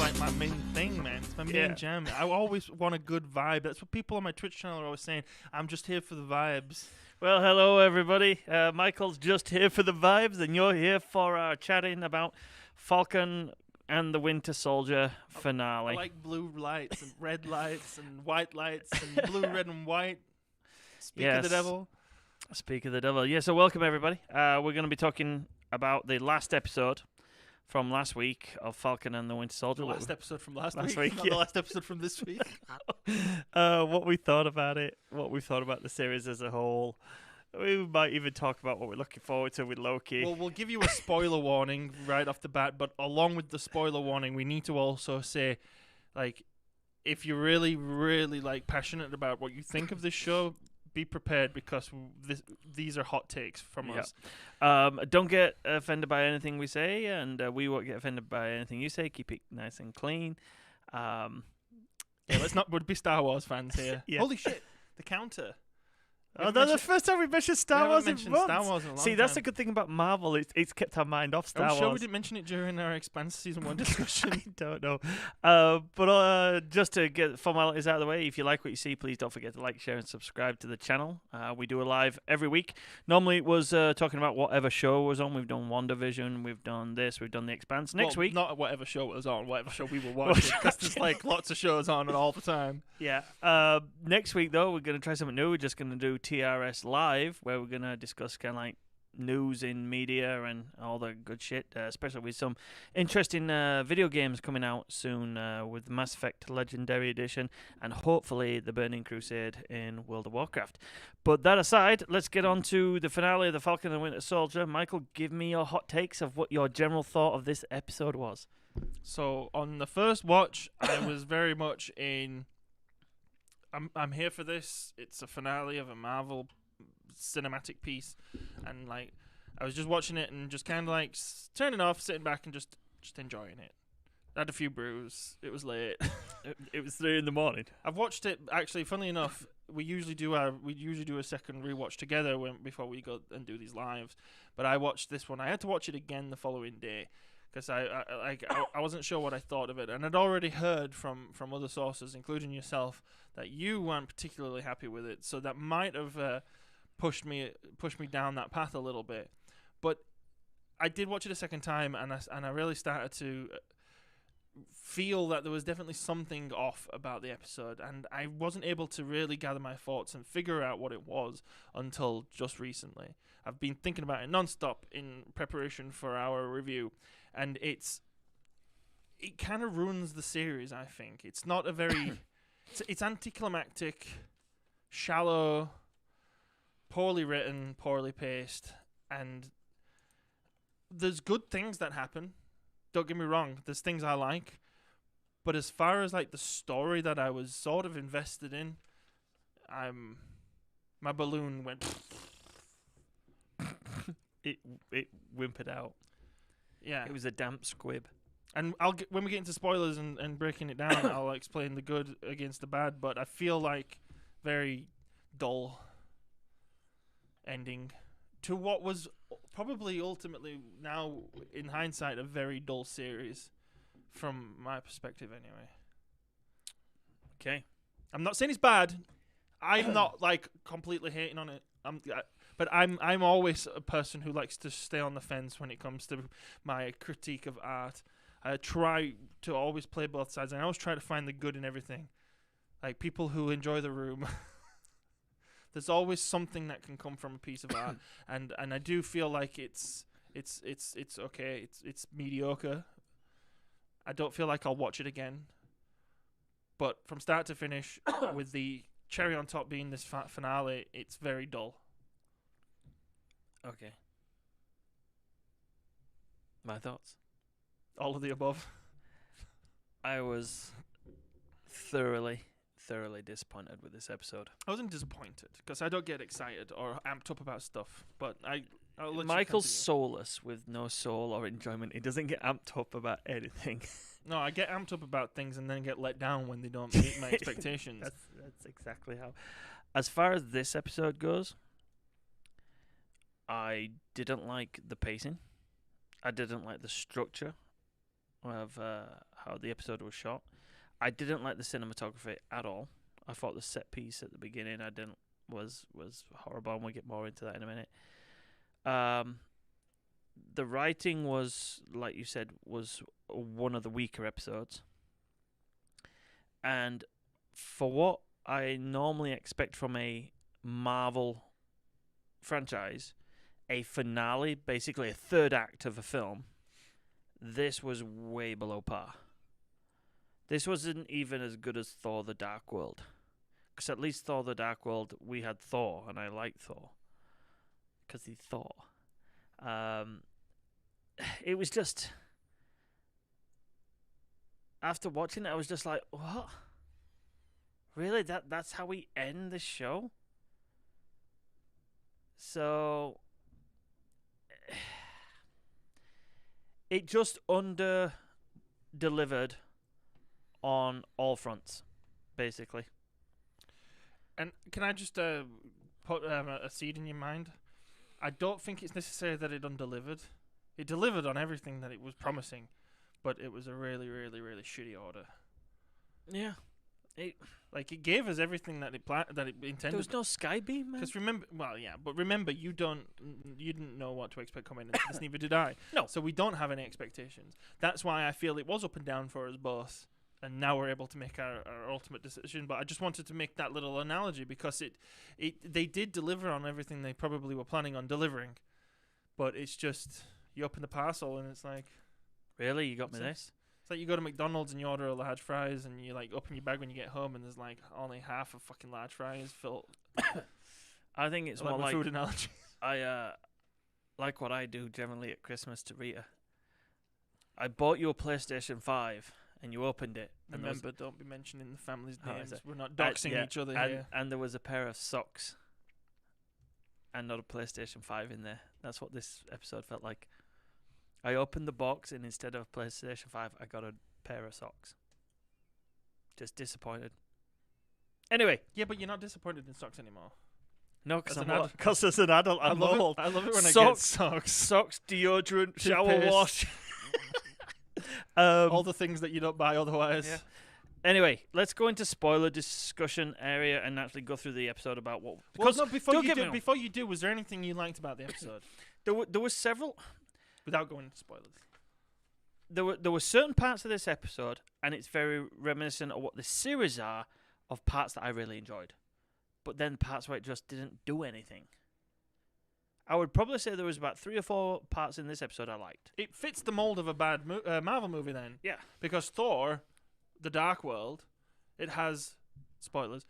like my main thing, man. It's my main jam. I always want a good vibe. That's what people on my Twitch channel are always saying. I'm just here for the vibes. Well, hello everybody. Michael's just here for the vibes, and you're here for our chatting about Falcon and the Winter Soldier finale. I like blue lights and red lights and white lights and blue, red, and white. Speak of the devil. Speak of the devil. Yeah, so welcome everybody. We're going to be talking about the last episode from last week of Falcon and the Winter Soldier. The last episode from last week, not not the last episode from this week. What we thought about it, what we thought about the series as a whole. We might even talk about what we're looking forward to with Loki. Well, we'll give you a spoiler warning right off the bat, but along with the spoiler warning, we need to also say, like, if you're really, really like passionate about what you think of this show, be prepared because these are hot takes from us. Don't get offended by anything we say, and we won't get offended by anything you say. Keep it nice and clean. Let's not would be Star Wars fans here. Yeah. Holy shit, the counter. That's the first time we mentioned Star Wars in months. Star Wars in a long See, that's time. the good thing about Marvel. It's kept our mind off Star Are we sure Wars. we didn't mention it during our Expanse Season 1 discussion? I don't know. But just to get formalities out of the way, if you like what you see, please don't forget to like, share, and subscribe to the channel. We do a live every week. Normally it was talking about whatever show was on. We've done WandaVision, we've done this, we've done The Expanse. Next week... Not whatever show was on, whatever show we were watching. Because there's like lots of shows on all the time. Yeah. Next week, though, we're going to try something new. We're just going to do TRS Live, where we're going to discuss kind of like news in media and all the good shit, especially with some interesting video games coming out soon with Mass Effect Legendary Edition and hopefully the Burning Crusade in World of Warcraft. But that aside, let's get on to the finale of the Falcon and the Winter Soldier. Michael, give me your hot takes of what your general thought of this episode was. So on the first watch, I was very much in... I'm here for this. It's a finale of a Marvel cinematic piece, and like I was just watching it and just kind of like turning off, sitting back and just enjoying it. I had a few brews. It was late. It was 3 a.m. I've watched it actually. Funnily enough, we usually do a second rewatch together before we go and do these lives. But I watched this one. I had to watch it again the following day because I wasn't sure what I thought of it, and I'd already heard from other sources, including yourself, that you weren't particularly happy with it. So that might have pushed me down that path a little bit. But I did watch it a second time, and I really started to feel that there was definitely something off about the episode, and I wasn't able to really gather my thoughts and figure out what it was until just recently. I've been thinking about it nonstop in preparation for our review, and it kind of ruins the series. I think it's not a very it's anticlimactic, shallow, poorly written, poorly paced, and there's good things that happen. Don't get me wrong, there's things I like, but as far as like the story that I was sort of invested in, my balloon went. It whimpered out. Yeah, it was a damp squib. And when we get into spoilers and breaking it down, I'll explain the good against the bad. But I feel like very dull ending to what was probably ultimately, now in hindsight, a very dull series from my perspective anyway. Okay. I'm not saying it's bad. I'm not like completely hating on it. But I'm always a person who likes to stay on the fence when it comes to my critique of art. I try to always play both sides, and I always try to find the good in everything. Like people who enjoy The Room. There's always something that can come from a piece of art, and I do feel like it's okay. It's mediocre. I don't feel like I'll watch it again. But from start to finish, with the cherry on top being this finale, it's very dull. Okay. My thoughts? All of the above. I was thoroughly disappointed with this episode. I wasn't disappointed because I don't get excited or amped up about stuff. But I'll let Michael's you soulless with no soul or enjoyment. He doesn't get amped up about anything. No, I get amped up about things and then get let down when they don't meet my expectations. That's exactly how. As far as this episode goes, I didn't like the pacing. I didn't like the structure of how the episode was shot. I didn't like the cinematography at all. I thought the set piece at the beginning was horrible, and we'll get more into that in a minute. The writing was, like you said, was one of the weaker episodes. And for what I normally expect from a Marvel franchise, a finale, basically a third act of a film, this was way below par. This wasn't even as good as Thor: The Dark World. Because at least Thor: The Dark World, we had Thor, and I liked Thor. Because he's Thor. It was just... After watching it, I was just like, what? Really? That's how we end the show? So... It just under-delivered on all fronts, basically. And can I just put a seed in your mind? I don't think it's necessary that it undelivered. It delivered on everything that it was promising, but it was a really, really, really shitty order. Yeah. It gave us everything that it intended. There was no Skybeam, man. Because remember, you didn't know what to expect coming into this, neither did I. No. So we don't have any expectations. That's why I feel it was up and down for us both, and now we're able to make our ultimate decision. But I just wanted to make that little analogy because they did deliver on everything they probably were planning on delivering, but it's just you open the parcel and it's like, really, you got me this? It's like you go to McDonald's and you order a large fries and you like open your bag when you get home and there's like only half a fucking large fries filled. I think it's more like food analogy. I like what I do generally at Christmas to Rita. I bought you a PlayStation 5 and you opened it. And Remember, don't be mentioning the family's Oh, names. is it? We're not doxing each other here. And there was a pair of socks and not a PlayStation 5 in there. That's what this episode felt like. I opened the box and instead of PlayStation 5, I got a pair of socks. Just disappointed. Anyway. Yeah, but you're not disappointed in socks anymore. No, because As as an adult, I'm old. I love it when I get Socks, socks. socks, deodorant, shower Toothpaste. wash. All the things that you don't buy otherwise. Yeah. Anyway, let's go into spoiler discussion area and actually go through the episode about what. Well, no, before don't you do, was there anything you liked about the episode? There were several. Without going into spoilers. There were certain parts of this episode, and it's very reminiscent of what the series are, of parts that I really enjoyed. But then parts where it just didn't do anything. I would probably say there was about 3 or 4 parts in this episode I liked. It fits the mold of a bad Marvel movie then. Yeah. Because Thor, The Dark World, it has, spoilers,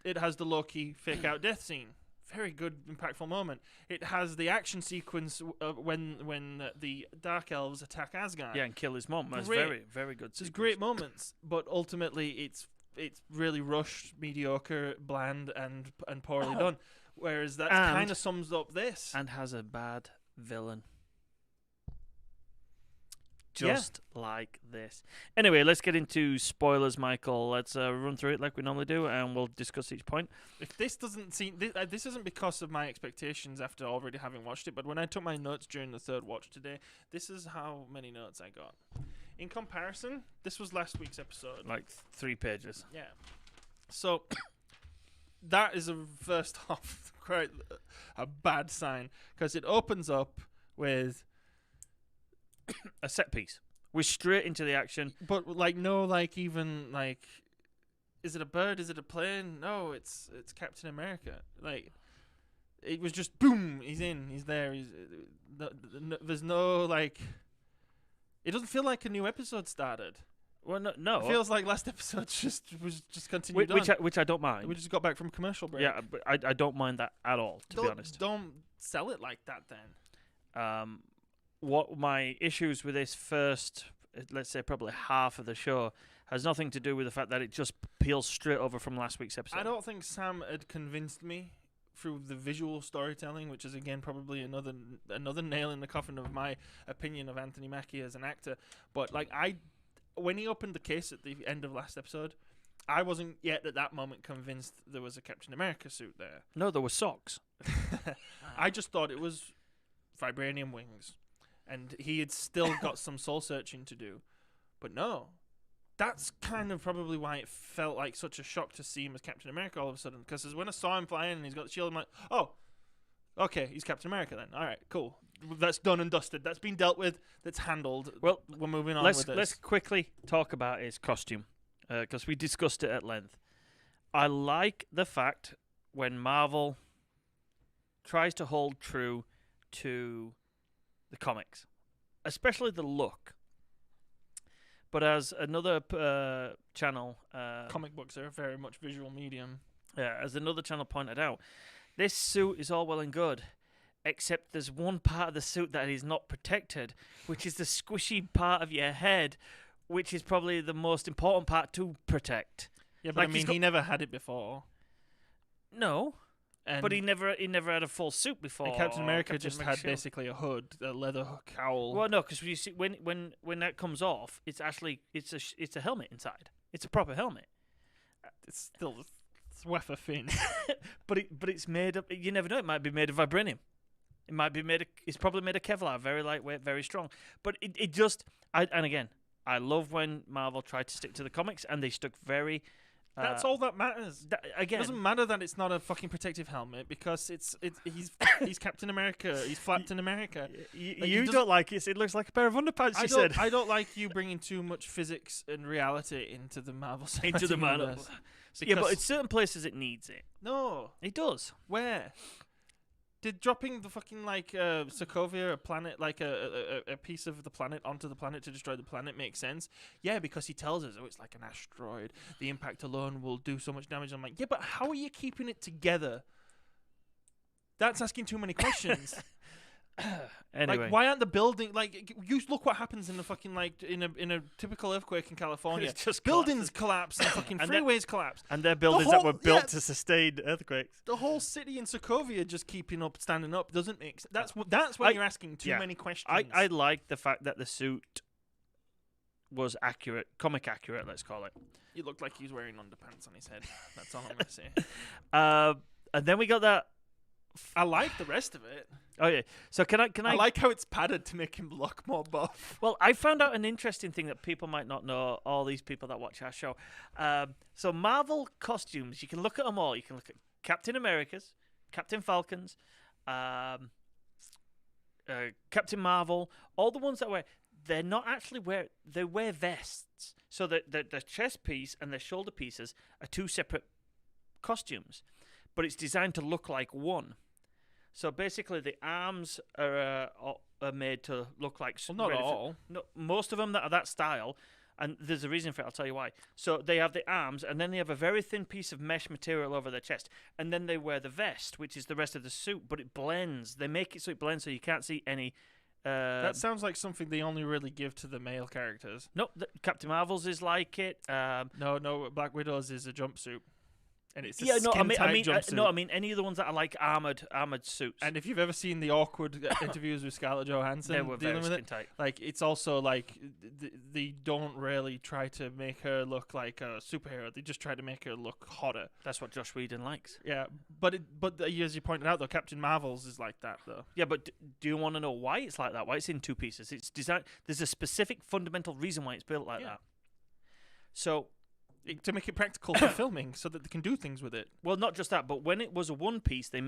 it has the Loki fake out death scene. Very good, impactful moment. It has the action sequence when the Dark Elves attack Asgard. Yeah, and kill his mom. That's Great. very, very good. There's great moments, but ultimately it's really rushed, mediocre, bland, and poorly done. Whereas that kind of sums up this. And has a bad villain. Just like this. Anyway, let's get into spoilers, Michael. Let's run through it like we normally do, and we'll discuss each point. If this doesn't seem... This isn't because of my expectations after already having watched it, but when I took my notes during the third watch today, this is how many notes I got. In comparison, this was last week's episode. Like 3 pages. Yeah. So, that is a first off quite a bad sign, because it opens up with... a set piece. We're straight into the action. But is it a bird? Is it a plane? No, it's Captain America. Like, it was just boom. He's in. He's there. There's no like. It doesn't feel like a new episode started. Well, no. It feels like last episode was just continued on. Which I don't mind. We just got back from commercial break. Yeah, but I don't mind that at all. To be honest, don't sell it like that then. What my issues with this first, let's say probably half of the show, has nothing to do with the fact that it just peels straight over from last week's episode. I don't think Sam had convinced me through the visual storytelling, which is again probably another nail in the coffin of my opinion of Anthony Mackie as an actor. But like when he opened the case at the end of last episode, I wasn't yet at that moment convinced there was a Captain America suit there. No, there were socks. I just thought it was vibranium wings. And he had still got some soul searching to do. But no, that's kind of probably why it felt like such a shock to see him as Captain America all of a sudden. Because when I saw him flying and he's got the shield, I'm like, oh, okay, he's Captain America then. All right, cool. That's done and dusted. That's been dealt with. That's handled. Well, we're moving on let's with this. let's quickly talk about his costume because we discussed it at length. I like the fact when Marvel tries to hold true to the comics, especially the look. But as another channel, Comic books are a very much visual medium. as another channel pointed out, this suit is all well and good, except there's one part of the suit that is not protected, which is the squishy part of your head, which is probably the most important part to protect. Yeah, but Like, I mean, he never had it before. No, And but he never had a full suit before. and Captain or America Captain just America had shield. basically a hood, a leather cowl. Well, no, because you see, when that comes off, it's actually it's a helmet inside. It's a proper helmet, It's still it's worth a fin. but it's made up. You never know. It might be made of vibranium. It might be made. It's probably made of Kevlar, very lightweight, very strong. But it just. And again, I love when Marvel tried to stick to the comics, and they stuck very. That's all that matters. It Again, doesn't matter that it's not a fucking protective helmet because he's Captain America. He's flapped in America. you you don't like it. It looks like a pair of underpants. I You don't, said I don't like you bringing too much physics and reality into the Marvel into the Cinematic man. Universe. Yeah, but Because- in certain places it needs it. no, It does. where? Did dropping the fucking Sokovia, a planet, like a piece of the planet onto the planet to destroy the planet make sense? Yeah, because he tells us, oh, it's like an asteroid. The impact alone will do so much damage. I'm like, yeah, but how are you keeping it together? That's asking too many questions. Anyway, Like, why aren't the building you look what happens in the fucking in a typical earthquake in California? It's just Buildings collapse and fucking And then- freeways collapse. and they're buildings that whole- were built yeah. to sustain earthquakes. The whole city in Sokovia just keeping up, standing up doesn't make sense. That's when you're asking too yeah. many questions. I like the fact that the suit was accurate, comic accurate, let's call it. It looked like he was wearing underpants on his head. That's all I'm gonna say. And then we got that. I like the rest of it. Oh yeah. So can I? I like how it's padded to make him look more buff. Well, I found out an interesting thing that people might not know. All these people that watch our show. So Marvel costumes, you can look at them all. You can look at Captain America's, Captain Falcon's, Captain Marvel, all the ones that wear. They're not actually they wear vests. So the chest piece and the shoulder pieces are two separate costumes, but it's designed to look like one. So basically, the arms are made to look like. Well, not ready for- all. No, most of them that are that style, and there's a reason for it. I'll tell you why. So they have the arms, and then they have a very thin piece of mesh material over their chest, and then they wear the vest, which is the rest of the suit, but it blends. They make it so it blends, so you can't see any. That sounds like something they only really give to the male characters. No, Captain Marvel's is like it. No, Black Widow's is a jumpsuit, and it's a Yeah, no, I skin-tight mean, jumpsuit. no, I mean any of the ones that are like armored suits. And if you've ever seen the awkward interviews with Scarlett Johansson they were dealing very with skin it, tight. like it's also like they don't really try to make her look like a superhero. They just try to make her look hotter. That's what Josh Whedon likes. Yeah, but as you pointed out though, Captain Marvel's is like that though. Yeah, but do you want to know why it's like that? Why it's in two pieces? It's designed. There's a specific fundamental reason why it's built like Yeah. that. So, To make it practical for filming, so that they can do things with it. well, not just that, but when it was a one piece, they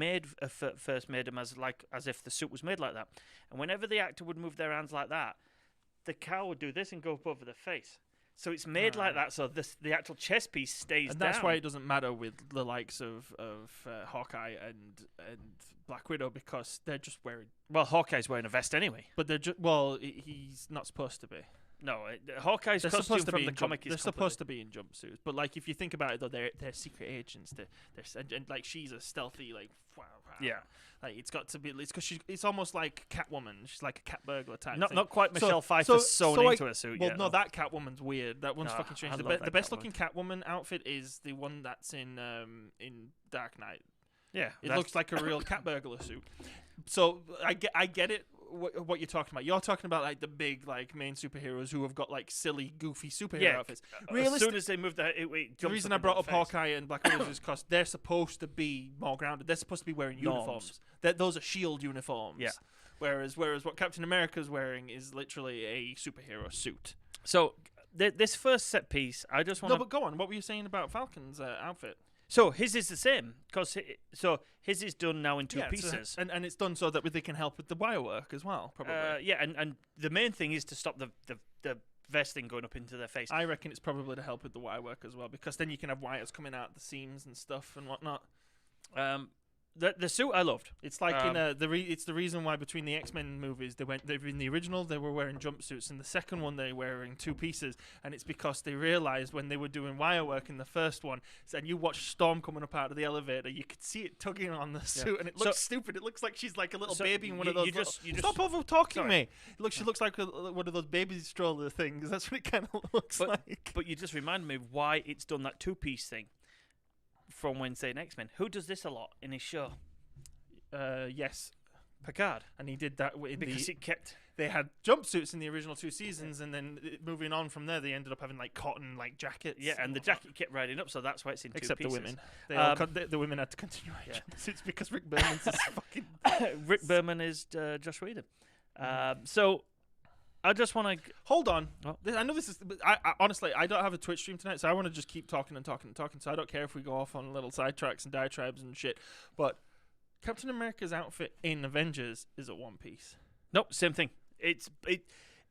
first made them as if the suit was made like that. And whenever the actor would move their hands like that, the cow would do this and go up over the face. So it's made like that, so the actual chest piece stays And down. that's why it doesn't matter with the likes of Hawkeye and Black Widow, because they're just wearing. Well, Hawkeye's wearing a vest anyway. But they're he's not supposed to be. No, Hawkeye's They're costume supposed to from be the in comic They're is supposed to be in jumpsuits, but like if you think about it, though, they're secret agents. And like she's a stealthy Yeah. Like it's got to be. It's because it's almost like Catwoman. She's like a cat burglar type. Not thing. not quite So- Michelle Pfeiffer sewn so into a suit. Well, yet, no, though. that Catwoman's weird. That one's No, fucking strange. I The, love the that best Catwoman. looking Catwoman outfit is the one that's in Dark Knight. Yeah, It looks like a real cat burglar suit. So I get it. What you're talking about? You're talking about like the big like main superheroes who have got like silly, goofy superhero outfits. As soon as they move that, The reason I brought up Hawkeye and Black Widow is because they're supposed to be more grounded. They're supposed to be wearing Norms. uniforms. Those are shield uniforms. Yeah. Whereas what Captain America's wearing is literally a superhero suit. So this first set piece, I just want No, to. but go on. What were you saying about Falcon's outfit? So his is the same because so his is done now in two Yeah, pieces. and it's done so that they can help with the wire work as well, probably. Yeah, and the main thing is to stop the vest thing going up into their face. I reckon it's probably to help with the wire work as well, because then you can have wires coming out the seams and stuff and whatnot. The suit I loved. It's like it's the reason why between the X-Men movies they in the original they were wearing jumpsuits, and the second one they were wearing two pieces, and it's because they realized when they were doing wire work in the first one, and you watch Storm coming up out of the elevator, you could see it tugging on the suit, and it looks stupid. It looks like she's like a little baby in one of those. Stop over talking me. She looks like one of those baby stroller things. That's what it kind of looks like. But you just reminded me of why it's done that two-piece thing from Wednesday and X-Men. Who does this a lot in his show? Yes, Picard. And he did that because it kept. They had jumpsuits in the original two seasons, and then moving on from there, they ended up having like cotton like jackets. Yeah, and the jacket kept riding up, so that's why it's in two pieces. Except the women. The women had to continue wearing jumpsuits because Rick Berman's is fucking. Rick Berman is Josh Whedon. So. I just want to hold on. Oh. I know this is. I honestly, I don't have a Twitch stream tonight, so I want to just keep talking and talking and talking. So I don't care if we go off on little sidetracks and diatribes and shit. But Captain America's outfit in Avengers is a one piece. Nope, same thing.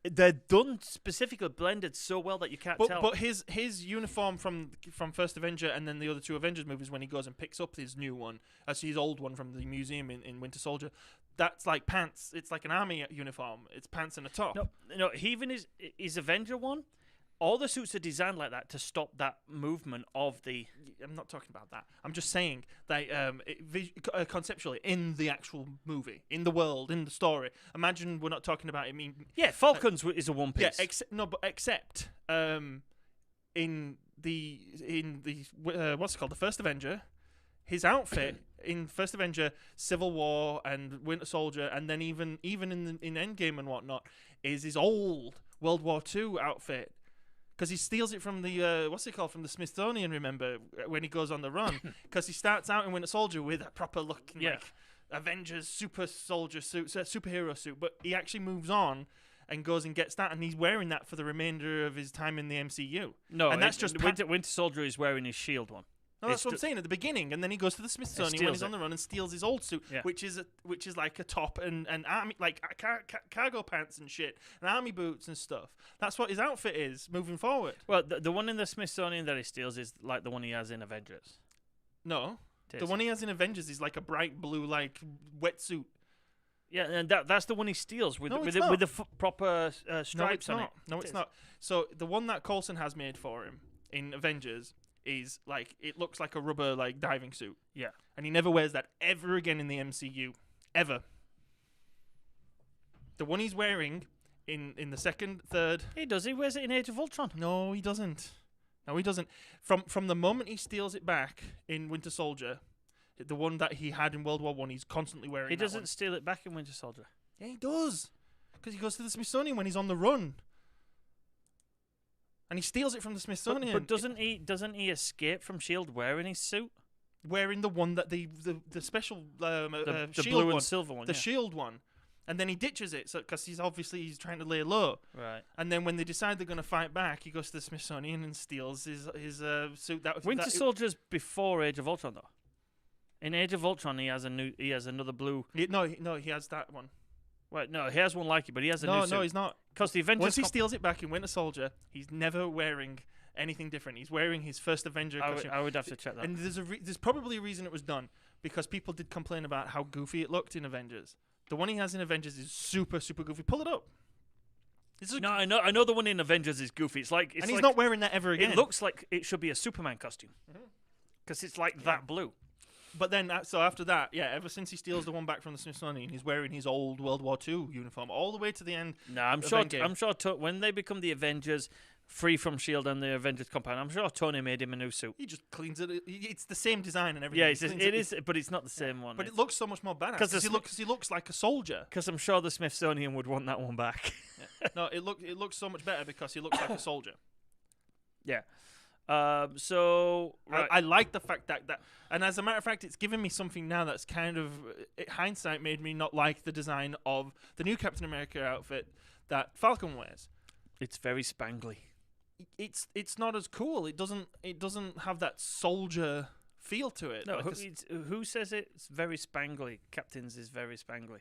They're done specifically blended so well that you can't tell. But his uniform from First Avenger and then the other two Avengers movies, when he goes and picks up his new one, his old one from the museum in Winter Soldier, that's like pants. It's like an army uniform. It's pants and a top. No. Even his Avenger one, all the suits are designed like that to stop that movement of the. I'm not talking about that. I'm just saying that conceptually in the actual movie, in the world, in the story. Imagine we're not talking about. Falcon's is a one piece. Yeah, except in the what's it called, the First Avenger, his outfit. In First Avenger, Civil War, and Winter Soldier, and then even in Endgame and whatnot, is his old World War II outfit, because he steals it from the what's it called, from the Smithsonian. Remember when he goes on the run? Because he starts out in Winter Soldier with a proper looking like Avengers super soldier suit, superhero suit, but he actually moves on and goes and gets that, and he's wearing that for the remainder of his time in the MCU. No, and that's just Winter Soldier is wearing his shield one. No, that's what I'm saying at the beginning, and then he goes to the Smithsonian when he's on the run and steals his old suit, which is like a top and army like cargo pants and shit, and army boots and stuff. That's what his outfit is moving forward. Well, the one in the Smithsonian that he steals is like the one he has in Avengers. No, the one he has in Avengers is like a bright blue like wetsuit. Yeah, and that's the one he steals with the proper stripes on it. No, it's not. So the one that Coulson has made for him in Avengers is like, it looks like a rubber like diving suit. Yeah. And he never wears that ever again in the MCU. Ever. The one he's wearing in the second, third. He does. He wears it in Age of Ultron. No, he doesn't. From the moment he steals it back in Winter Soldier, the one that he had in World War I, he's constantly wearing. He doesn't steal it back in Winter Soldier. Yeah, he does. Because he goes to the Smithsonian when he's on the run. And he steals it from the Smithsonian. But doesn't he escape from S.H.I.E.L.D. wearing his suit? Wearing the one that the special the S.H.I.E.L.D. blue one, and silver one. The S.H.I.E.L.D. one. And then he ditches it because he's trying to lay low. Right. And then when they decide they're going to fight back, he goes to the Smithsonian and steals his suit. Winter Soldier's before Age of Ultron, though. In Age of Ultron, he has another blue. He has that one. Well, no, he has one like it, but he has a new suit. No, he's not. Because the Avengers. Once he steals it back in Winter Soldier, he's never wearing anything different. He's wearing his first Avenger costume. I would have to check that. And there's probably a reason it was done, because people did complain about how goofy it looked in Avengers. The one he has in Avengers is super, super goofy. Pull it up. No, I know the one in Avengers is goofy. He's not wearing that ever again. It looks like it should be a Superman costume. Because it's like that blue. But then, so after that, ever since he steals the one back from the Smithsonian, he's wearing his old World War II uniform all the way to the end. No, I'm sure when they become the Avengers, free from S.H.I.E.L.D. and the Avengers compound, I'm sure Tony made him a new suit. He just cleans it. It's the same design and everything. Yeah, it is, but it's not the same one. But it looks so much more badass because he looks like a soldier. Because I'm sure the Smithsonian would want that one back. No, it looks so much better because he looks like a soldier. Yeah. So right. I like the fact that, and as a matter of fact, it's given me something now that's kind of, hindsight made me not like the design of the new Captain America outfit that Falcon wears. It's very spangly. it's not as cool. It doesn't have that soldier feel to it. No, Like who says it? It's very spangly. Captain's is very spangly.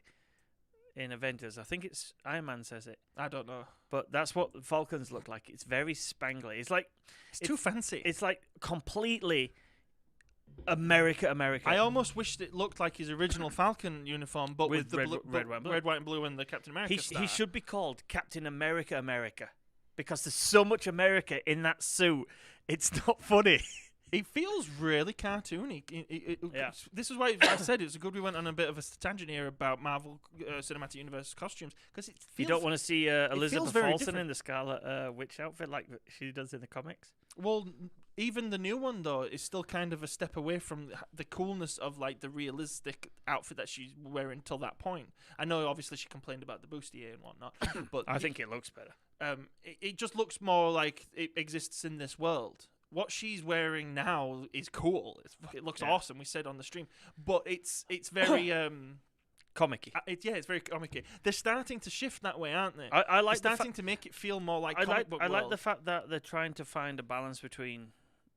In Avengers, I think it's Iron Man says it, I don't know. but that's what Falcons look like. It's very spangly. It's like It's too fancy. it's like completely America. I almost wished it looked like his original Falcon uniform, but with, the red, blue, red, white, and blue. red, white, and blue, and the Captain America star. He should be called Captain America, because there's so much America in that suit. It's not funny. It feels really cartoony. Yeah. This is why I said it's good we went on a bit of a tangent here about Marvel Cinematic Universe costumes, because it feels... You don't want to see Elizabeth very Olsen different. in the Scarlet Witch outfit like she does in the comics. Well, even the new one, though, is still kind of a step away from the coolness of, like, the realistic outfit that she's wearing till that point. I know, obviously, she complained about the bustier and whatnot, but... I think it looks better. It just looks more like it exists in this world. What she's wearing now is cool. It looks awesome. We said on the stream, but it's very Comic-y. it's very comic-y. They're starting to shift that way, aren't they? I like They're starting to make it feel more like I comic like book I like world. the fact that they're trying to find a balance between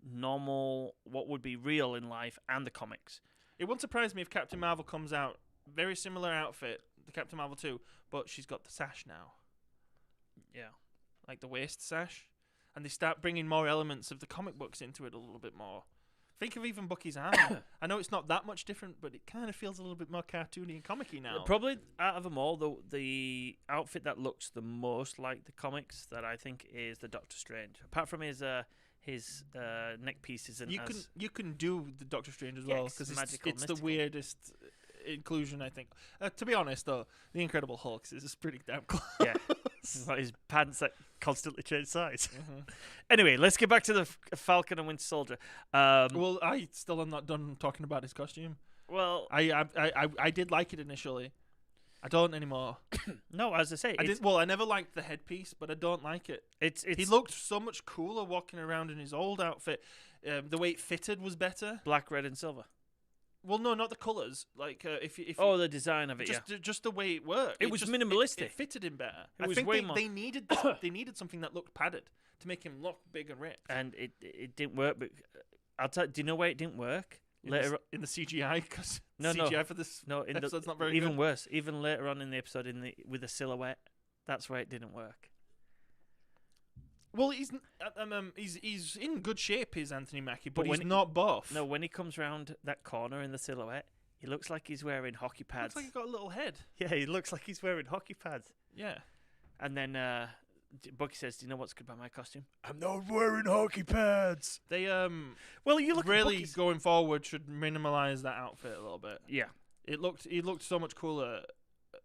normal, what would be real in life, and the comics. It won't surprise me if Captain Marvel comes out very similar outfit, the Captain Marvel 2, but she's got the sash now, Yeah. like the waist sash, and they start bringing more elements of the comic books into it a little bit more. Think of even Bucky's arm. I know it's not that much different, but it kind of feels a little bit more cartoony and comic-y now. Probably out of them all, the outfit that looks the most like the comics that I think is the Doctor Strange. Apart from his neck pieces and You can do the Doctor Strange as Yeah, well, it's because magical, it's the mystical. weirdest inclusion, I think. To be honest, though, the Incredible Hulk is pretty damn close. yeah, like his pants that constantly change size. Mhm. Anyway, let's get back to the Falcon and Winter Soldier. Well, I still am not done talking about his costume. Well, I did like it initially. I don't anymore. no, as I say, I did. Well, I never liked the headpiece, but I don't like it. it's He looked so much cooler walking around in his old outfit. The way it fitted was better. black, red, and silver. Well, no, not the colours. Like if The design of it, just the way it worked. It was just, minimalistic. It fitted him better. It I was think way they, more- they needed they needed something that looked padded to make him look big and ripped. and it didn't work. But I'll tell. Do you know why it didn't work? In the CGI, because No, CGI for this in episode's not very even good. worse. Even later on in the episode, with the silhouette, that's why it didn't work. Well, he's in good shape, is Anthony Mackie, but when he's not buff. No, when he comes round that corner in the silhouette, he looks like he's wearing hockey pads. Looks like he's got a little head. Yeah, he looks like he's wearing hockey pads. Yeah. And then Bucky says, "Do you know what's good about my costume? I'm not wearing hockey pads." They Well, you look really at Bucky's... going forward should minimize that outfit a little bit. Yeah, He looked so much cooler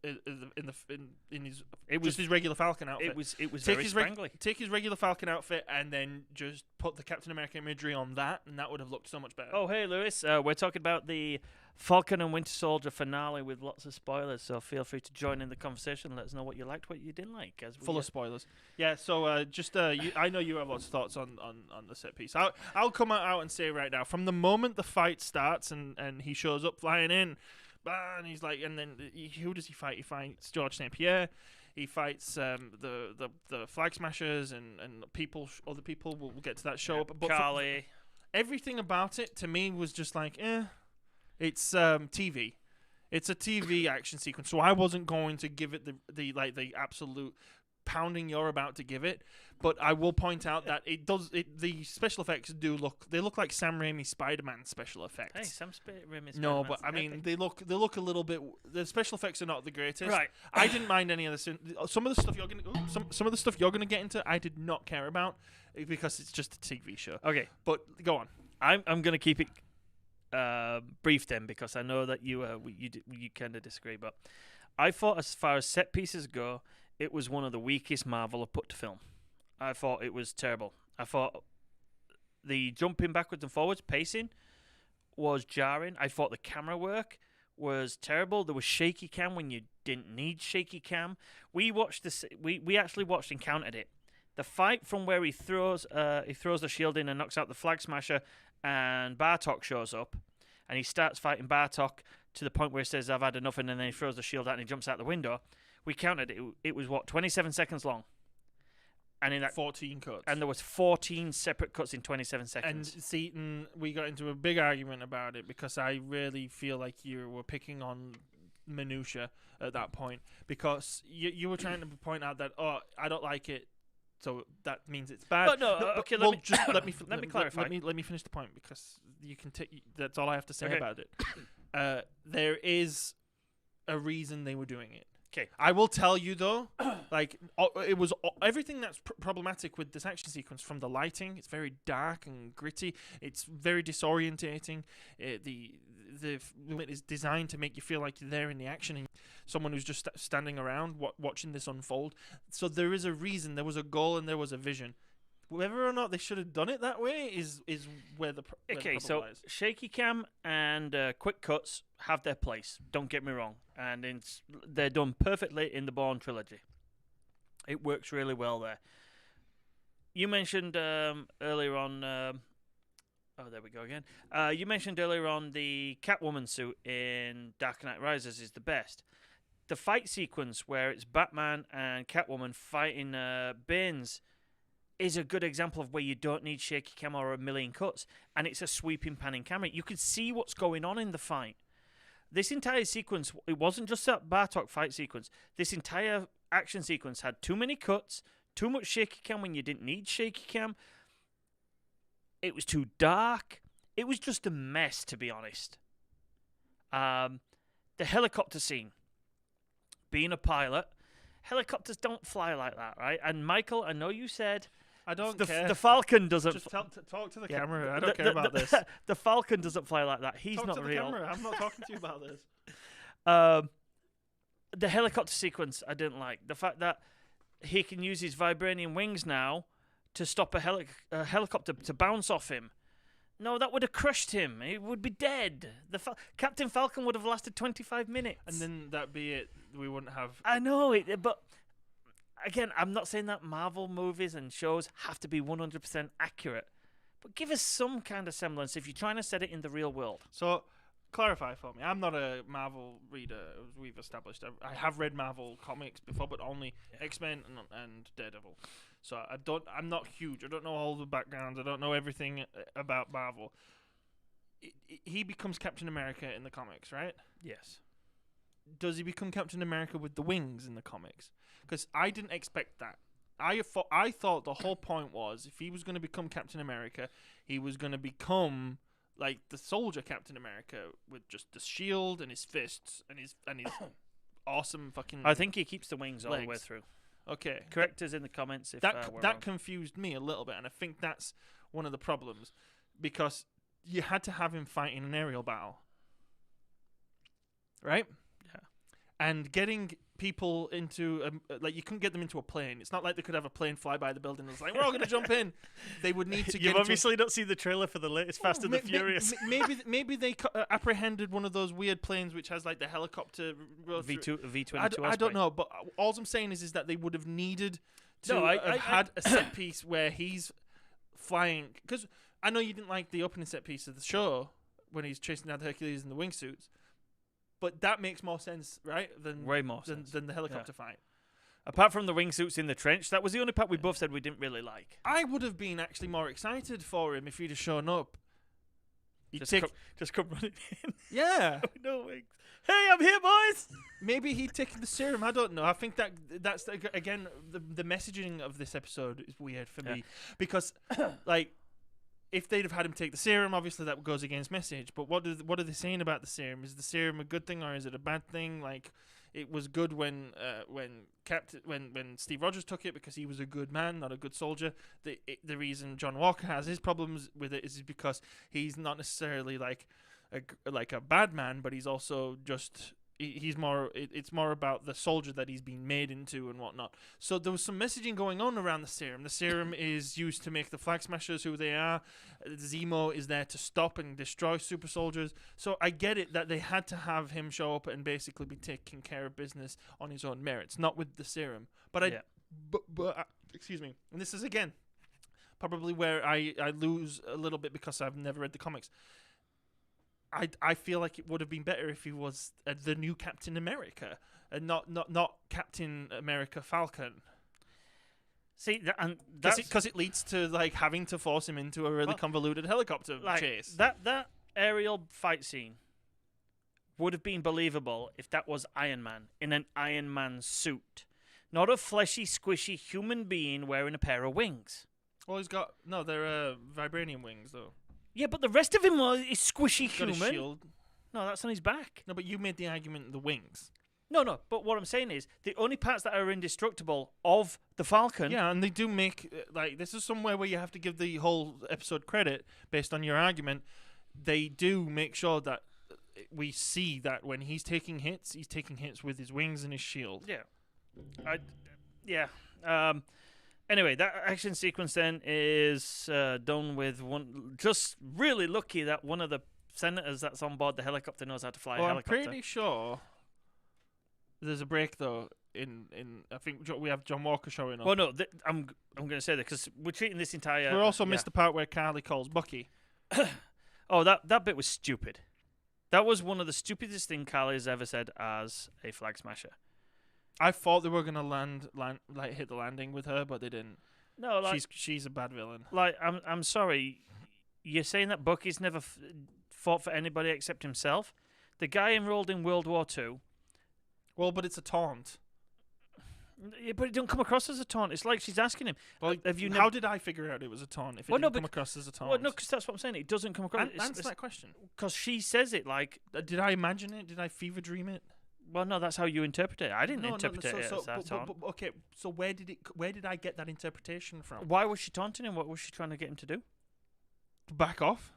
in his it was just his regular Falcon outfit. it was Take very his spangly. take his regular Falcon outfit and then just put the Captain America imagery on that, and that would have looked so much better. Oh, hey, Lewis. We're talking about the Falcon and Winter Soldier finale with lots of spoilers, so feel free to join in the conversation. Let us know what you liked, what you didn't like. As we, Full of spoilers. Yeah, so I know you have lots of thoughts on the set piece. I'll come out and say right now, from the moment the fight starts and he shows up flying in, and he's like, and then who does he fight? He fights George St. Pierre. He fights the Flag Smashers and other people. We'll get to that show up. But Carly. everything about it to me was just like, it's TV. It's a TV action sequence, so I wasn't going to give it the absolute pounding you're about to give it. But I will point out that the special effects look like Sam Raimi's Spider-Man special effects. Hey, Sam Raimi's No, Spider-Man's but I mean epic. they look a little bit. The special effects are not the greatest. Right. I didn't mind any of this. Some of the stuff some of the stuff you're gonna get into, I did not care about because it's just a TV show. Okay, But go on. I'm going to keep it brief then, because I know that you kind of disagree, but I thought as far as set pieces go, it was one of the weakest Marvel have put to film. I thought it was terrible. I thought the jumping backwards and forwards, pacing, was jarring. I thought the camera work was terrible. There was shaky cam when you didn't need shaky cam. We watched this. We actually watched and counted it. The fight from where he throws the shield in and knocks out the Flag Smasher, and Bartok shows up, and he starts fighting Bartok to the point where he says, "I've had enough," and then he throws the shield out and he jumps out the window. We counted it. It was 27 seconds long. And in that 14 cuts. and there was 14 separate cuts in 27 And seconds. Seaton, we got into a big argument about it because I really feel like you were picking on minutia at that point, because you were trying to point out that, oh, I don't like it, so that means it's bad. But no, okay, let me just let me let me clarify. Let me finish the point, because you can that's all I have to say Okay. about it. There is a reason they were doing it. 'Kay. I will tell you though, like it was everything that's problematic with this action sequence, from the lighting. It's very dark and gritty. It's very disorientating. The film is designed to make you feel like you're there in the action, and someone who's just standing around watching this unfold. So there is a reason. There was a goal and there was a vision. Whether or not they should have done it that way is where the Okay, problem so lies. shaky cam and quick cuts have their place. Don't get me wrong, and they're done perfectly in the Bourne trilogy. It works really well there. You mentioned earlier on. Oh, there we go again. You mentioned earlier on the Catwoman suit in Dark Knight Rises is the best. The fight sequence where it's Batman and Catwoman fighting Bane's is a good example of where you don't need shaky cam or a million cuts, and it's a sweeping panning camera. You can see what's going on in the fight. This entire sequence, it wasn't just that Bartok fight sequence. This entire action sequence had too many cuts, too much shaky cam when you didn't need shaky cam. It was too dark. It was just a mess, to be honest. The helicopter scene. Being a pilot, helicopters don't fly like that, right? And Michael, I know you said I don't care. the Falcon doesn't. Just talk to the Yeah. camera. I don't care about this. The Falcon doesn't fly like that. He's Talk not to the real. camera. I'm not talking to you about this. The helicopter sequence I didn't like. The fact that he can use his vibranium wings now to stop a helicopter to bounce off him. No, that would have crushed him. He would be dead. Captain Falcon would have lasted 25 minutes. And then that'd be it. We wouldn't have. I know it, but again, I'm not saying that Marvel movies and shows have to be 100% accurate, but give us some kind of semblance if you're trying to set it in the real world. So, clarify for me. I'm not a Marvel reader, as we've established. I have read Marvel comics before, but only X-Men and Daredevil. So I'm not huge. I don't know all the backgrounds. I don't know everything about Marvel. He becomes Captain America in the comics, right? Yes. Does he become Captain America with the wings in the comics? Because I didn't expect that. I thought the whole point was, if he was going to become Captain America, he was going to become like the soldier Captain America with just the shield and his fists and his awesome fucking. I think he keeps the wings all the way legs. through. Okay, Correct us in the comments if that we're that wrong. confused me a little bit, and I think that's one of the problems, because you had to have him fight in an aerial battle, right? Yeah. And getting people into like, you couldn't get them into a plane. It's not like they could have a plane fly by the building and it's like, we're all going to jump in. They would need to get You've into obviously not seen the trailer for the latest Fast and the Furious. maybe they apprehended one of those weird planes which has like the helicopter V22. I don't know, but all I'm saying is that they would have needed to No, have had a set piece where he's flying, because I know you didn't like the opening set piece of the show when he's chasing down the Hercules in the wingsuits, but that makes more sense, right? Way more sense. than the helicopter fight. Apart from the wingsuits in the trench, that was the only part we both said we didn't really like. I would have been actually more excited for him if he'd have shown up. Just come running in. Yeah. No wings. Hey, I'm here, boys. Maybe he'd taken the serum. I don't know. I think that's again the messaging of this episode is weird for me, because like, if they'd have had him take the serum, obviously that goes against message. But what are they saying about the serum? Is the serum a good thing or is it a bad thing? Like, it was good when Steve Rogers took it because he was a good man, not a good soldier. The reason John Walker has his problems with it is because he's not necessarily like a bad man, but he's also just he's more. It's more about the soldier that he's been made into and whatnot. So there was some messaging going on around the serum. The serum is used to make the Flag Smashers who they are. Zemo is there to stop and destroy super soldiers. So I get it that they had to have him show up and basically be taking care of business on his own merits, not with the serum. But excuse me, and this is again probably where I lose a little bit because I've never read the comics. I feel like it would have been better if he was the new Captain America and not Captain America Falcon. See, and that's because it leads to like having to force him into a really convoluted helicopter chase. That aerial fight scene would have been believable if that was Iron Man in an Iron Man suit, not a fleshy, squishy human being wearing a pair of wings. Well, they're vibranium wings though. Yeah, but the rest of him is squishy He's got human. a shield. No, that's on his back. No, but you made the argument the wings. No, but what I'm saying is the only parts that are indestructible of the Falcon. Yeah, and they do make this is somewhere where you have to give the whole episode credit based on your argument. They do make sure that we see that when he's taking hits with his wings and his shield. Yeah. Anyway, that action sequence then is done with one. Just really lucky that one of the senators that's on board the helicopter knows how to fly a helicopter. I'm pretty sure there's a break though. In I think we have John Walker showing up. Well, no, I'm going to say that because we're treating this entire. We also missed the part where Carly calls Bucky. Oh, that bit was stupid. That was one of the stupidest things Carly has ever said as a flag smasher. I thought they were gonna hit the landing with her, but they didn't. No, like she's a bad villain. Like I'm sorry, you're saying that Bucky's never fought for anybody except himself. The guy enrolled in World War II. Well, but it's a taunt. Yeah, but it don't come across as a taunt. It's like she's asking him. Well, how did I figure out it was a taunt if it didn't come across as a taunt? Well, no, because that's what I'm saying. It doesn't come across. Answer that question. Because she says it like. Did I imagine it? Did I fever dream it? Well, no, that's how you interpret it. I didn't interpret it as that taunt. Okay, so where did I get that interpretation from? Why was she taunting him? What was she trying to get him to do? To back off.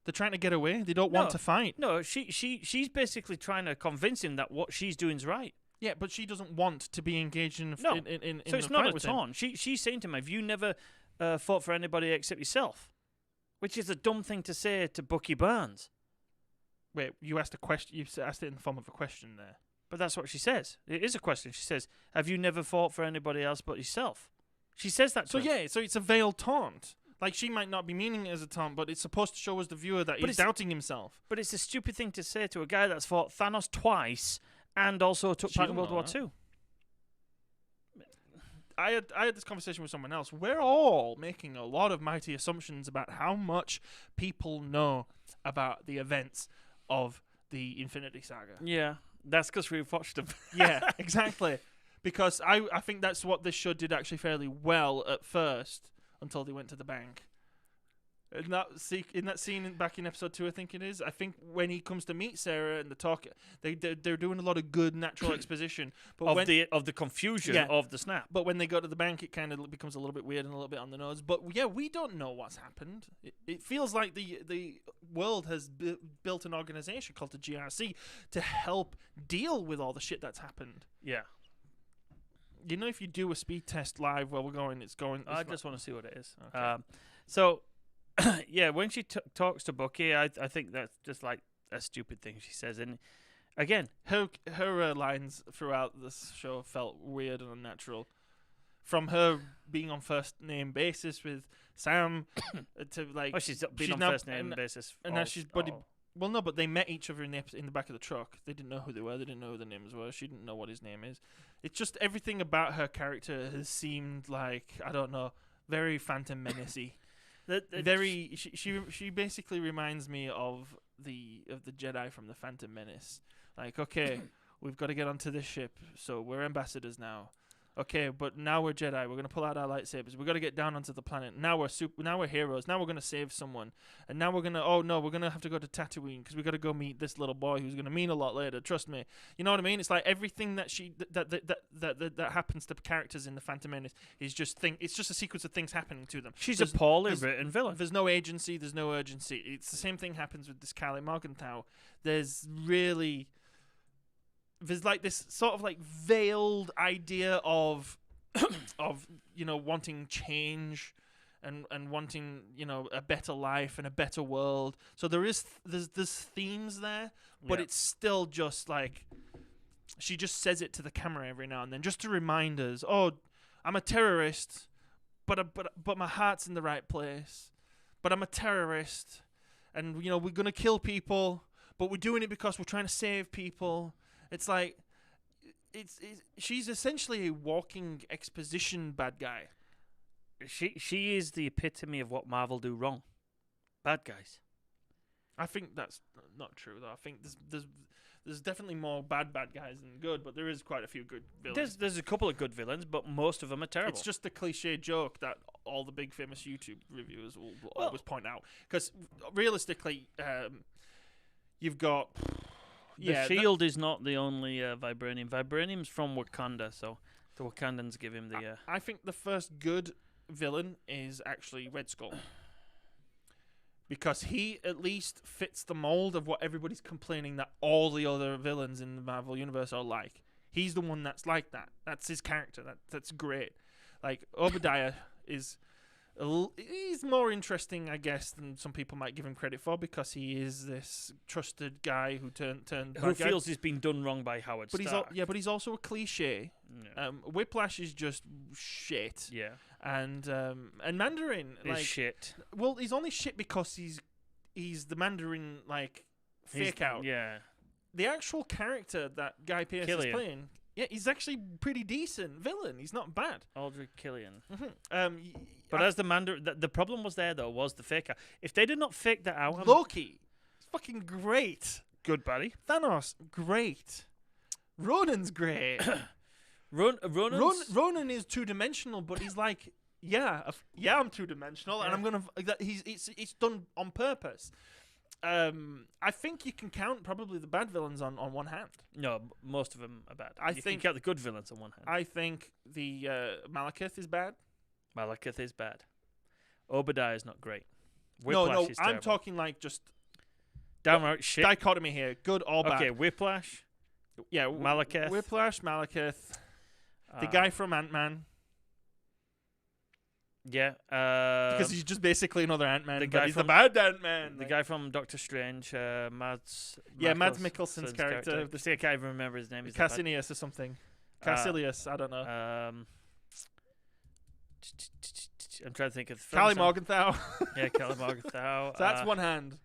They're trying to get away. They don't want to fight. No, she's basically trying to convince him that what she's doing is right. Yeah, but she doesn't want to be engaged in so it's not a taunt. She's saying to him, "Have you never fought for anybody except yourself?" Which is a dumb thing to say to Bucky Barnes. Wait, you asked a question. You asked it in the form of a question there. But that's what she says. It is a question. She says, "Have you never fought for anybody else but yourself?" She says that. So it's a veiled taunt. Like she might not be meaning it as a taunt, but it's supposed to show us the viewer that he's doubting himself. But it's a stupid thing to say to a guy that's fought Thanos twice and also took part in World War II. I had this conversation with someone else. We're all making a lot of mighty assumptions about how much people know about the events of the Infinity Saga. Yeah, that's because we've watched them. Yeah, exactly. Because I think that's what this show did actually fairly well at first until they went to the bank. In that scene back in episode 2, I think it is. I think when he comes to meet Sarah and the talk, they're doing a lot of good natural exposition, but of the confusion of the snap. But when they go to the bank, it kind of becomes a little bit weird and a little bit on the nose. But yeah, we don't know what's happened. It feels like the world has built an organization called the GRC to help deal with all the shit that's happened. Yeah. You know, if you do a speed test live where we're going, I just want to see what it is. Okay. So. Yeah, when she talks to Bucky, I think that's just like a stupid thing she says. And again, her lines throughout this show felt weird and unnatural. From her being on first name basis with Sam to like, she's been on first name basis, and now she's buddy. Well, no, but they met each other in the back of the truck. They didn't know who they were. They didn't know who their names were. She didn't know what his name is. It's just everything about her character has seemed like, I don't know, very Phantom Menace-y. She basically reminds me of the Jedi from the Phantom Menace. Like, okay, we've got to get onto this ship, so we're ambassadors now. Okay, but now we're Jedi. We're gonna pull out our lightsabers. We've got to get down onto the planet. Now we're heroes. Now we're gonna save someone. And now we're gonna have to go to Tatooine because we got to go meet this little boy who's gonna mean a lot later. Trust me. You know what I mean? It's like everything that that happens to characters in the Phantom Menace is it's just a sequence of things happening to them. She's a poorly written villain. There's no agency. There's no urgency. It's the same thing happens with this Kali Morgenthau. There's like this sort of like veiled idea of wanting change and wanting a better life and a better world. So there's themes there, but it's still just like she just says it to the camera every now and then just to remind us, oh, I'm a terrorist, but my heart's in the right place. But I'm a terrorist, and we're gonna kill people, but we're doing it because we're trying to save people. It's like she's essentially a walking exposition bad guy. she is the epitome of what Marvel do wrong. Bad guys. I think that's not true though. I think there's definitely more bad guys than good, but there is quite a few good villains. There's a couple of good villains, but most of them are terrible. It's just the cliche joke that all the big famous YouTube reviewers will always point out. Because realistically, you've got the Shield is not the only vibranium. Vibranium's from Wakanda, so the Wakandans give him the. I think the first good villain is actually Red Skull. Because he at least fits the mold of what everybody's complaining that all the other villains in the Marvel Universe are like. He's the one that's like that. That's his character. That's great. Like, Obadiah is... he's more interesting, I guess, than some people might give him credit for, because he is this trusted guy who turned who feels he's been done wrong by Howard Stark. But he's also a cliche. Yeah. Whiplash is just shit. Yeah. And Mandarin is shit. Well, he's only shit because he's the Mandarin fake out. Yeah. The actual character that Guy Pearce is playing, yeah, he's actually pretty decent villain. He's not bad. Aldrich Killian. Mm-hmm. But as the Mandarin, the problem was there though was the fake out. If they did not fake that out, Loki, fucking great. Good buddy. Thanos, great. Ronan's great. Ronan is 2-dimensional, but he's like, I'm 2-dimensional, and I'm gonna. It's done on purpose. I think you can count probably the bad villains on one hand. No, most of them are bad. You think can count the good villains on one hand. I think the Malekith is bad. Malekith is bad. Obadiah is not great. Whiplash is I'm terrible. talking like just downright shit. Dichotomy here, good or bad. Okay, Whiplash. Yeah, Malekith. Whiplash, Malekith. The guy from Ant-Man. Yeah. Because he's just basically another Ant-Man, but he's the from bad Ant-Man. The guy from Doctor Strange, Mads Mikkelsen's character. I can't even remember his name. Cassinius or something. Cassilius, I don't know. I'm trying to think of... Callie Morgenthau. Yeah, Callie Morgenthau. So that's one hand.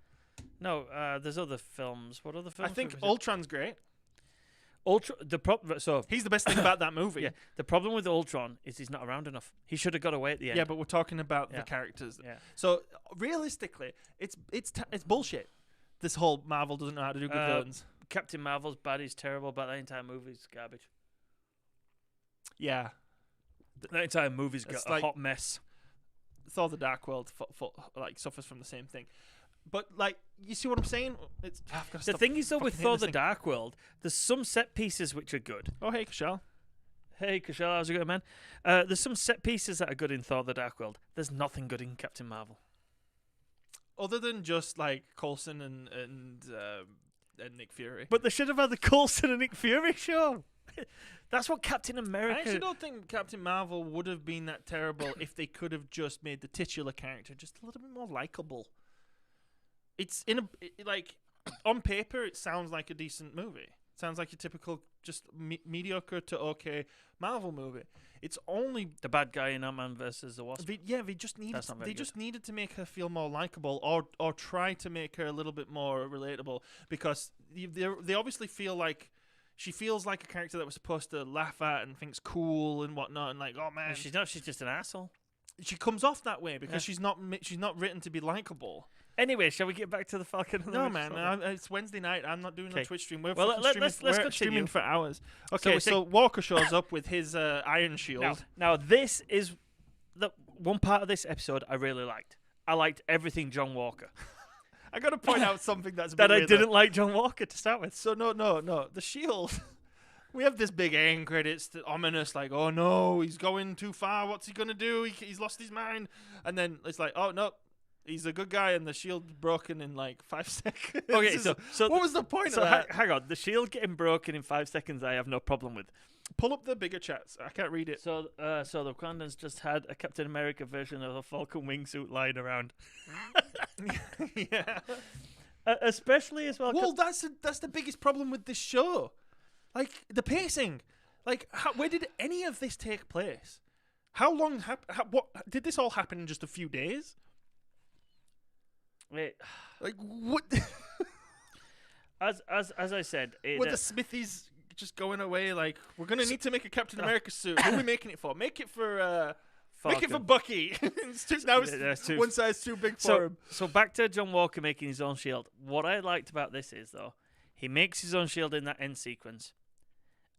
No, there's other films. What other films? I think Ultron's great. He's the best thing about that movie. Yeah, the problem with Ultron is he's not around enough. He should have got away at the end. Yeah, but we're talking about the characters. Yeah. So realistically, it's bullshit. This whole Marvel doesn't know how to do good villains. Captain Marvel's bad. He's terrible, but that entire movie's garbage. Yeah, that entire movie's got a hot mess. Thor: The Dark World suffers from the same thing. But you see what I'm saying? The thing is though, with Thor: The Dark World, there's some set pieces which are good. Oh, hey, Kashal. Hey, Kashal, how's it going, man? There's some set pieces that are good in Thor: The Dark World. There's nothing good in Captain Marvel. Other than just Coulson and Nick Fury. But they should have had the Coulson and Nick Fury show. That's what Captain America... I actually don't think Captain Marvel would have been that terrible if they could have just made the titular character just a little bit more likable. It's on paper, it sounds like a decent movie. It sounds like a typical, just mediocre to okay Marvel movie. It's only the bad guy in Ant-Man versus the Wasp. They just needed to make her feel more likable, or try to make her a little bit more relatable, because they obviously feel like she feels like a character that was supposed to laugh at and thinks cool and whatnot, and oh man, she's not. She's just an asshole. She comes off that way because she's not written to be likable. Anyway, shall we get back to the Falcon? No, man. It's Wednesday night. I'm not doing no Twitch stream. Let's streaming for hours. Okay, so Walker shows up with his Iron Shield. Now, this is the one part of this episode I really liked. I liked everything John Walker. I got to point out something that's that I didn't like John Walker to start with. So no. The Shield. We have this big end credits, ominous, oh no, he's going too far. What's he gonna do? He's lost his mind. And then it's oh no. He's a good guy, and the shield broken in 5 seconds. Okay, so what was the point of that? Hang on, the shield getting broken in 5 seconds, I have no problem with. Pull up the bigger chats. I can't read it. So the Wakandans just had a Captain America version of a Falcon wingsuit lying around. Yeah, especially as well. Well, that's the biggest problem with this show. The pacing. Where did any of this take place? How long? What did this all happen in just a few days? Wait, what? as I said, with the Smithies just going away, we're gonna need to make a Captain America suit. Who are we making it for? Make it for Falcon. Make it for Bucky. Now it's one size too big for him. So back to John Walker making his own shield. What I liked about this is, though, he makes his own shield in that end sequence,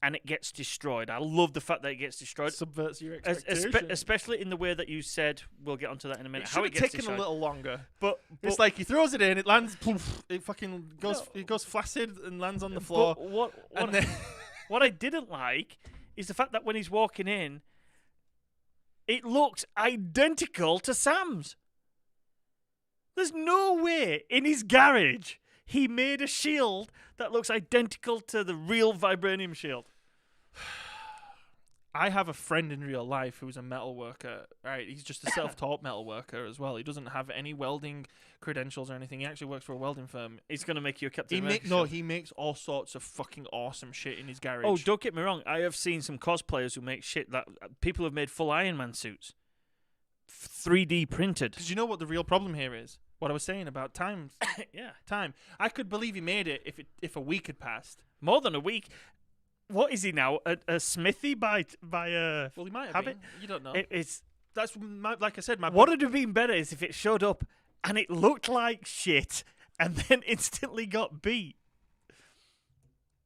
and it gets destroyed. I love the fact that it gets destroyed. Subverts your expectations. Especially in the way that you said. We'll get onto that in a minute. It How should it have gets taken destroyed. a little longer. But it's like he throws it in, it lands, poof, it fucking goes, it goes flaccid and lands on the floor. But what I didn't like is the fact that when he's walking in, it looks identical to Sam's. There's no way in his garage he made a shield that looks identical to the real vibranium shield. I have a friend in real life who's a metal worker. Right, he's just a self-taught metal worker as well. He doesn't have any welding credentials or anything. He actually works for a welding firm. He's gonna make you a Captain America. He makes all sorts of fucking awesome shit in his garage. Oh, don't get me wrong. I have seen some cosplayers who make shit that people have made full Iron Man suits, 3D printed. Because you know what the real problem here is? What I was saying about time. Yeah, time. I could believe he made it if a week had passed. More than a week. What is he now? A smithy by Well, he might have been. You don't know. Like I said. What would have been better is if it showed up and it looked like shit and then instantly got beat.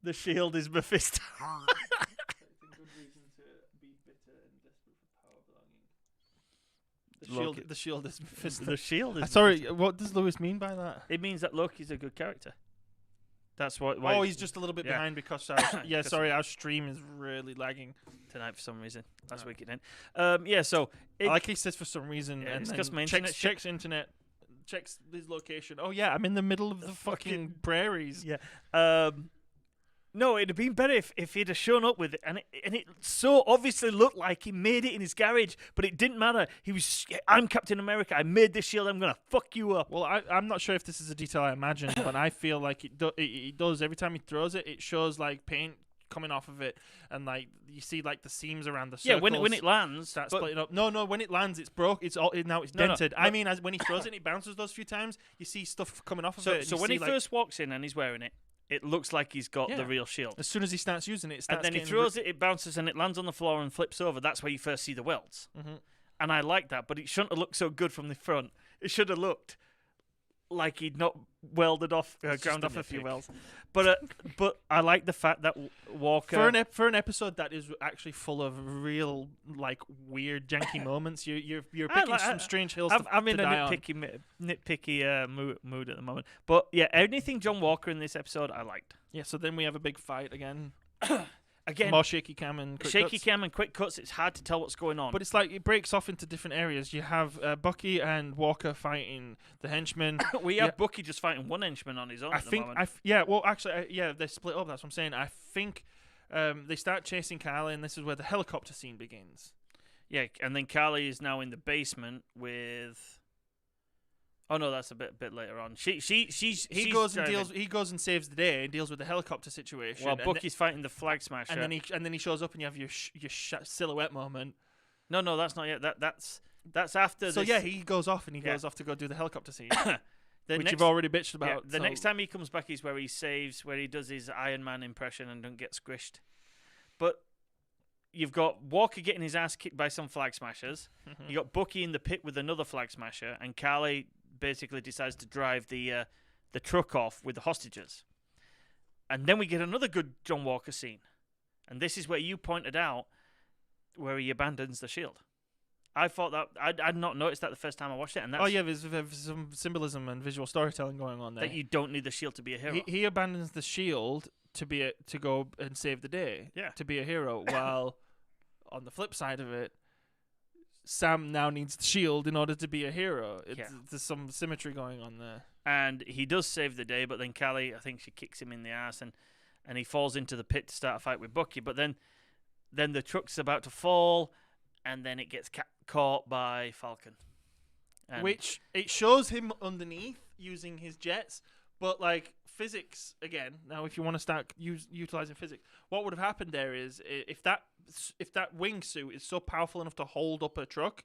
The shield is Mephisto. The shield is Mephisto. The shield is. Sorry, what does Lewis mean by that? It means that Loki's a good character. That's what. Oh, he's just a little bit behind because our stream is really lagging tonight for some reason. Last week it didn't. So like he says for some reason, and then checks internet, checks his location. Oh yeah, I'm in the middle of the fucking prairies. Yeah. No, it'd have been better if he'd have shown up with it, and it so obviously looked like he made it in his garage, but it didn't matter. I'm Captain America. I made this shield. I'm gonna fuck you up. Well, I'm not sure if this is a detail I imagined, but I feel like it does. Every time he throws it, it shows like paint coming off of it, and like you see like the seams around the circles. Yeah, when it lands, start splitting up. No, when it lands, it's broke. It's all now it's dented. I mean, when he throws it, and it bounces those few times. You see stuff coming off of it. So when he first walks in and he's wearing it. It looks like he's got the real shield. As soon as he starts using it, and then he throws it, it bounces, and it lands on the floor and flips over. That's where you first see the welds. Mm-hmm. And I like that, but it shouldn't have looked so good from the front. It should have looked like he'd not welded off, ground off a few welds. But I like the fact that Walker for an episode that is actually full of real like weird janky moments. You're picking some strange hills. I'm in a nitpicky mood at the moment. But yeah, anything John Walker in this episode I liked. Yeah. So then we have a big fight again. Again, more shaky cam and quick cuts. It's hard to tell what's going on. But it's like it breaks off into different areas. You have Bucky and Walker fighting the henchmen. We have Bucky just fighting one henchman on his own. At the moment. They split up. That's what I'm saying. I think they start chasing Carly, and this is where the helicopter scene begins. Yeah, and then Carly is now in the basement with. Oh no, that's a bit later on. He goes and saves the day and deals with the helicopter situation. While Bucky's fighting the Flag Smasher, and then he shows up and you have your silhouette moment. No, that's not yet. That's after. So yeah, he goes off and goes off to go do the helicopter scene, which you've already bitched about. The next time he comes back is where he does his Iron Man impression and don't get squished. But you've got Walker getting his ass kicked by some Flag Smashers. Mm-hmm. You got Bucky in the pit with another Flag Smasher, and Carly basically decides to drive the truck off with the hostages. And then we get another good John Walker scene. And this is where you pointed out where he abandons the shield. I thought that I'd not noticed that the first time I watched it. And that's there's some symbolism and visual storytelling going on there. That you don't need the shield to be a hero. He abandons the shield to go and save the day. Yeah. To be a hero, while on the flip side of it, Sam now needs the shield in order to be a hero. There's some symmetry going on there. And he does save the day, but then Callie, I think she kicks him in the ass, and he falls into the pit to start a fight with Bucky. But then the truck's about to fall, and then it gets caught by Falcon. Which, it shows him underneath using his jets, but like physics, again, now if you want to start utilizing physics, what would have happened there is if that wingsuit is so powerful enough to hold up a truck,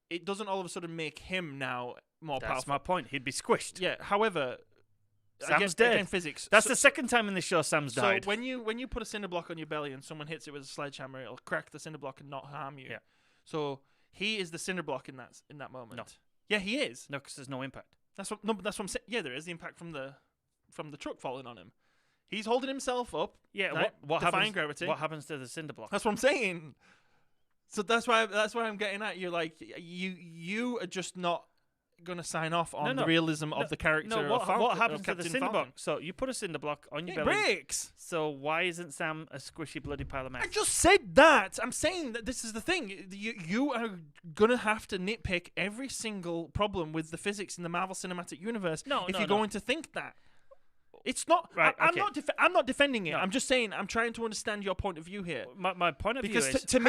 it doesn't all of a sudden make him now more powerful. That's my point. He'd be squished. Yeah. However, Sam's dead. Again, physics. That's the second time in this show Sam's died. So when you put a cinder block on your belly and someone hits it with a sledgehammer, it'll crack the cinder block and not harm you. Yeah. So He is the cinder block in that moment. No. Yeah, he is. No, because there's no impact. That's what I'm saying. Yeah, there is the impact from the truck falling on him. He's holding himself up. Yeah, right? what defying happens? gravity. What happens to the cinder block? That's what I'm saying. So that's why I'm getting at. You're like you are just not gonna sign off on the realism of the character. No, of Falcon, what happens of to the Captain cinder Falcon. block? So you put a cinder block on your It belly. breaks. So why isn't Sam a squishy bloody pile of mess? I just said that. I'm saying that this is the thing. You are gonna have to nitpick every single problem with the physics in the Marvel Cinematic Universe if you're going to think that. It's not right. I'm not defending it. No. I'm just saying I'm trying to understand your point of view here. My point of view is to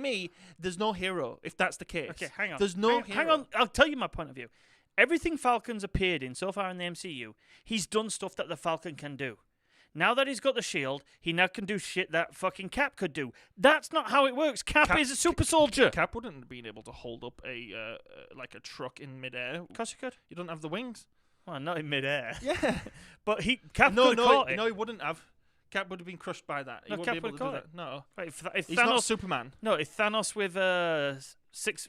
me, there's no hero if that's the case. Okay, hang on. There's no hero. Hang on. I'll tell you my point of view. Everything Falcon's appeared in so far in the MCU, he's done stuff that the Falcon can do. Now that he's got the shield, he now can do shit that fucking Cap could do. That's not how it works. Cap is a super soldier. Cap wouldn't have been able to hold up a truck in midair. Of course he could. You don't have the wings. Well, not in midair. Yeah, but Cap could have caught it. No, he wouldn't have. Cap would have been crushed by that. He wouldn't Cap be able to would do have that. No, right, if he's Thanos, not Superman. No, if Thanos with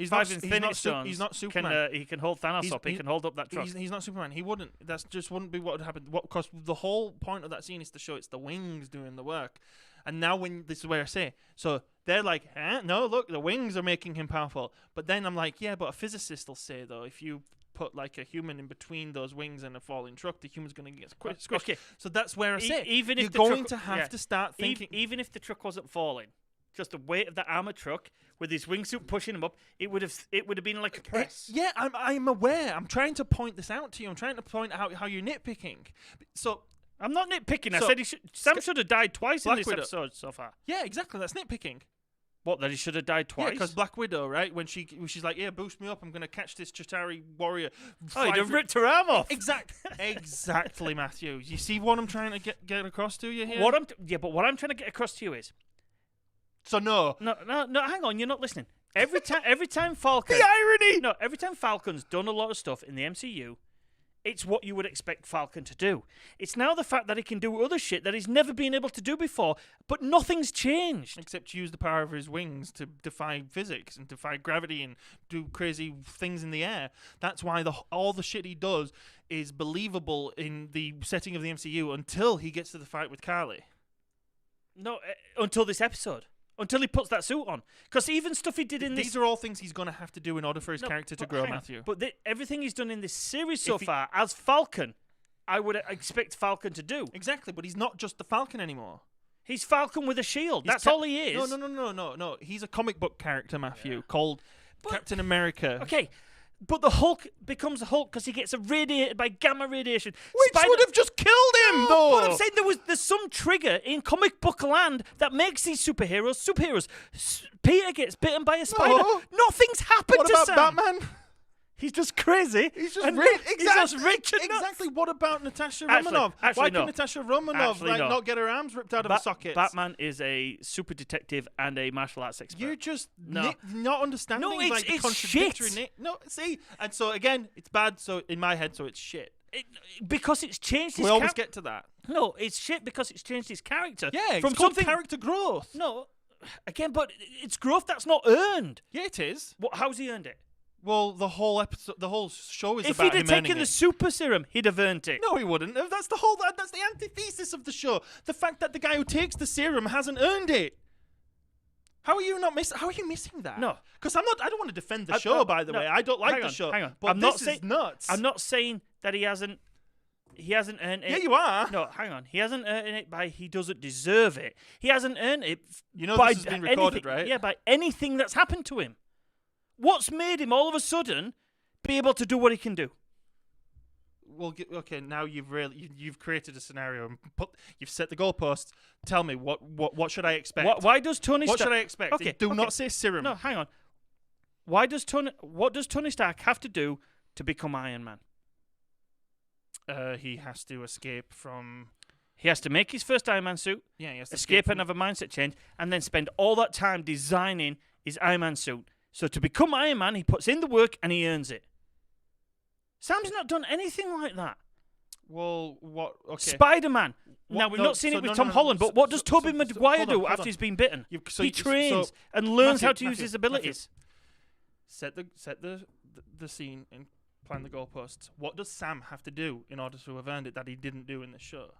five Infinity Stones, he's not Superman. He can hold Thanos up. He can hold up that truck. He's not Superman. He wouldn't. That just wouldn't be what would happen. Because the whole point of that scene is to show it's the wings doing the work. And now this is where I say, so they're like, no, look, the wings are making him powerful. But then I'm like, yeah, but a physicist will say, though, if you put like a human in between those wings and a falling truck, the human's going to get squished. Okay. So that's where I say, even if you're the going truck, to have to start thinking. Even if the truck wasn't falling, just the weight of the armored truck with his wingsuit pushing him up, it would have been like a press. Yeah, I'm aware. I'm trying to point this out to you. I'm trying to point out how you're nitpicking. So I'm not nitpicking. I said Sam should have died twice in this episode so far. Yeah, exactly. That's nitpicking. What, that he should have died twice? Yeah, because Black Widow, right? When she's like, yeah, boost me up. I'm going to catch this Chitauri warrior. Oh, he'd have ripped her arm off. Exactly, Matthew. You see what I'm trying to get across to you here? But what I'm trying to get across to you is... So no, hang on. You're not listening. Every time Falcon... The irony! No, every time Falcon's done a lot of stuff in the MCU... It's what you would expect Falcon to do. It's now the fact that he can do other shit that he's never been able to do before, but nothing's changed. Except use the power of his wings to defy physics and defy gravity and do crazy things in the air. That's why all the shit he does is believable in the setting of the MCU until he gets to the fight with Carly. No, until this episode. Until he puts that suit on. Because even stuff he did in These are all things he's going to have to do in order for his character to grow, Matthew. But everything he's done in this series so far, as Falcon, I would expect Falcon to do. Exactly, but he's not just the Falcon anymore. He's Falcon with a shield. That's all he is. No. He's a comic book character, Matthew, called Captain America. Okay, but the Hulk becomes the Hulk because he gets irradiated by gamma radiation. Which would have just killed him, though. But I'm saying there's some trigger in comic book land that makes these superheroes. Peter gets bitten by a spider. No. Nothing's happened to Sam. What about Batman? He's just crazy. He's just rich. Exactly. What about Natasha Romanoff? Why can Natasha Romanoff not get her arms ripped out of her sockets? Batman is a super detective and a martial arts expert. You're just not understanding. No, it's contradictory. shit. No, see, and so again, it's bad. So in my head, so it's shit. Because it's changed his We always get to that. No, it's shit because it's changed his character. Yeah, from it's called character growth. No, again, but it's growth that's not earned. Yeah, it is. How's he earned it? Well, the whole show is if about he'd him have taken the super serum, he'd have earned it. No, he wouldn't have. That's the antithesis of the show. The fact that the guy who takes the serum hasn't earned it. How are you missing that? No, because I don't want to defend the show. By the way, I don't like the show. Hang on, but this is nuts. I'm not saying that he hasn't earned it. Yeah, you are. No, hang on. He hasn't earned it by he doesn't deserve it. He hasn't earned it. This has been recorded, right? Yeah, by anything that's happened to him. What's made him all of a sudden be able to do what he can do? Well, okay. Now you've created a scenario and you've set the goalposts. Tell me what should I expect? Why does Tony? What should I expect? Okay, do not say serum. No, hang on. What does Tony Stark have to do to become Iron Man? He has to escape from. He has to make his first Iron Man suit. Yeah, he has to escape and have a mindset change, and then spend all that time designing his Iron Man suit. So to become Iron Man, he puts in the work and he earns it. Sam's not done anything like that. Well, what? Okay. Spider-Man. Now, we've not seen it with Tom Holland, but what does Tobey Maguire do after he's been bitten? He trains and learns how to use his abilities. set the scene and plan the goalposts. What does Sam have to do in order to have earned it that he didn't do in the show?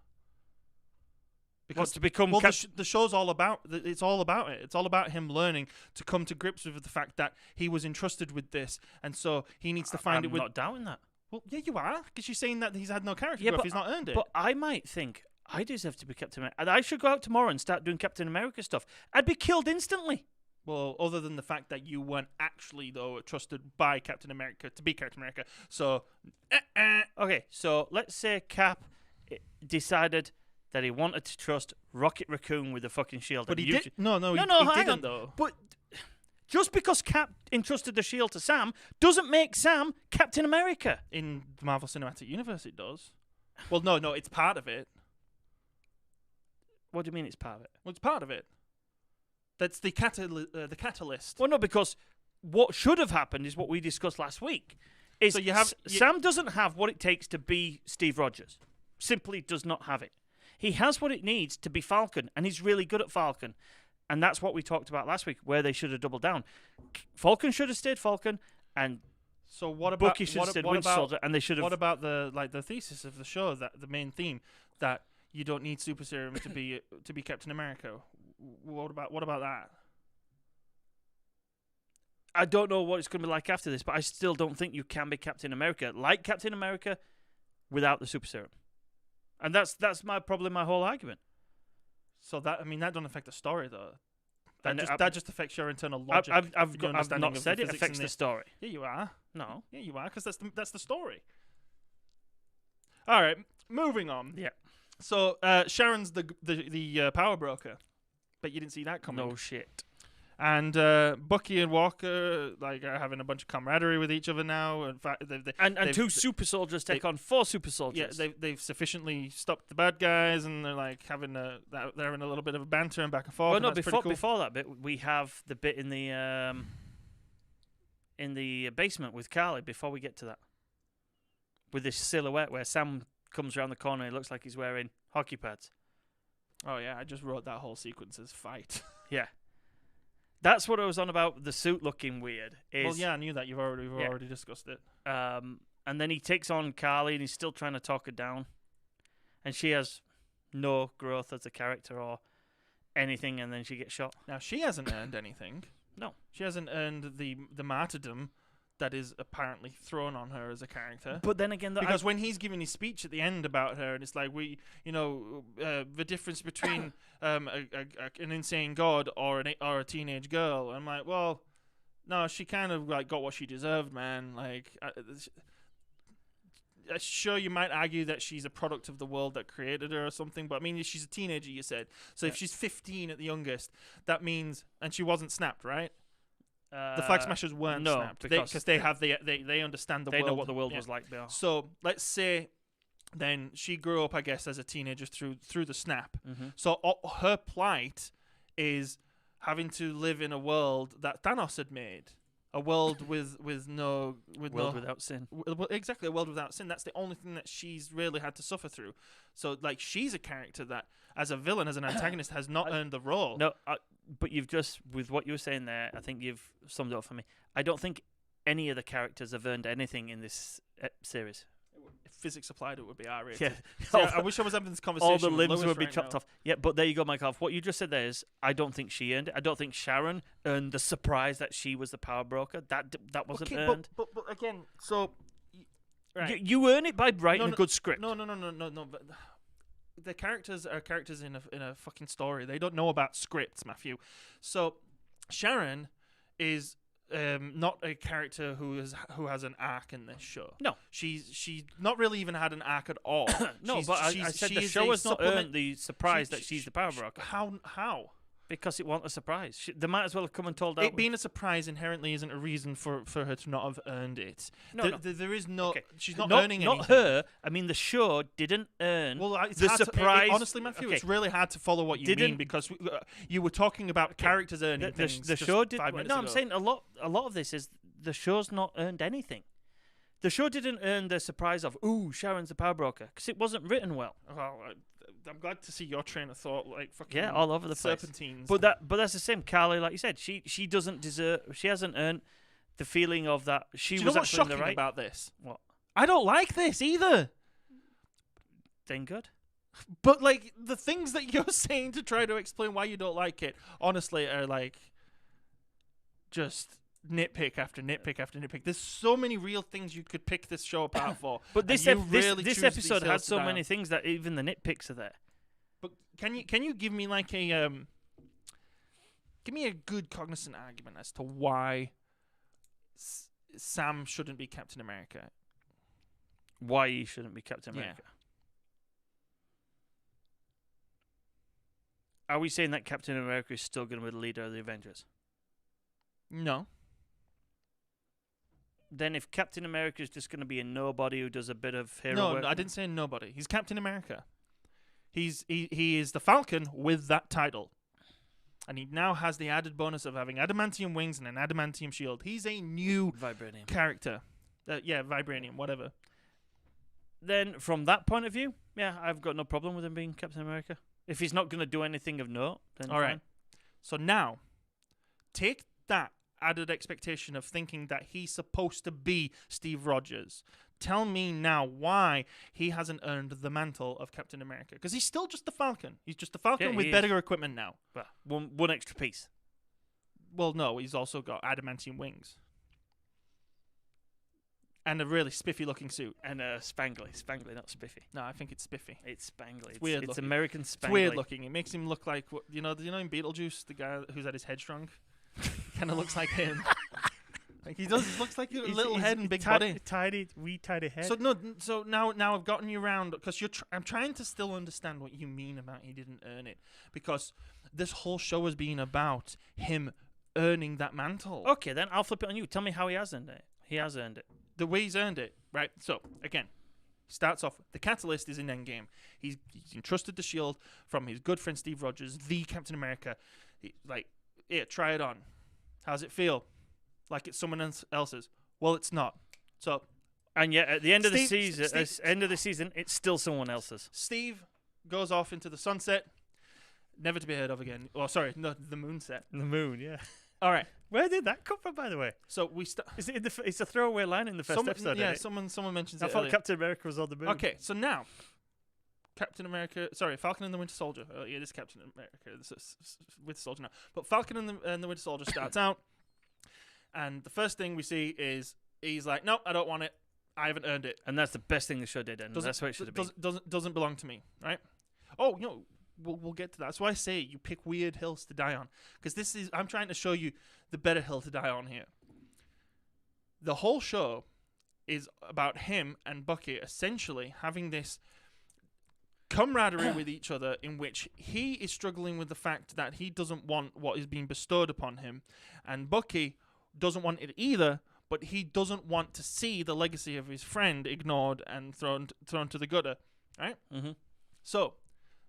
Because to become the show's all about it's all about it. It's all about him learning to come to grips with the fact that he was entrusted with this, and so he needs to find it. I'm with not doubting that. Well, yeah, you are, because you're saying that he's had no character growth. He's not earned it. But I might think I deserve to be Captain America, and I should go out tomorrow and start doing Captain America stuff. I'd be killed instantly. Well, other than the fact that you weren't actually, though, trusted by Captain America to be Captain America. So, Okay, so let's say Cap decided that he wanted to trust Rocket Raccoon with the fucking shield. But he did. No, he hang didn't, on. though. But just because Cap entrusted the shield to Sam doesn't make Sam Captain America. In the Marvel Cinematic Universe, it does. Well, no, it's part of it. What do you mean it's part of it? Well, it's part of it. That's the catalyst. Well, no, because what should have happened is what we discussed last week. Is So you have- Sam doesn't have what it takes to be Steve Rogers. Simply does not have it. He has what it needs to be Falcon, and he's really good at Falcon. And that's what we talked about last week, where they should have doubled down. Falcon should have stayed Falcon, and So what about Bucky should have stayed Winter Soldier, and they should have. What about the thesis of the show, that the main theme, that you don't need super serum to be Captain America? What about that? I don't know what it's going to be like after this, but I still don't think you can be Captain America like Captain America without the super serum. And that's my whole argument. So that don't affect the story though. And That just affects your internal logic. I've your not understanding of said the it physics affects in the story. Yeah, you are. No. Yeah, you are, because that's the story. All right, moving on. Yeah. So Sharon's the power broker, but you didn't see that coming. No shit. And Bucky and Walker are having a bunch of camaraderie with each other now. In fact, And two super soldiers take on four super soldiers. Yeah, they've sufficiently stopped the bad guys, and they're having a little bit of a banter and back and forth. Well, and no, that's pretty cool. before that bit, we have the bit in the basement with Carly. Before we get to that, with this silhouette where Sam comes around the corner, it looks like he's wearing hockey pads. Oh yeah, I just wrote that whole sequence as fight. Yeah. That's what I was on about, the suit looking weird. Well, yeah, I knew that. We've already discussed it. And then he takes on Carly, and he's still trying to talk her down. And she has no growth as a character or anything, and then she gets shot. Now, she hasn't earned anything. No. She hasn't earned the martyrdom that is apparently thrown on her as a character. But then again, because when he's giving his speech at the end about her, and it's like, the difference between an insane god or a teenage girl. I'm like, well, no, she kind of got what she deserved, man. Sure, you might argue that she's a product of the world that created her or something, but I mean, she's a teenager, you said. So if she's 15 at the youngest, that means, and she wasn't snapped, right? The Flag Smashers weren't snapped because they understand the world. They know what the world was like. So let's say then she grew up, I guess, as a teenager through the snap. Mm-hmm. So her plight is having to live in a world that Thanos had made. A world without sin. Exactly, a world without sin. That's the only thing that she's really had to suffer through. So, she's a character that, as a villain, as an antagonist, has not earned the role. No, but you've just, with what you were saying there, I think you've summed it up for me. I don't think any of the characters have earned anything in this series. If physics applied, it would be R-rated. Yeah. See, I wish I was having this conversation. All the with limbs Lewis would be right chopped now. off. Yeah, but there you go, Michael. What you just said there is, I don't think she earned it. I don't think Sharon earned the surprise that she was the power broker. That wasn't earned. But again, so right. You earn it by writing a good script. No. But the characters are characters in a fucking story. They don't know about scripts, Matthew. So Sharon is not a character who has an arc in this show. No, she's not really even had an arc at all. No, but I said the show has not earned the surprise that she's the power broker. How? Because it wasn't a surprise. They might as well have come and told out. It being a surprise inherently isn't a reason for her to not have earned it. No. There is no. Okay. She's not earning anything. Not her. I mean, the show didn't earn the surprise. Honestly, Matthew, it's really hard to follow what you mean because you were talking about characters earning things. The show did. 5 minutes No, ago. I'm saying a lot of this is the show's not earned anything. The show didn't earn the surprise of Sharon's the power broker because it wasn't written well. Well, I'm glad to see your train of thought fucking all over the place. Serpentines. But that's the same. Carly, like you said, she doesn't deserve. She hasn't earned the feeling of that she Do you was know what's actually in shocking the right. about this? What? I don't like this either. Then good. But like the things that you're saying to try to explain why you don't like it, honestly, are like just nitpick after nitpick after nitpick. There's so many real things you could pick this show apart for. But this and you really this choose episode these had hills to so die many on. things that even the nitpicks are there. But can you give me like a give me a good cognizant argument as to why Sam shouldn't be Captain America? Why he shouldn't be Captain Yeah. America? Are we saying that Captain America is still going to be the leader of the Avengers? No. Then if Captain America is just going to be a nobody who does a bit of hero No, work... I didn't say nobody. He's Captain America. He is the Falcon with that title. And he now has the added bonus of having adamantium wings and an adamantium shield. He's a new Vibranium. character. Yeah, vibranium, whatever. Then from that point of view, yeah, I've got no problem with him being Captain America. If he's not going to do anything of note, then All right. fine. So now, take that added expectation of thinking that he's supposed to be Steve Rogers. Tell me now why he hasn't earned the mantle of Captain America. Because he's still just the Falcon. He's just the Falcon Yeah, with he better equipment now. Well, one extra piece. Well, no, he's also got adamantium wings. And a really spiffy-looking suit. And spangly, not spiffy. No, I think it's spiffy. It's spangly. It's weird It's looking. American spangly. It's weird looking. It makes him look like you know in Beetlejuice, the guy who's had his head shrunk. Kind of looks like him. Like he does. He looks like a little head and big body. Tidy head. So now I've gotten you around because I'm trying to still understand what you mean about he didn't earn it, because this whole show has been about him earning that mantle. Okay, then I'll flip it on you. Tell me how he has earned it. He has earned it. The way he's earned it, right? So again, starts off. The catalyst is in Endgame. He's entrusted the shield from his good friend Steve Rogers, the Captain America. Here, try it on. How's it feel? Like it's someone else's? Well, it's not. So, and yet at the end of the Steve- season, it's still someone else's. Steve goes off into the sunset, never to be heard of again. Oh, sorry, no, the moon set. The moon, yeah. All right. Where did that come from, by the way? So we start. Is it it's a throwaway line in the first episode? Yeah, isn't it? someone mentions I it. thought earlier. Captain America was on the moon. Okay, so now, Falcon and the Winter Soldier. Oh, yeah, it is Captain America. This is Winter Soldier now. But Falcon and the Winter Soldier starts out, and the first thing we see is he's like, "No, I don't want it. I haven't earned it. And that's the best thing the show did, and that's what it should have been. Doesn't belong to me, right? Oh, we'll get to that. That's why I say you pick weird hills to die on, because I'm trying to show you the better hill to die on here. The whole show is about him and Bucky essentially having this camaraderie with each other, in which he is struggling with the fact that he doesn't want what is being bestowed upon him, and Bucky doesn't want it either, but he doesn't want to see the legacy of his friend ignored and thrown to the gutter, right? Mm-hmm. So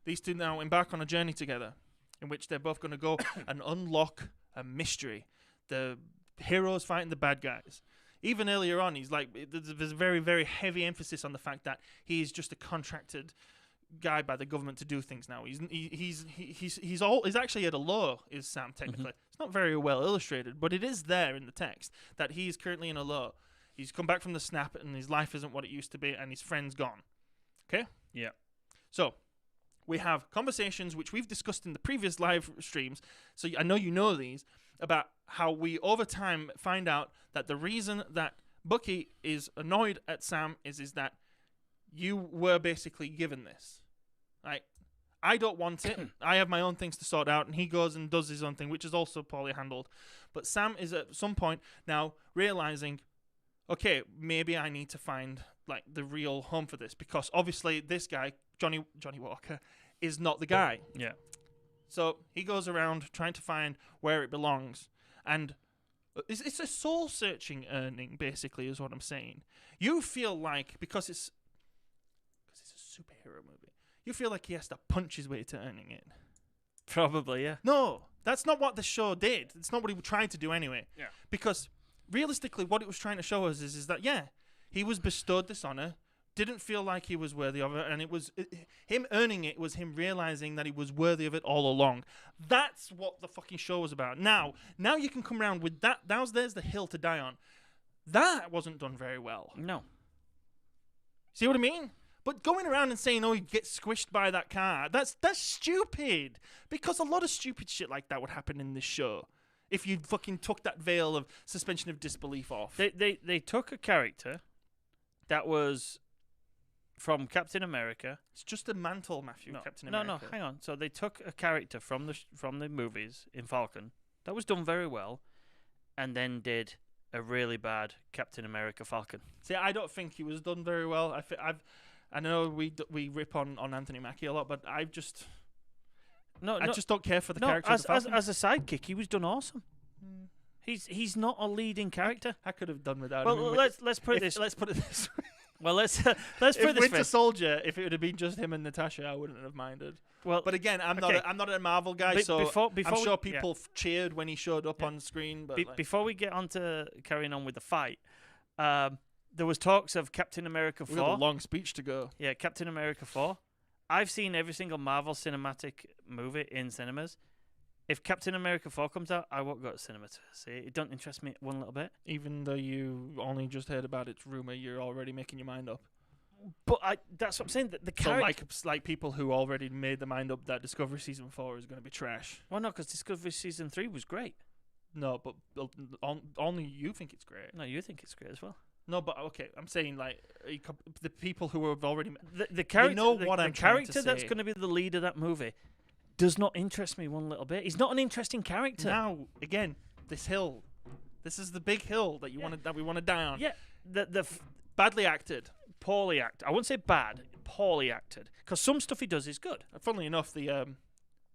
these two now embark on a journey together, in which they're both going to go and unlock a mystery. The heroes fighting the bad guys. Even earlier on, he's like, there's a very, very heavy emphasis on the fact that he is just a contracted guy by the government to do things now. He's actually at a low, is Sam, technically. Mm-hmm. It's not very well illustrated, but it is there in the text that he is currently in a low. He's come back from the snap and his life isn't what it used to be, and his friend's gone. Okay? Yeah. So we have conversations which we've discussed in the previous live streams, so I know you know these, about how we over time find out that the reason that Bucky is annoyed at Sam is that you were basically given this. Like, I don't want it. I have my own things to sort out, and he goes and does his own thing, which is also poorly handled. But Sam is at some point now realizing, okay, maybe I need to find like the real home for this, because obviously this guy, Johnny Walker, is not the guy. Yeah. So he goes around trying to find where it belongs, and it's a soul-searching earning, basically, is what I'm saying. You feel like, because it's a superhero movie, you feel like he has to punch his way to earning it. Probably, yeah. No, that's not what the show did. It's not what he was trying to do anyway. Yeah. Because realistically, what it was trying to show us is that, yeah, he was bestowed this honor didn't feel like he was worthy of it, and him earning it was him realizing that he was worthy of it all along. That's what the fucking show was about. Now you can come around with that. There's the hill to die on. That wasn't done very well. No. See what I mean? But going around and saying, "Oh, he gets squished by that car," that's stupid. Because a lot of stupid shit like that would happen in this show if you fucking took that veil of suspension of disbelief off. They took a character that was from Captain America. It's just a mantle, Matthew. Captain No, America. hang on. So they took a character from the movies in Falcon that was done very well, and then did a really bad Captain America Falcon. See, I don't think he was done very well. I know we rip on Anthony Mackie a lot, but I just don't care for the character. As a sidekick, he was done awesome. He's not a leading character. I could have done without Well, him. let's put it this. Let's put it this way. Well, let's put it this Winter way. Soldier, if it would have been just him and Natasha, I wouldn't have minded. Well, but again, I'm okay. not a Marvel guy, so before I'm sure people cheered when he showed up on screen. But before we get on to carrying on with the fight, there was talks of Captain America 4. We got a long speech to go. Yeah, Captain America 4. I've seen every single Marvel cinematic movie in cinemas. If Captain America 4 comes out, I won't go to cinema to see it. It don't interest me one little bit. Even though you only just heard about its rumor, you're already making your mind up. But that's what I'm saying. The character... So like people who already made their mind up that Discovery Season 4 is going to be trash. Well, no, because Discovery Season 3 was great. No, but only you think it's great. No, you think it's great as well. No, but okay, I'm saying like the people who have already... The character, you know what I'm trying to character that's say. going to be the lead of that movie does not interest me one little bit. He's not an interesting character. Now, again, this hill. This is the big hill that we want to die on. Yeah, badly acted. Poorly acted. I wouldn't say bad, poorly acted. Because some stuff he does is good. Funnily enough, the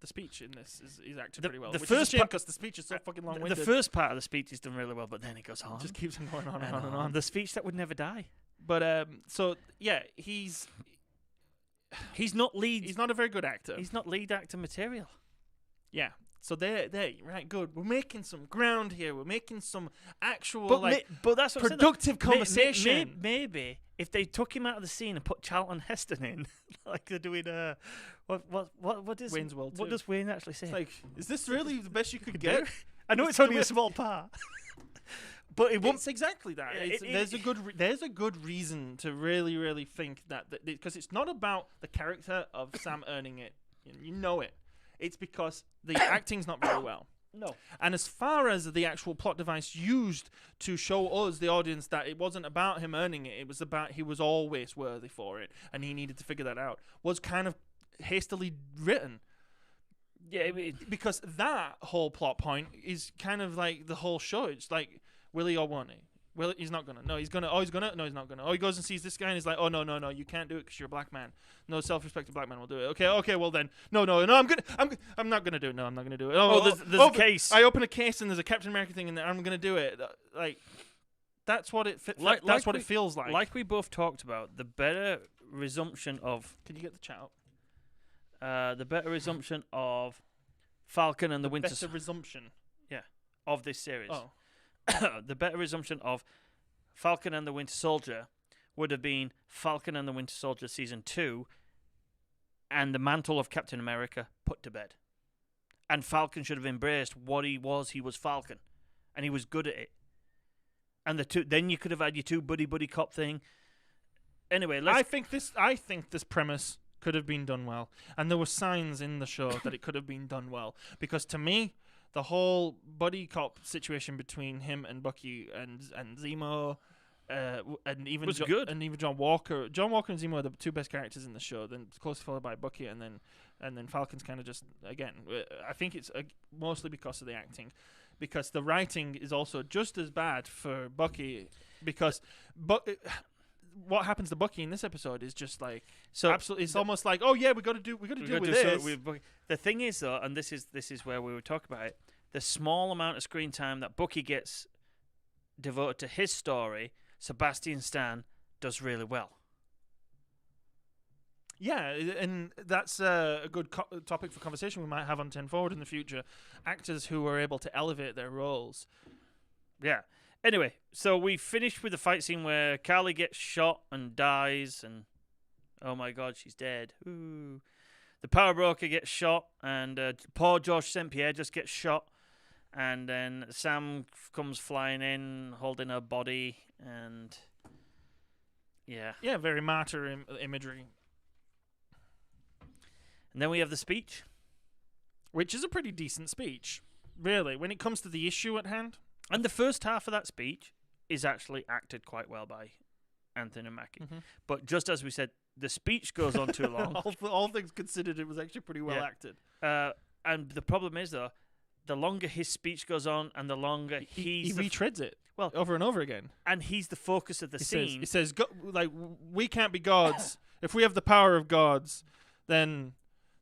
speech in this is acted pretty well. The which first is because the speech is so fucking long-winded. The first part of the speech is done really well, but then it goes on. It just keeps on going on and on and on. The speech that would never die. But so yeah, he's not lead. He's not a very good actor. He's not lead actor material. Yeah. So there, right, good. We're making some ground here. We're making some actual, but that's what productive conversation. Maybe if they took him out of the scene and put Charlton Heston in, like they're doing, what does Wayne's World 2. What does Wayne actually say? It's like, is this really the best you could get? I know it's only a small part, but it's exactly that. There's a good reason to really, really think that because it's not about the character of Sam earning it. You know it. It's because the acting's not very well. No. And as far as the actual plot device used to show us, the audience, that it wasn't about him earning it, it was about he was always worthy for it, and he needed to figure that out, was kind of hastily written. Yeah, because that whole plot point is kind of like the whole show. It's like, will he or won't he? Well, he's not gonna. No, he's gonna. Oh, he's gonna. No, he's not gonna. Oh, he goes and sees this guy and he's like, oh, no, you can't do it because you're a black man. No self-respecting black man will do it. Okay, well then, no, I'm not gonna do it. No, I'm not gonna do it. There's a case. I open a case and there's a Captain America thing in there. I'm gonna do it. Like, that's what it. That's what it feels like. Like we both talked about, the better resumption of. Can you get the chat up? The better resumption of Falcon and the Winter. Better resumption. Yeah, of this series. Oh. The better resumption of Falcon and the Winter Soldier would have been Falcon and the Winter Soldier Season 2 and the mantle of Captain America put to bed. And Falcon should have embraced what he was. He was Falcon. And he was good at it. And then you could have had your two buddy cop thing. Anyway, I think this premise could have been done well. And there were signs in the show that it could have been done well. Because to me, the whole buddy cop situation between him and Bucky and Zemo, and even was good. And even John Walker. John Walker and Zemo are the two best characters in the show. Then closely followed by Bucky, and then Falcon's kind of just again. I think it's mostly because of the acting, because the writing is also just as bad for Bucky. Because what happens to Bucky in this episode is just like absolutely. It's almost like, oh yeah, we got to do with this. The thing is though, and this is where we were talking about it. The small amount of screen time that Bucky gets devoted to his story, Sebastian Stan does really well. Yeah, and that's a good topic for conversation we might have on 10 Forward in the future. Actors who are able to elevate their roles. Yeah. Anyway, so we finished with the fight scene where Carly gets shot and dies, and oh my god, she's dead. Ooh. The power broker gets shot, and poor George St. Pierre just gets shot, and then Sam comes flying in, holding her body, and yeah. Yeah, very martyr imagery. And then we have the speech. Which is a pretty decent speech, really, when it comes to the issue at hand. And the first half of that speech is actually acted quite well by Anthony Mackie. Mm-hmm. But just as we said, the speech goes on too long. all things considered, it was actually pretty well acted. And the problem is, though, the longer his speech goes on and the longer he retreads it over and over again. And he's the focus of the scene. He says, like, we can't be gods. If we have the power of gods, then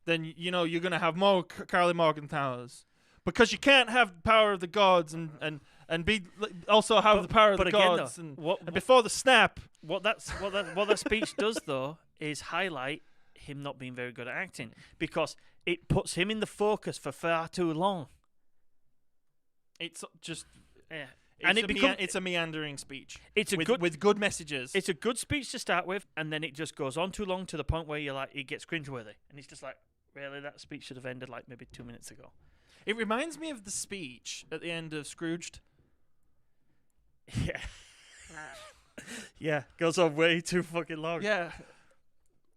you know, you're going to have more Carly Morgenthalers. Because you can't have the power of the gods and be also have the power of the gods. Though, and before the snap. What that speech does, though, is highlight him not being very good at acting. Because it puts him in the focus for far too long. It's just... Yeah. It's a meandering speech. With good messages. It's a good speech to start with, and then it just goes on too long to the point where you're like, it gets cringeworthy. And it's just like, really, that speech should have ended like maybe 2 minutes ago. It reminds me of the speech at the end of Scrooged. Yeah. Yeah, goes on way too fucking long. Yeah.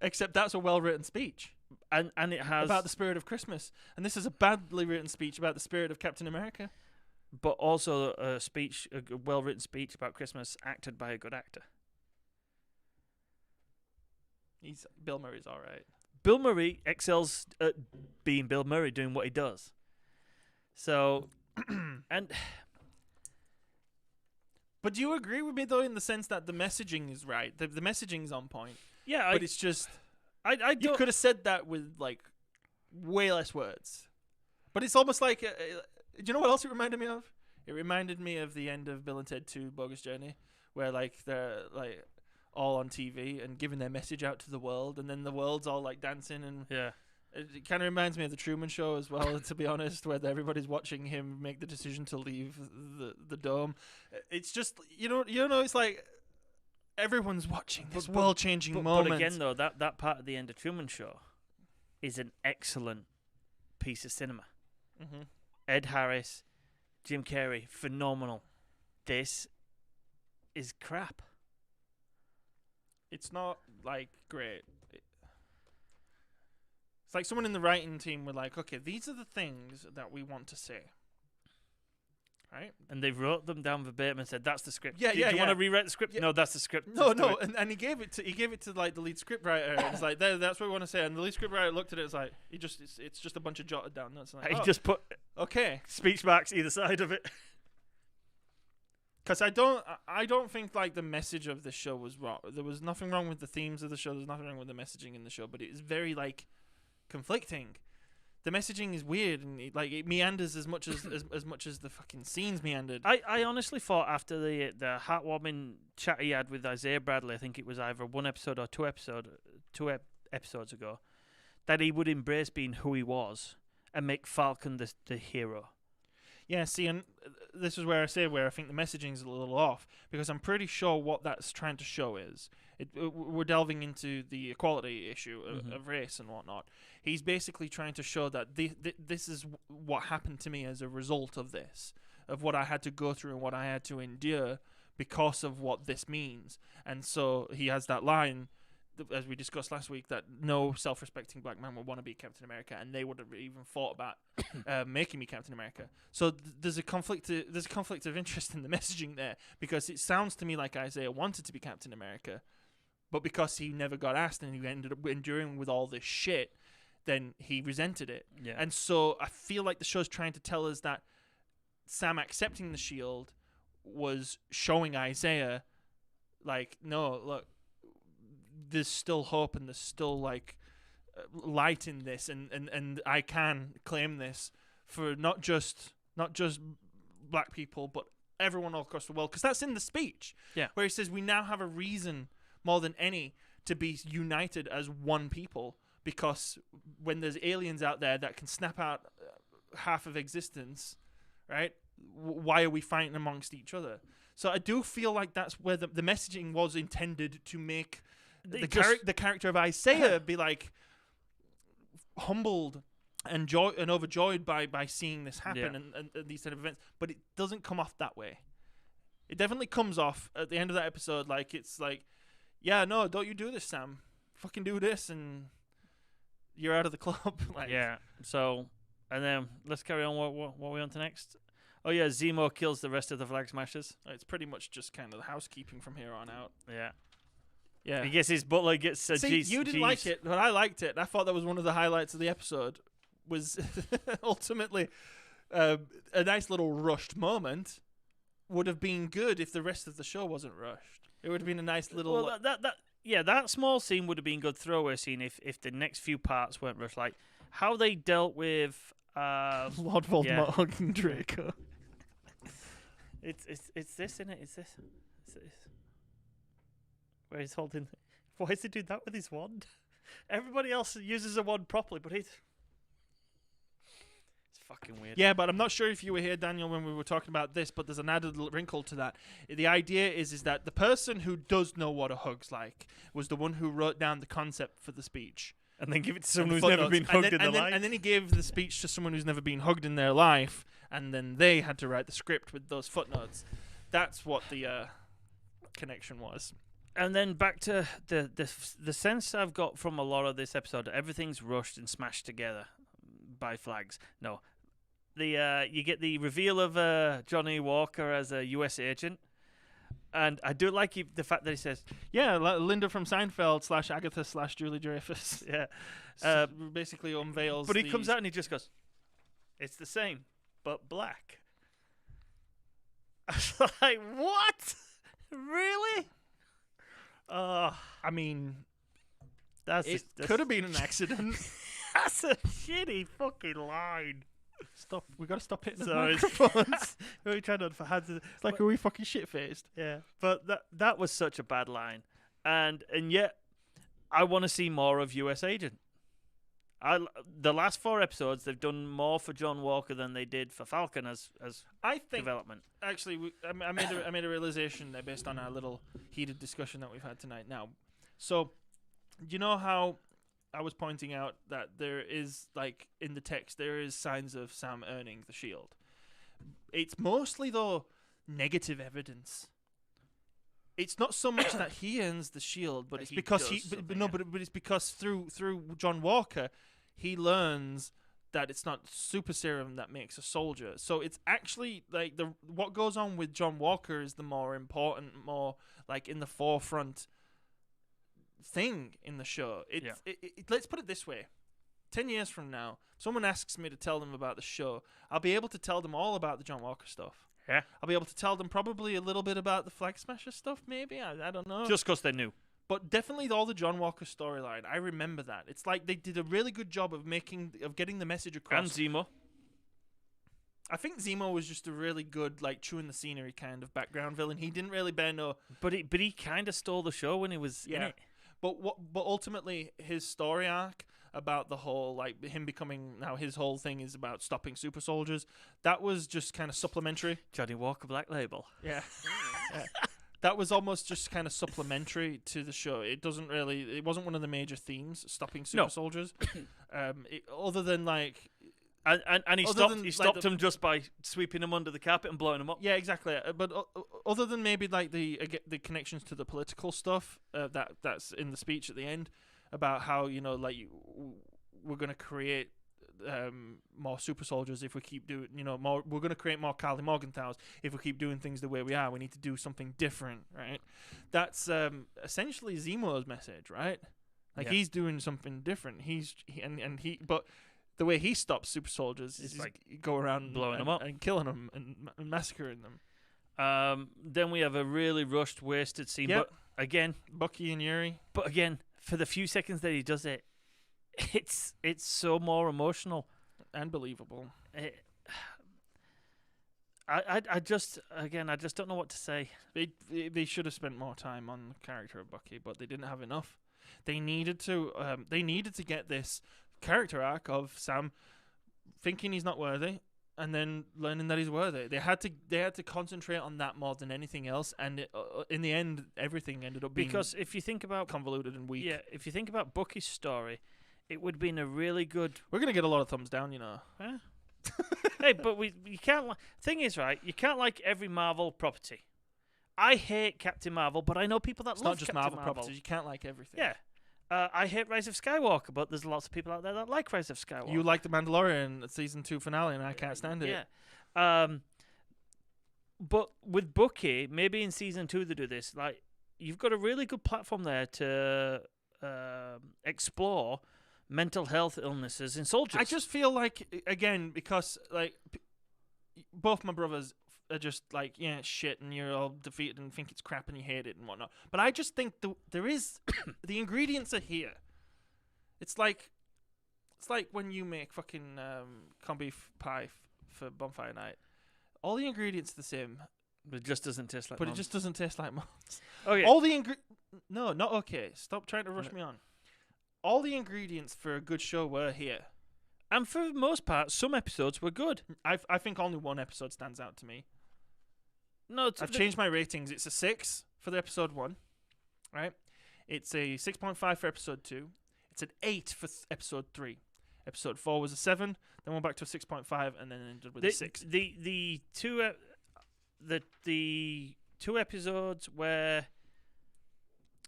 Except that's a well-written speech. And it has... About the spirit of Christmas. And this is a badly written speech about the spirit of Captain America. But also a well-written speech about Christmas acted by a good actor. Bill Murray's all right. Bill Murray excels at being Bill Murray, doing what he does. So, and... But do you agree with me, though, in the sense that the messaging is right? The messaging's on point. Yeah, but it's just... you could have said that with, like, way less words. But it's almost like... do you know what else it reminded me of? It reminded me of the end of Bill and Ted 2 Bogus Journey, where, like, they're, like, all on TV and giving their message out to the world, and then the world's all, like, dancing and... Yeah. It kind of reminds me of the Truman Show as well, to be honest, where everybody's watching him make the decision to leave the dome. It's just, you know, it's like everyone's watching this world-changing moment. But again, though, that part of the end of Truman Show is an excellent piece of cinema. Mm-hmm. Ed Harris, Jim Carrey, phenomenal. This is crap. It's not, like, great. It's like someone in the writing team were like, okay, these are the things that we want to say. Right? And they wrote them down verbatim and said, that's the script. Yeah, Do you want to rewrite the script? Yeah. No, that's the script. No. And he gave it to like the lead scriptwriter. It's like, that's what we want to say. And the lead scriptwriter looked at it, it's like, it's just a bunch of jotted down notes. Like, he just put okay speech marks either side of it. Because I don't think, like, the message of the show was wrong. There was nothing wrong with the themes of the show. There's nothing wrong with the messaging in the show. But it is very, like, conflicting. The messaging is weird, and it meanders as much as much as the fucking scenes meandered. I honestly thought after the heartwarming chat he had with Isaiah Bradley, I think it was either one episode or two episodes ago, that he would embrace being who he was and make Falcon the hero. Yeah, see, and this is where I think the messaging is a little off, because I'm pretty sure what that's trying to show is we're delving into the equality issue of race and whatnot. He's basically trying to show that this is what happened to me as a result of this, of what I had to go through and what I had to endure because of what this means. And so he has that line, as we discussed last week, that no self-respecting black man would want to be Captain America, and they would have even thought about making me Captain America. So there's a conflict of interest in the messaging there, because it sounds to me like Isaiah wanted to be Captain America, but because he never got asked and he ended up enduring with all this shit, then he resented it. Yeah. And so I feel like the show's trying to tell us that Sam accepting the shield was showing Isaiah, like, no, look, there's still hope and there's still, like, light in this, and I can claim this for not just black people, but everyone all across the world, because that's in the speech. Yeah. Where he says we now have a reason more than any to be united as one people, because when there's aliens out there that can snap out half of existence, right? Why are we fighting amongst each other? So I do feel like that's where the messaging was intended to make the character of Isaiah be like humbled and overjoyed by seeing this happen and these kind of events, but it doesn't come off that way. It definitely comes off at the end of that episode like it's like, yeah, no, don't you do this, Sam. Fucking do this and you're out of the club. Like, yeah. So, and then let's carry on. What are we on to next? Oh yeah, Zemo kills the rest of the Flag Smashers. It's pretty much just kind of the housekeeping from here on out. Yeah. Yeah. I guess his butler gets See, you didn't like it, but I liked it. I thought that was one of the highlights of the episode. Was ultimately a nice little rushed moment. Would have been good if the rest of the show wasn't rushed. It would have been a nice little. Well, that small scene would have been good throwaway scene if the next few parts weren't rushed. Like how they dealt with Lord Voldemort hugging Draco. It's this, isn't it? It's this. Where he's holding. Why is he doing that with his wand? Everybody else uses a wand properly, but he's. It's fucking weird. Yeah, but I'm not sure if you were here, Daniel, when we were talking about this, but there's an added wrinkle to that. The idea is that the person who does know what a hug's like was the one who wrote down the concept for the speech. And then give it to someone who's never been hugged in their life. And then he gave the speech to someone who's never been hugged in their life, and then they had to write the script with those footnotes. That's what the connection was. And then back to the sense I've got from a lot of this episode, everything's rushed and smashed together by Flags. No. You get the reveal of Johnny Walker as a U.S. agent. And I do like the fact that he says... Yeah, Linda from Seinfeld / Agatha / Julie Dreyfus. Yeah. So basically unveils... But he comes out and he just goes, it's the same, but black. I was like, what? Really? I mean... It could have been an accident. That's a shitty fucking line. Stop! We gotta stop hitting the microphones. We're trying to hands. It's like, are we fucking shit faced? Yeah, but that was such a bad line, and yet I want to see more of U.S. Agent. The last 4 episodes they've done more for John Walker than they did for Falcon as I think development. Actually, I made a realization there based on our little heated discussion that we've had tonight. Now, so you know how I was pointing out that there is, like, in the text, there is signs of Sam earning the shield. It's mostly, though, negative evidence. It's not so much that he earns the shield, but it's because but it's because through John Walker, he learns that it's not super serum that makes a soldier. So it's actually like what goes on with John Walker is the more important, more like in the forefront thing in the show. Let's put it this way. 10 years from now, someone asks me to tell them about the show, I'll be able to tell them all about the John Walker stuff. Yeah. I'll be able to tell them probably a little bit about the Flag Smasher stuff, maybe. I don't know. Just because they're new. But definitely all the John Walker storyline. I remember that. It's like they did a really good job of getting the message across. And Zemo. I think Zemo was just a really good, like, chewing the scenery kind of background villain. He didn't really bear no... But he kind of stole the show when he was in it. But ultimately, his story arc about the whole, like, him becoming... Now, his whole thing is about stopping super soldiers. That was just kind of supplementary. Johnny Walker Black Label. Yeah. That was almost just kind of supplementary to the show. It wasn't one of the major themes, stopping super soldiers. Other than, like... And he stopped him just by sweeping him under the carpet and blowing him up. Yeah, exactly. But other than maybe like the connections to the political stuff that's in the speech at the end about how we're going to create more super soldiers if we keep doing more. We're going to create more Carly Morgenthau's if we keep doing things the way we are. We need to do something different, right? That's essentially Zemo's message, right? Like he's doing something different. But the way he stops super soldiers is like go around blowing them up and killing them and massacring them. Then we have a really rushed, wasted scene. Yep. But again, Bucky and Yuri. But again, for the few seconds that he does it, it's so more emotional and believable. I just don't know what to say. They should have spent more time on the character of Bucky, but they didn't have enough. They needed to get this character arc of Sam thinking he's not worthy, and then learning that he's worth it. They had to concentrate on that more than anything else, and in the end, everything ended up being Because if you think about convoluted and weak. yeah, if you think about Bucky's story, it would have been a really good. We're gonna get a lot of thumbs down, Huh? Hey, but you can't. Thing is, right? You can't like every Marvel property. I hate Captain Marvel, but I know people that It's love not just Captain Marvel properties. You can't like everything. Yeah. I hate Rise of Skywalker, but there's lots of people out there that like Rise of Skywalker. You like the Mandalorian season 2 finale, and I can't stand it. Yeah. But with Bucky, maybe in season 2 they do this. Like, you've got a really good platform there to explore mental health illnesses in soldiers. I just feel like, again, because like both my brothers are just like, yeah, shit, and you're all defeated and think it's crap and you hate it and whatnot. But I just think there is the ingredients are here. It's like when you make fucking corned beef pie for bonfire night. All the ingredients are the same, But it just doesn't taste like but Mum's. it just doesn't taste like Mom's. Okay. All the no, not okay. Stop trying to rush me on. All the ingredients for a good show were here. And for the most part, some episodes were good. I think only one episode stands out to me. No, I've changed my ratings. It's a 6 for the episode 1, right? It's a 6.5 for episode 2. It's an 8 for episode 3. Episode 4 was a 7. Then went back to a 6.5, and then ended with a 6. The two episodes where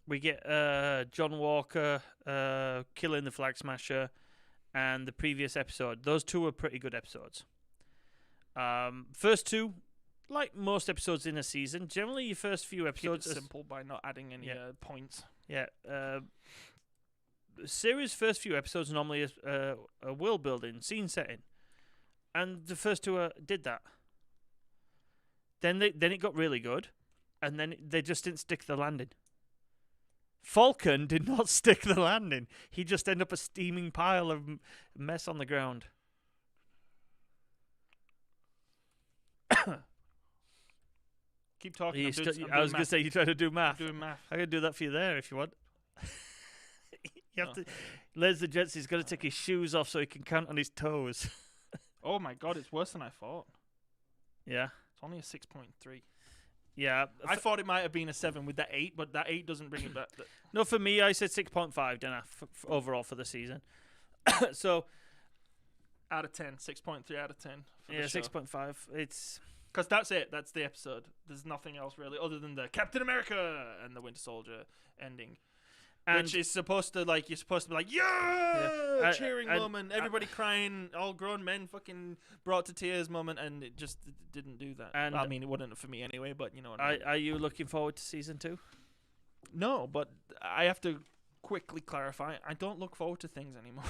we get John Walker killing the Flag Smasher, and the previous episode, those two were pretty good episodes. First two, like most episodes in a season, generally your first few episodes Keep it simple by not adding any points. Yeah. Series' first few episodes normally is a world building, scene setting, and the first two did that. Then it got really good, and then they just didn't stick the landing. Falcon did not stick the landing. He just ended up a steaming pile of mess on the ground. Keep talking. I was going to say you try to do math. I'm doing math. I can do that for you there if you want. You have to. Les the Jets, he's got to take his shoes off so he can count on his toes. Oh my god, it's worse than I thought. Yeah. It's only a 6.3. Yeah. I thought it might have been a 7 with that 8, but that 8 doesn't bring it back. No, for me, I said 6.5, didn't I, overall for the season. So. Out of 10. 6.3 out of 10. Yeah, 6.5. It's. Because that's it. That's the episode. There's nothing else really other than the Captain America and the Winter Soldier ending. And which is supposed to, like, you're supposed to be like, yeah, cheering moment, everybody crying, all grown men fucking brought to tears moment, and it just didn't do that. And I mean, it wouldn't for me anyway, but you know what I mean. Are you looking forward to season 2? No, but I have to quickly clarify, I don't look forward to things anymore.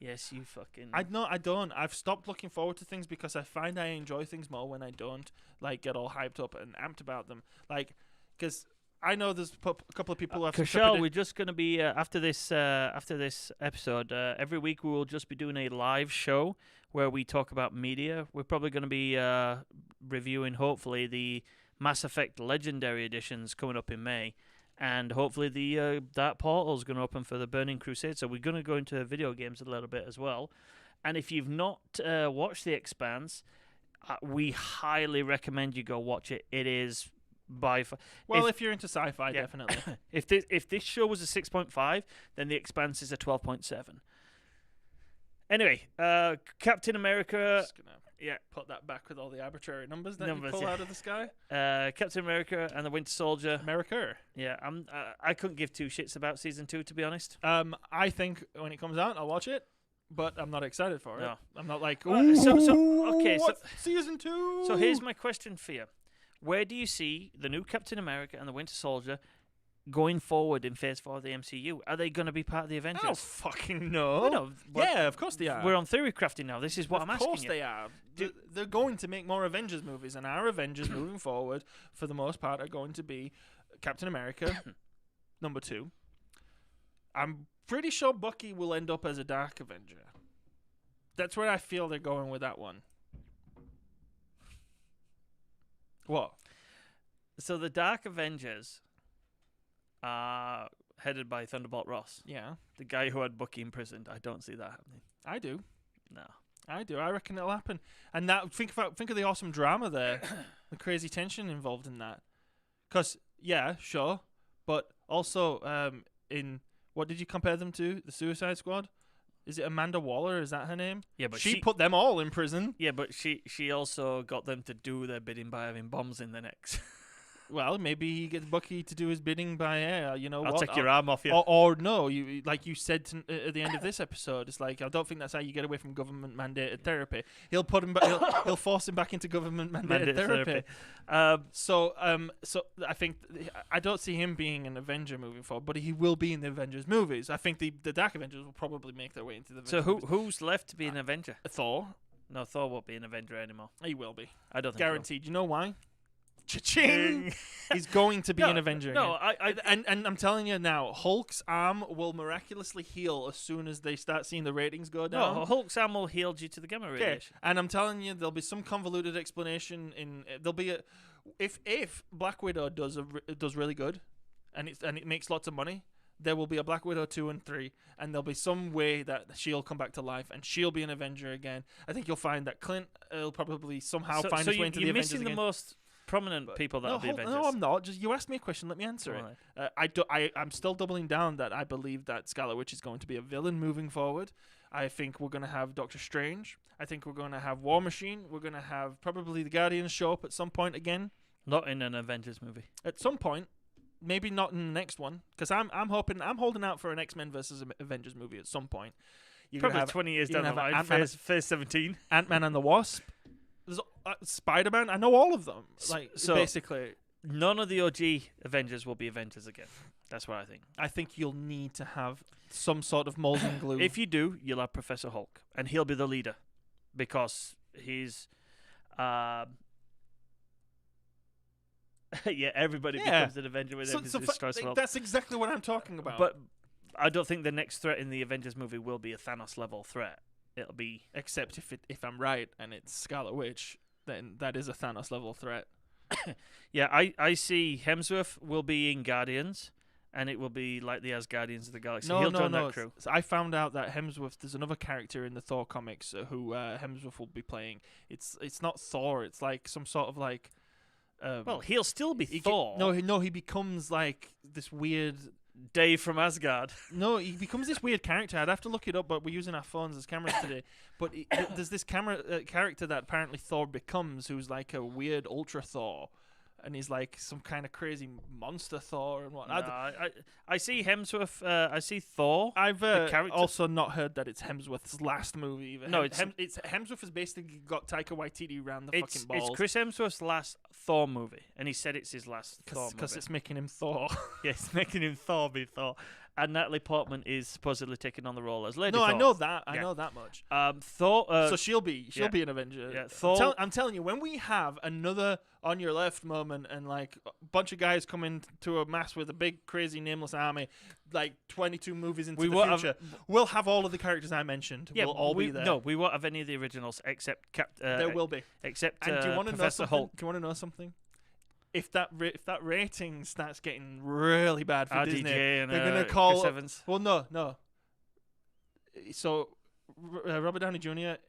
Yes, you fucking... I don't. I've stopped looking forward to things because I find I enjoy things more when I don't, like, get all hyped up and amped about them. Like, because... I know there's a couple of people who have... Kashal, we're just going to be, after this episode, every week we will just be doing a live show where we talk about media. We're probably going to be reviewing, hopefully, the Mass Effect Legendary Editions coming up in May. And hopefully the that portal is going to open for the Burning Crusade. So we're going to go into video games a little bit as well. And if you've not watched The Expanse, we highly recommend you go watch it. It is... if you're into sci-fi, definitely. If this show was a 6.5, then The Expanse is a 12.7. Anyway, Captain America. Just gonna put that back with all the arbitrary numbers that you pull out of the sky. Captain America and the Winter Soldier. America. Yeah, I couldn't give two shits about season 2, to be honest. I think when it comes out, I'll watch it. But I'm not excited for it. No. I'm not like, season 2. So here's my question for you. Where do you see the new Captain America and the Winter Soldier going forward in Phase 4 of the MCU? Are they going to be part of the Avengers? I don't fucking know. No, yeah, of course they are. We're on theory crafting now. This is what I'm asking you. Of course they are. They're going to make more Avengers movies, and our Avengers moving forward, for the most part, are going to be Captain America, number 2. I'm pretty sure Bucky will end up as a Dark Avenger. That's where I feel they're going with that one. What? So the Dark Avengers are headed by Thunderbolt Ross. Yeah. The guy who had Bucky imprisoned. I don't see that happening. I do. No. I do. I reckon it'll happen. And that think of the awesome drama there, the crazy tension involved in that. Because yeah, sure, but also in what did you compare them to? The Suicide Squad. Is it Amanda Waller? Is that her name? Yeah, but she put them all in prison. Yeah, but she also got them to do their bidding by having bombs in their necks. Well, maybe he gets Bucky to do his bidding by I'll take your arm off you. Or no, you like you said at the end of this episode. It's like I don't think that's how you get away from government mandated therapy. He'll put him back. He'll force him back into government mandated therapy. So I think I don't see him being an Avenger moving forward, but he will be in the Avengers movies. I think the Dark Avengers will probably make their way into the. So who's left to be an Avenger? Thor. No, Thor won't be an Avenger anymore. He will be. I don't think guaranteed. You know why? Cha-ching! He's going to be an Avenger. No, again. And I'm telling you now, Hulk's arm will miraculously heal as soon as they start seeing the ratings go down. No, Hulk's arm will heal due to the gamma radiation. And I'm telling you, there'll be some convoluted explanation in. There'll be a if Black Widow does really good, and it makes lots of money. There will be a Black Widow 2 and 3, and there'll be some way that she'll come back to life, and she'll be an Avenger again. I think you'll find that Clint will probably somehow find his way into the Avengers again. You're missing the most prominent people that will be Avengers. No, I'm not. Just you asked me a question. Let me answer it. I'm still doubling down that I believe that Scarlet Witch is going to be a villain moving forward. I think we're going to have Doctor Strange. I think we're going to have War Machine. We're going to have probably the Guardians show up at some point again. Not in an Avengers movie. At some point. Maybe not in the next one, because I'm holding out for an X-Men versus Avengers movie at some point. You're probably 20 years down the line. Phase 17. Ant-Man and the Wasp. There's Spider-Man. I know all of them. So basically, none of the OG Avengers will be Avengers again. That's what I think. I think you'll need to have some sort of mold and glue. If you do, you'll have Professor Hulk, and he'll be the leader because he's. Yeah, everybody becomes an Avenger with him. That's exactly what I'm talking about. But I don't think the next threat in the Avengers movie will be a Thanos level threat. It'll be except if I'm right and it's Scarlet Witch, then that is a Thanos level threat. Yeah, I see Hemsworth will be in Guardians, and it will be like the Asgardians of the Galaxy. He'll join that crew. So I found out that Hemsworth, there's another character in the Thor comics who Hemsworth will be playing. It's not Thor. It's like some sort of like. Well, he'll still be Thor. He becomes like this weird Dave from Asgard. No, he becomes this weird character. I'd have to look it up, but we're using our phones as cameras today. But there's this character that apparently Thor becomes, who's like a weird Ultra Thor. And he's like some kind of crazy monster Thor and whatnot. No, I see Hemsworth. I see Thor. I've also not heard that it's Hemsworth's last movie. Either. No, it's Hemsworth has basically got Taika Waititi around the fucking balls. It's Chris Hemsworth's last Thor movie, and he said it's his last Thor movie because it's making him Thor. Yeah, it's making him Thor be Thor. And Natalie Portman is supposedly taking on the role as Lady Thor. I know that. I know that much. Thor. So she'll be an Avenger. Yeah, Thor. I'm telling you, when we have another On Your Left moment and like a bunch of guys come into a mass with a big crazy nameless army, like 22 movies into the future, we'll have all of the characters I mentioned. Yeah, we'll all be there. No, we won't have any of the originals except there will be. Except and do you want to know something? Hulk. Do you want to know something? If that rating starts getting really bad for RDJ Disney, and, they're gonna call. Chris Evans. Well, no. So Robert Downey Jr.,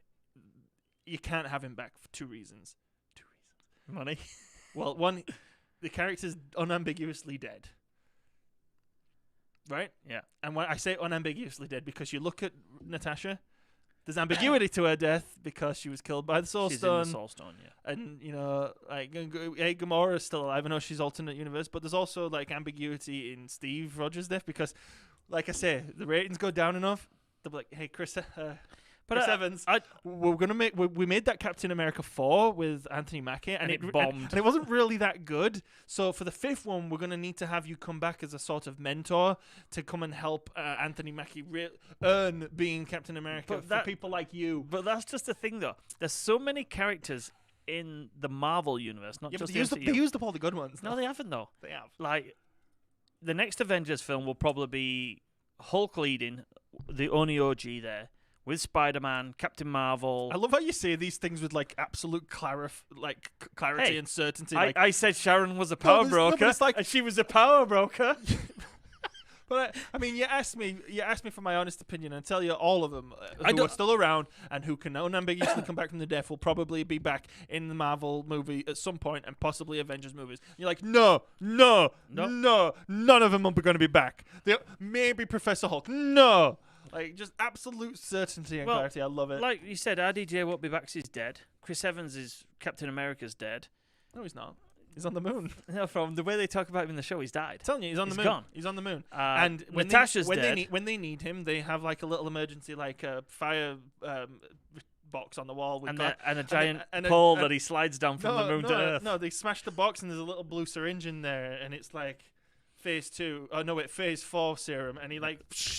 you can't have him back for two reasons. Money. Well, one, the character's unambiguously dead. Right? Yeah. And when I say unambiguously dead, because you look at Natasha. There's ambiguity to her death because she was killed by the Soul Stone. She's in the Soul Stone, yeah. And, like, Gamora is still alive. I know she's alternate universe, but there's also, like, ambiguity in Steve Rogers' death because, like I say, the ratings go down enough. They'll be like, hey, Chris Evans, we made that Captain America 4 with Anthony Mackie, and it bombed. And it wasn't really that good. So for the fifth one, we're going to need to have you come back as a sort of mentor to come and help Anthony Mackie earn being Captain America for people like you. But that's just the thing, though. There's so many characters in the Marvel universe, not just the MCU. They used up all the good ones. No, they haven't, though. They have. Like, the next Avengers film will probably be Hulk leading, the only OG there. With Spider-Man, Captain Marvel. I love how you say these things with like absolute clarity and certainty. I said Sharon was a power broker, and she was a power broker. But I mean, you asked me for my honest opinion, and tell you all of them I who don't- are still around and who can unambiguously come back from the dead will probably be back in the Marvel movie at some point, and possibly Avengers movies. You're like, no, none of them are going to be back. Maybe Professor Hulk, no. Like, just absolute certainty and clarity. I love it. Like you said, RDJ won't be back 'cause he's dead. Chris Evans is Captain America's dead. No, he's not. He's on the moon. No, from the way they talk about him in the show, he's died. I'm telling you, he's on the moon. Gone. He's on the moon. And when Natasha's dead. dead. When they need him, they have like a little emergency, like a fire box on the wall with and a giant and pole that he slides down from the moon to Earth. No, they smash the box and there's a little blue syringe in there, and it's like phase 2. Oh no, phase 4 serum, and he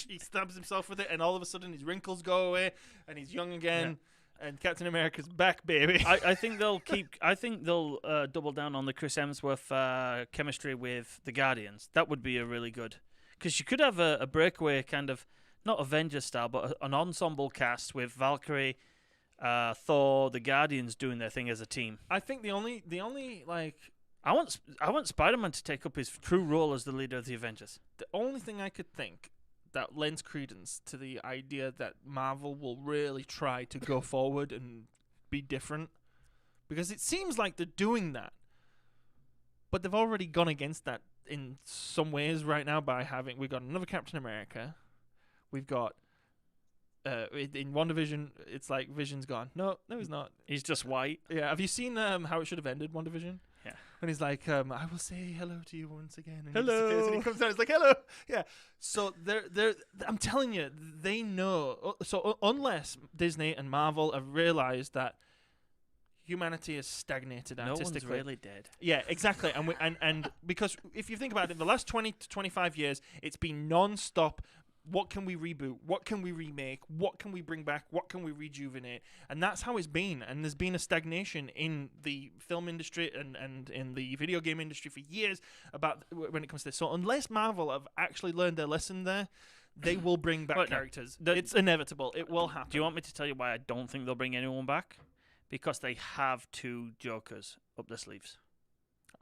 he stabs himself with it, and all of a sudden his wrinkles go away, and he's young again. Yeah. And Captain America's back, baby. I think they'll double down on the Chris Hemsworth chemistry with the Guardians. That would be a really good, because you could have a breakaway kind of, not Avengers style, but an ensemble cast with Valkyrie, Thor, the Guardians doing their thing as a team. I think the only like I want Spider-Man to take up his true role as the leader of the Avengers. the only thing I could think that lends credence to the idea that Marvel will really try to go forward and be different, because it seems like they're doing that, but they've already gone against that in some ways right now by we've got another Captain America, we've got in WandaVision, it's like Vision's gone. No, he's not. He's just white. Yeah, have you seen how it should have ended, WandaVision? Yeah. When he's like, I will say hello to you once again. And Hello. He disappears and he comes out. It's like, hello. Yeah. So they're. I'm telling you, they know. So unless Disney and Marvel have realized that humanity has stagnated No one's artistically. really dead. Yeah, exactly. And because if you think about it, the last 20 to 25 years, it's been non-stop. What can we reboot? What can we remake? What can we bring back? What can we rejuvenate? And that's how it's been. And there's been a stagnation in the film industry and in the video game industry for years about when it comes to this. So unless Marvel have actually learned their lesson there, they will bring back characters. It's inevitable. It will happen. Do you want me to tell you why I don't think they'll bring anyone back? Because they have 2 Jokers up their sleeves.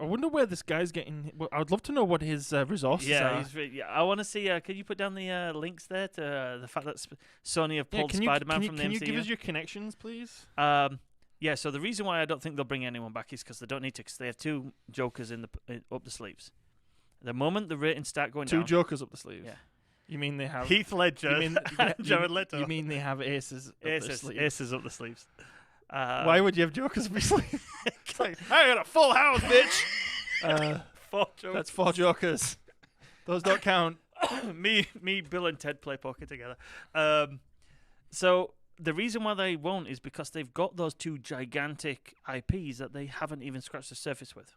I wonder where this guy's getting. Well, I would love to know what his resources are. I want to see. Can you put down the links there to the fact that Sony have pulled Spider-Man from the MCU? Can you give us your connections, please? Yeah. So the reason why I don't think they'll bring anyone back is because they don't need to. Because they have 2 Jokers up the sleeves. The moment the ratings start going down, 2 Jokers up the sleeves. Yeah. You mean they have Heath Ledger, and Jared Leto. You mean they have aces up their sleeves? Aces up the sleeves. Why would you have Jokers up your sleeve? It's like, I got a full house, bitch. 4 Jokers. That's 4 Jokers. Those don't count. me, Bill, and Ted play poker together. So the reason why they won't is because they've got those 2 gigantic IPs that they haven't even scratched the surface with.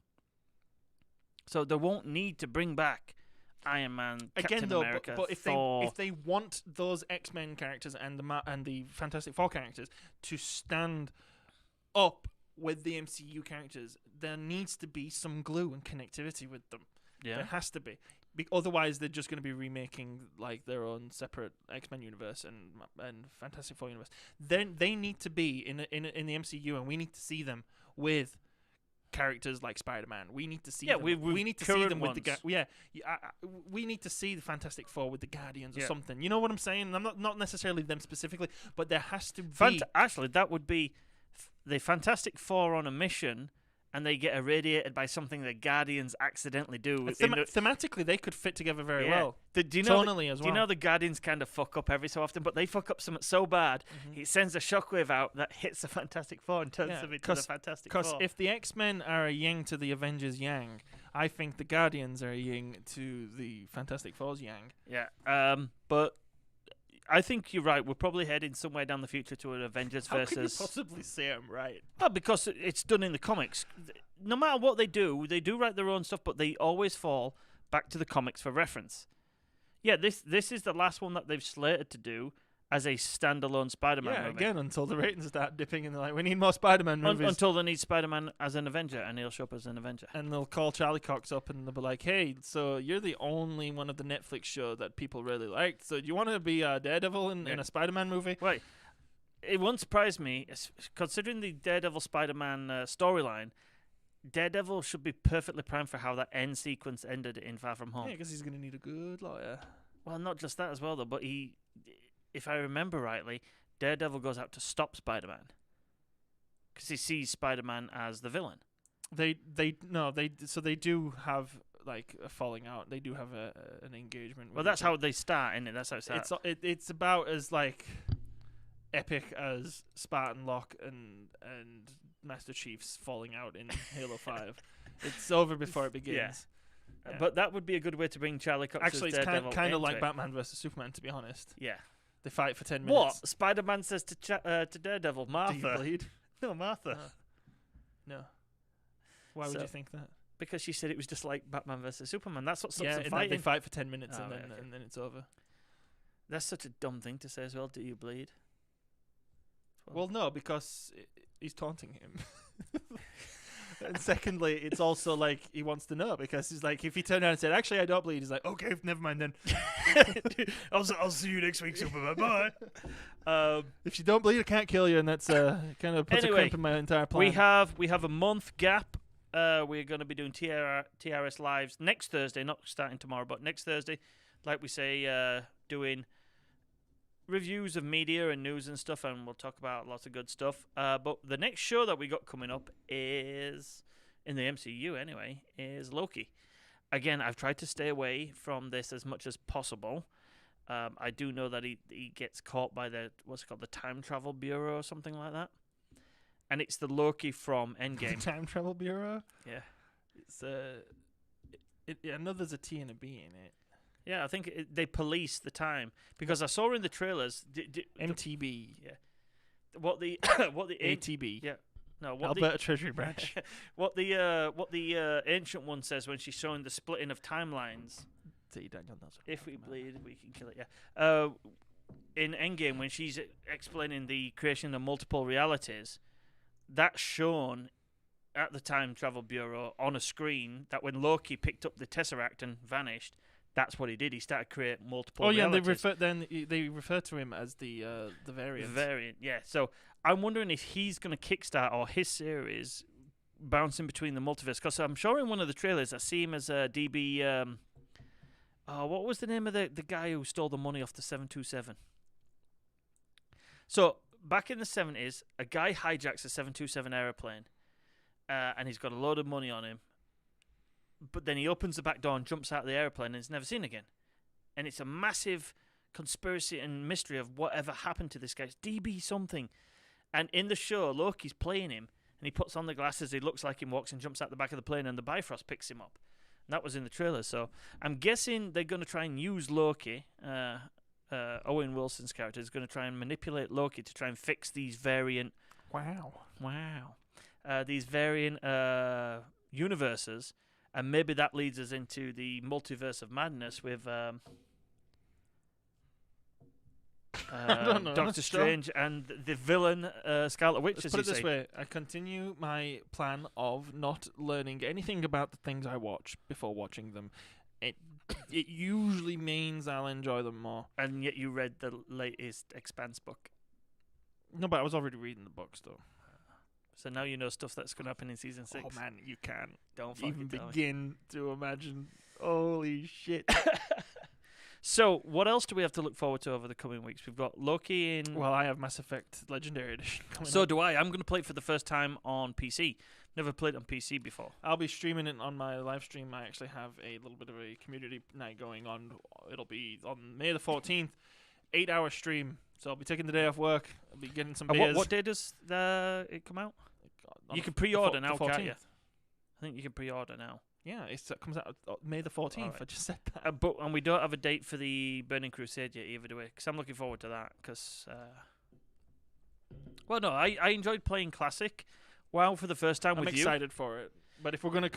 So they won't need to bring back Iron Man, Captain America, but if Thor. they want those X-Men characters and the Fantastic Four characters to stand up with the MCU characters, there needs to be some glue and connectivity with them. Yeah. There has to be. Otherwise, they're just going to be remaking like their own separate X-Men universe and Fantastic Four universe. Then they need to be in the MCU, and we need to see them with characters like Spider-Man. We need to see them. We need to see them with we need to see the Fantastic Four with the Guardians or something. You know what I'm saying? I'm not necessarily them specifically, but there has to be. Actually, that would be the Fantastic Four on a mission, and they get irradiated by something the Guardians accidentally do. Thematically, they could fit together very well. Tonally as well. Do you know the Guardians kind of fuck up every so often, but they fuck up something so bad, it sends a shockwave out that hits the Fantastic Four and turns them into the Fantastic Four. Because if the X-Men are a yin to the Avengers yang, I think the Guardians are a yin to the Fantastic Four's yang. Yeah, but I think you're right. We're probably heading somewhere down the future to an Avengers versus. How can you possibly say I'm right? Well, because it's done in the comics. No matter what they do write their own stuff, but they always fall back to the comics for reference. Yeah, this is the last one that they've slated to do as a standalone Spider-Man movie. Again, until the ratings start dipping and they're like, we need more Spider-Man movies. Until they need Spider-Man as an Avenger, and he'll show up as an Avenger. And they'll call Charlie Cox up and they'll be like, hey, so you're the only one of the Netflix show that people really liked. So do you want to be Daredevil in a Spider-Man movie? Right. It won't surprise me, considering the Daredevil Spider-Man storyline. Daredevil should be perfectly primed for how that end sequence ended in Far From Home. Yeah, because he's going to need a good lawyer. Well, not just that as well, though, but if I remember rightly, Daredevil goes out to stop Spider-Man because he sees Spider-Man as the villain. They do have like a falling out. They do have an engagement. Well, that's how they start, isn't it? That's how it starts. It's about as like epic as Spartan Locke and Master Chief's falling out in Halo 5. It's over before it begins. Yeah. Yeah. But that would be a good way to bring Charlie Cox's Actually, it's Daredevil kind of into like it. Batman versus Superman, to be honest. Yeah. They fight for 10 minutes. What? Spider-Man says to Daredevil, Martha. Do you bleed? No, Martha. No. Why would you think that? Because she said it was just like Batman versus Superman. That's what stops Yeah, them in that fighting. they fight for 10 minutes Oh, and right, okay. then it's over. That's such a dumb thing to say as well. Do you bleed? Well, no, because he's taunting him. And secondly, it's also like he wants to know because he's like, if he turned around and said, "Actually, I don't bleed," he's like, "Okay, never mind then." I'll see you next week, Superman. Bye. If you don't bleed, I can't kill you, and that's kind of puts a Anyway, crimp in my entire plan. We have a month gap. We're going to be doing TRS lives next Thursday, not starting tomorrow, but next Thursday. Like we say, doing reviews of media and news and stuff, and we'll talk about lots of good stuff. But the next show that we got coming up is, in the MCU anyway, is Loki. Again, I've tried to stay away from this as much as possible. I do know that he gets caught by the Time Travel Bureau or something like that. And it's the Loki from Endgame. The Time Travel Bureau? Yeah. It's I know there's a T and a B in it. Yeah, I think they police the time because I saw in the trailers MTB. Yeah. What the ATB. Yeah. No, what Alberta Treasury Branch. what the ancient one says when she's showing the splitting of timelines. If we bleed, we can kill it. Yeah. In Endgame, when she's explaining the creation of multiple realities, that's shown at the Time Travel Bureau on a screen. That when Loki picked up the Tesseract and vanished, that's what he did. He started creating multiple. realities. They refer to him as the variant. Variant, yeah. So I'm wondering if he's going to kickstart or his series bouncing between the multiverse. Because I'm sure in one of the trailers I see him as a DB. What was the name of the guy who stole the money off the 727? So back in the 70s, a guy hijacks a 727 aeroplane, and he's got a load of money on him. But then he opens the back door and jumps out of the airplane and is never seen again. And it's a massive conspiracy and mystery of whatever happened to this guy. It's DB something. And in the show, Loki's playing him, and he puts on the glasses, he looks like him, walks and jumps out the back of the plane, and the Bifrost picks him up. And that was in the trailer. So I'm guessing they're going to try and use Loki. Owen Wilson's character is going to try and manipulate Loki to try and fix these variant... Wow. These variant universes. And maybe that leads us into the multiverse of madness with Doctor Strange and the villain Scarlet Witch. Let's put it this way: I continue my plan of not learning anything about the things I watch before watching them. It usually means I'll enjoy them more. And yet you read the latest Expanse book. No, but I was already reading the books though. So now you know stuff that's going to happen in season 6. Oh man, you can't even begin to imagine. Holy shit. So what else do we have to look forward to over the coming weeks? We've got Loki in... Well, I have Mass Effect Legendary Edition coming up. So do I. I'm going to play it for the first time on PC. Never played it on PC before. I'll be streaming it on my live stream. I actually have a little bit of a community night going on. It'll be on May the 14th. 8-hour stream. So I'll be taking the day off work. I'll be getting some beers. What day does it come out? You can pre-order now, can't you? I think you can pre-order now. Yeah, it comes out May the 14th. Right. I just said that. And we don't have a date for the Burning Crusade yet either, do we? Because I'm looking forward to that. Because, well, no, I enjoyed playing Classic. WoW for the first time I'm with you. I'm excited for it. But if we're gonna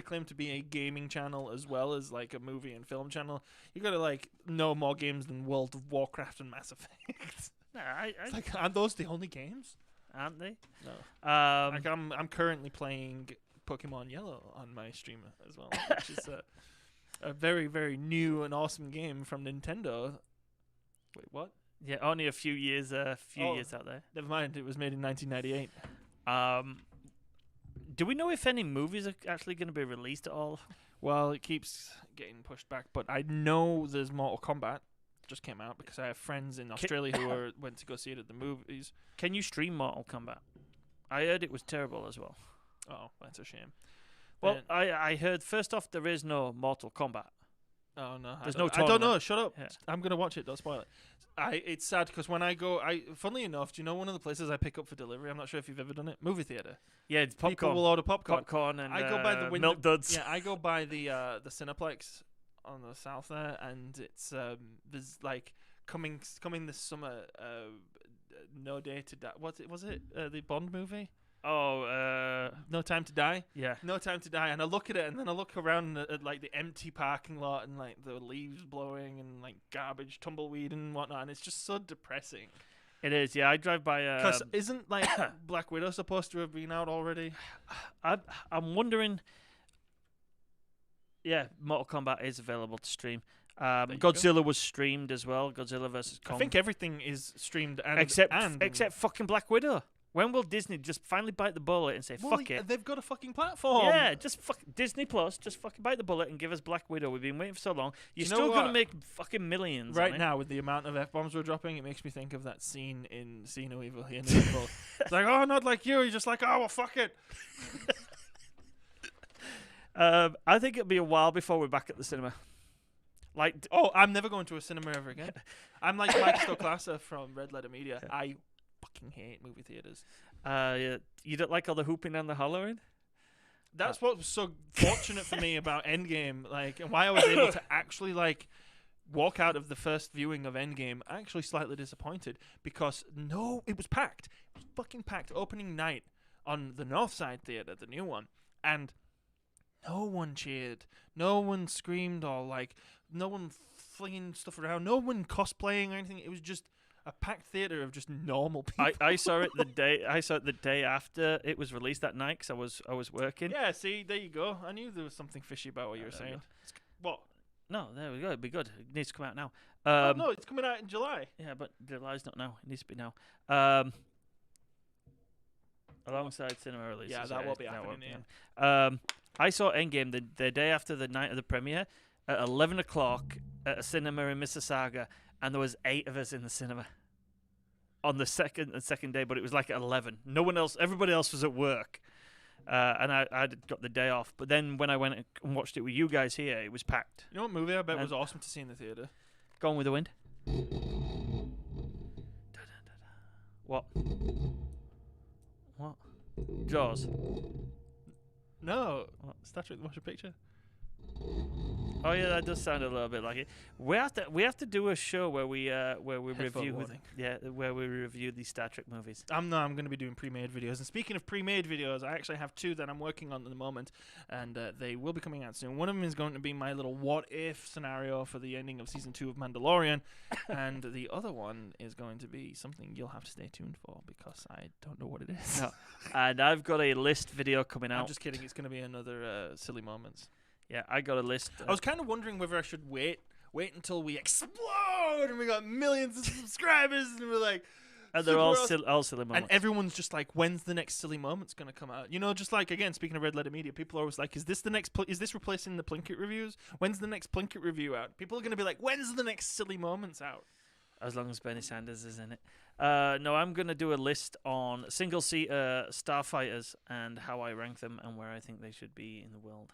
claim to be a gaming channel as well as like a movie and film channel, you gotta like know more games than World of Warcraft and Mass Effect. Nah, it's like, aren't those the only games? Aren't they? No. Like I'm currently playing Pokemon Yellow on my streamer as well, which is a very, very new and awesome game from Nintendo. Wait, what? Yeah, only a few years years out there. Never mind, it was made in 1998. Do we know if any movies are actually going to be released at all? Well, it keeps getting pushed back, but I know there's Mortal Kombat. Just came out because I have friends in Australia who went to go see it at the movies. Can you stream Mortal Kombat? I heard it was terrible as well. Oh, that's a shame. Well, Then- I heard first off there is no Mortal Kombat. Oh no, There's I no don't know. tournament. Shut up. Yeah. I'm gonna watch it. Don't spoil it. It's sad because when I go, funnily enough, do you know one of the places I pick up for delivery? I'm not sure if you've ever done it. Movie theater. Yeah, it's popcorn. People will order popcorn. Popcorn and I go by the window. milk duds. Yeah, I go by the Cineplex on the south there, and it's there's like coming this summer. No Day to Die. Was it the Bond movie? Oh, No Time to Die. yeah. No Time to Die. And I look at it, and then I look around at like the empty parking lot and like the leaves blowing and like garbage, tumbleweed and whatnot, and it's just so depressing. It is. Yeah, I drive by. Because isn't like Black Widow supposed to have been out already? I'm wondering. Yeah, Mortal Kombat is available to stream. you Godzilla was streamed as well. Godzilla versus Kong. I think everything is streamed and except and fucking Black Widow. When will Disney just finally bite the bullet and say well, fuck it? They've got a fucking platform. Yeah, just fuck Disney Plus. Just fucking bite the bullet and give us Black Widow. We've been waiting for so long. You're you know still gonna what? make fucking millions Right on it. now, with the amount of F-bombs we're dropping, it makes me think of that scene in See No Evil, Hear No Evil. It's like, oh, not like you. You're just like, oh, well, fuck it. I think it'll be a while before we're back at the cinema. Like, Oh, I'm never going to a cinema ever again. I'm like Mike Stoklasser from Red Letter Media. I fucking hate movie theaters. you don't like all the hooping and the hollering? That's what was so fortunate for me about Endgame, like, and why I was able to actually like walk out of the first viewing of Endgame actually slightly disappointed because it was packed. It was fucking packed. Opening night on the Northside Theater, the new one, and no one cheered, no one screamed, or like no one flinging stuff around, no one cosplaying or anything. It was just a packed theater of just normal people. I saw it the day after it was released that night because I was working. Yeah, see, there you go. I knew there was something fishy about what you were there we saying. What? No, there we go. It'd be good. It needs to come out now. Oh, no, it's coming out in July. Yeah, but July's not now. It needs to be now. Alongside cinema releases. Yeah, that won't be happening. I saw Endgame the day after the night of the premiere at 11 o'clock at a cinema in Mississauga, and there was 8 of us in the cinema on the second day, but it was like at 11. No one else, everybody else was at work, and I got the day off. But then when I went and watched it with you guys here, it was packed. You know what movie I bet And- was awesome to see in the theater? Gone with the Wind. What? What? Jaws. No. What? Star Trek: The Motion Picture. Oh yeah, that does sound a little bit like it. We have to do a show where we review warning. where we review these Star Trek movies. I'm going to be doing pre-made videos. And speaking of pre-made videos, I actually have 2 that I'm working on at the moment, and they will be coming out soon. One of them is going to be my little what-if scenario for the ending of Season 2 of Mandalorian, and the other one is going to be something you'll have to stay tuned for, because I don't know what it is. No. And I've got a list video coming I'm out. just kidding. It's going to be another Silly Moments. Yeah, I got a list. I was kind of wondering whether I should wait until we explode and we got millions of subscribers, and we're like... and they're super all awesome. silly And moments. everyone's just like, when's the next Silly Moment's gonna come out? You know, just like, again, speaking of Red Letter Media, people are always like, is this the next? Is this replacing the Plinkett reviews? When's the next Plinkett review out? People are gonna be like, when's the next Silly Moments out? As long as Bernie Sanders is in it. No, I'm gonna do a list on single-seater starfighters and how I rank them and where I think they should be in the world.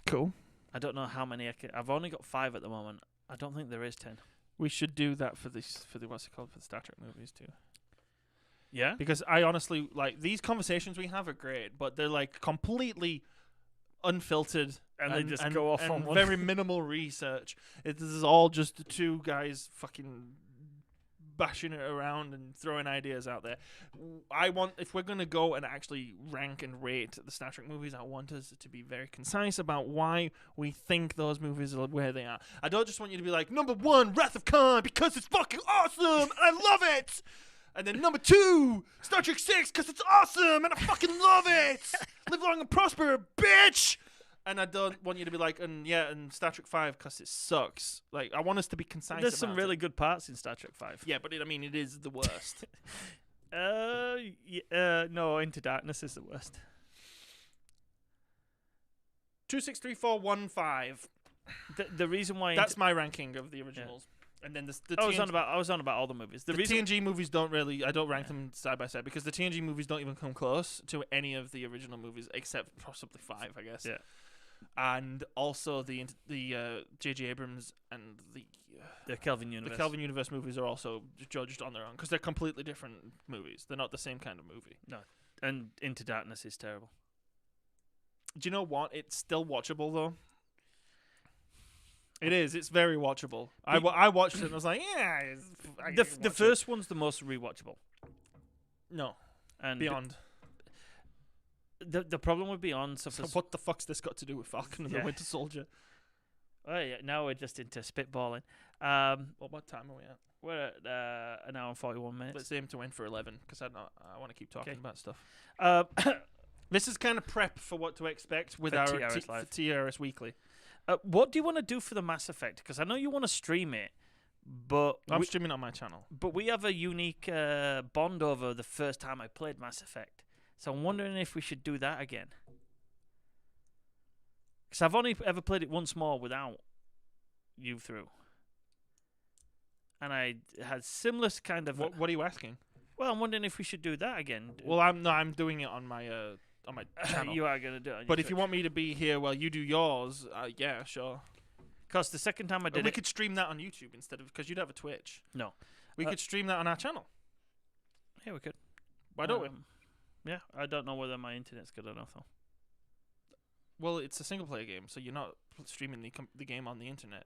Cool. I don't know how many I've only got 5 at the moment. I don't think there is 10. We should do that for the what's it called, for the Star Trek movies too. Yeah. Because I honestly, like, these conversations we have are great, but they're like completely unfiltered And they just go off and on one. very minimal research. This is all just 2 guys fucking bashing it around and throwing ideas out there. If we're gonna go and actually rank and rate the Star Trek movies, I want us to be very concise about why we think those movies are where they are. I don't just want you to be like, number 1, Wrath of Khan, because it's fucking awesome and I love it. And then number 2, Star Trek 6, because it's awesome and I fucking love it. Live long and prosper, bitch. And I don't want you to be like, and Star Trek 5 because it sucks. Like, I want us to be concise. There's some about really it. good parts in Star Trek 5. Yeah, but it is the worst. No, Into Darkness is the worst. 2, 6, 3, 4, 1, 5. The reason why That's my ranking of the originals. And then the I was on about all the movies. the TNG movies don't really. I don't rank them side by side because the TNG movies don't even come close to any of the original movies except possibly 5, I guess. Yeah. And also the J.J. Abrams and the Kelvin Universe. The Kelvin Universe movies are also judged on their own because they're completely different movies. They're not the same kind of movie. No, and Into Darkness is terrible. Do you know what? It's still watchable though. It is. It's very watchable. I watched it and I was like, yeah. The first one's the most rewatchable. No. And Beyond. The problem with Beyond suffers. So what the fuck's this got to do with Falcon and the Winter Soldier? Oh yeah, now we're just into spitballing. What time are we at? We're at an hour and 41 minutes. Let's aim to win for 11 because I want to keep talking about stuff. This is kind of prep for what to expect with our TRS Weekly. What do you want to do for the Mass Effect? Because I know you want to stream it, but I'm streaming on my channel. But we have a unique bond over the first time I played Mass Effect. So I'm wondering if we should do that again. Because I've only ever played it once more without you through. And I had similar kind of... What are you asking? Well, I'm wondering if we should do that again. Well, I'm doing it on my channel. You are going to do it. But if you want me to be here while you do yours, yeah, sure. Because the second time I did we could stream that on YouTube instead of... Because you'd have a Twitch. No. We could stream that on our channel. Yeah, we could. Why don't we? Yeah, I don't know whether my internet's good enough, though. Well, it's a single-player game, so you're not streaming the game on the internet.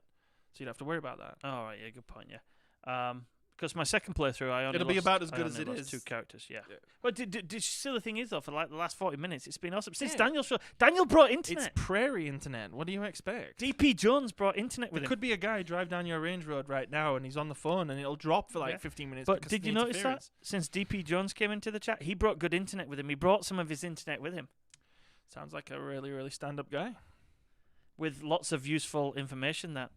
So you'd have to worry about that. Oh, right, yeah, good point, yeah. Because my second playthrough, I only It'll be about as good as it is. 2 characters, yeah. But the silly thing is, though, for like the last 40 minutes, it's been awesome. Since Yeah. Daniel brought internet. It's prairie internet. What do you expect? DP Jones brought internet with There him. could be a guy drive down your range road right now, and he's on the phone, and it'll drop for like 15 minutes. But because did of you the notice that? interference. Since DP Jones came into the chat, he brought good internet with him. He brought some of his internet with him. Sounds like a really, really stand-up guy. With lots of useful information that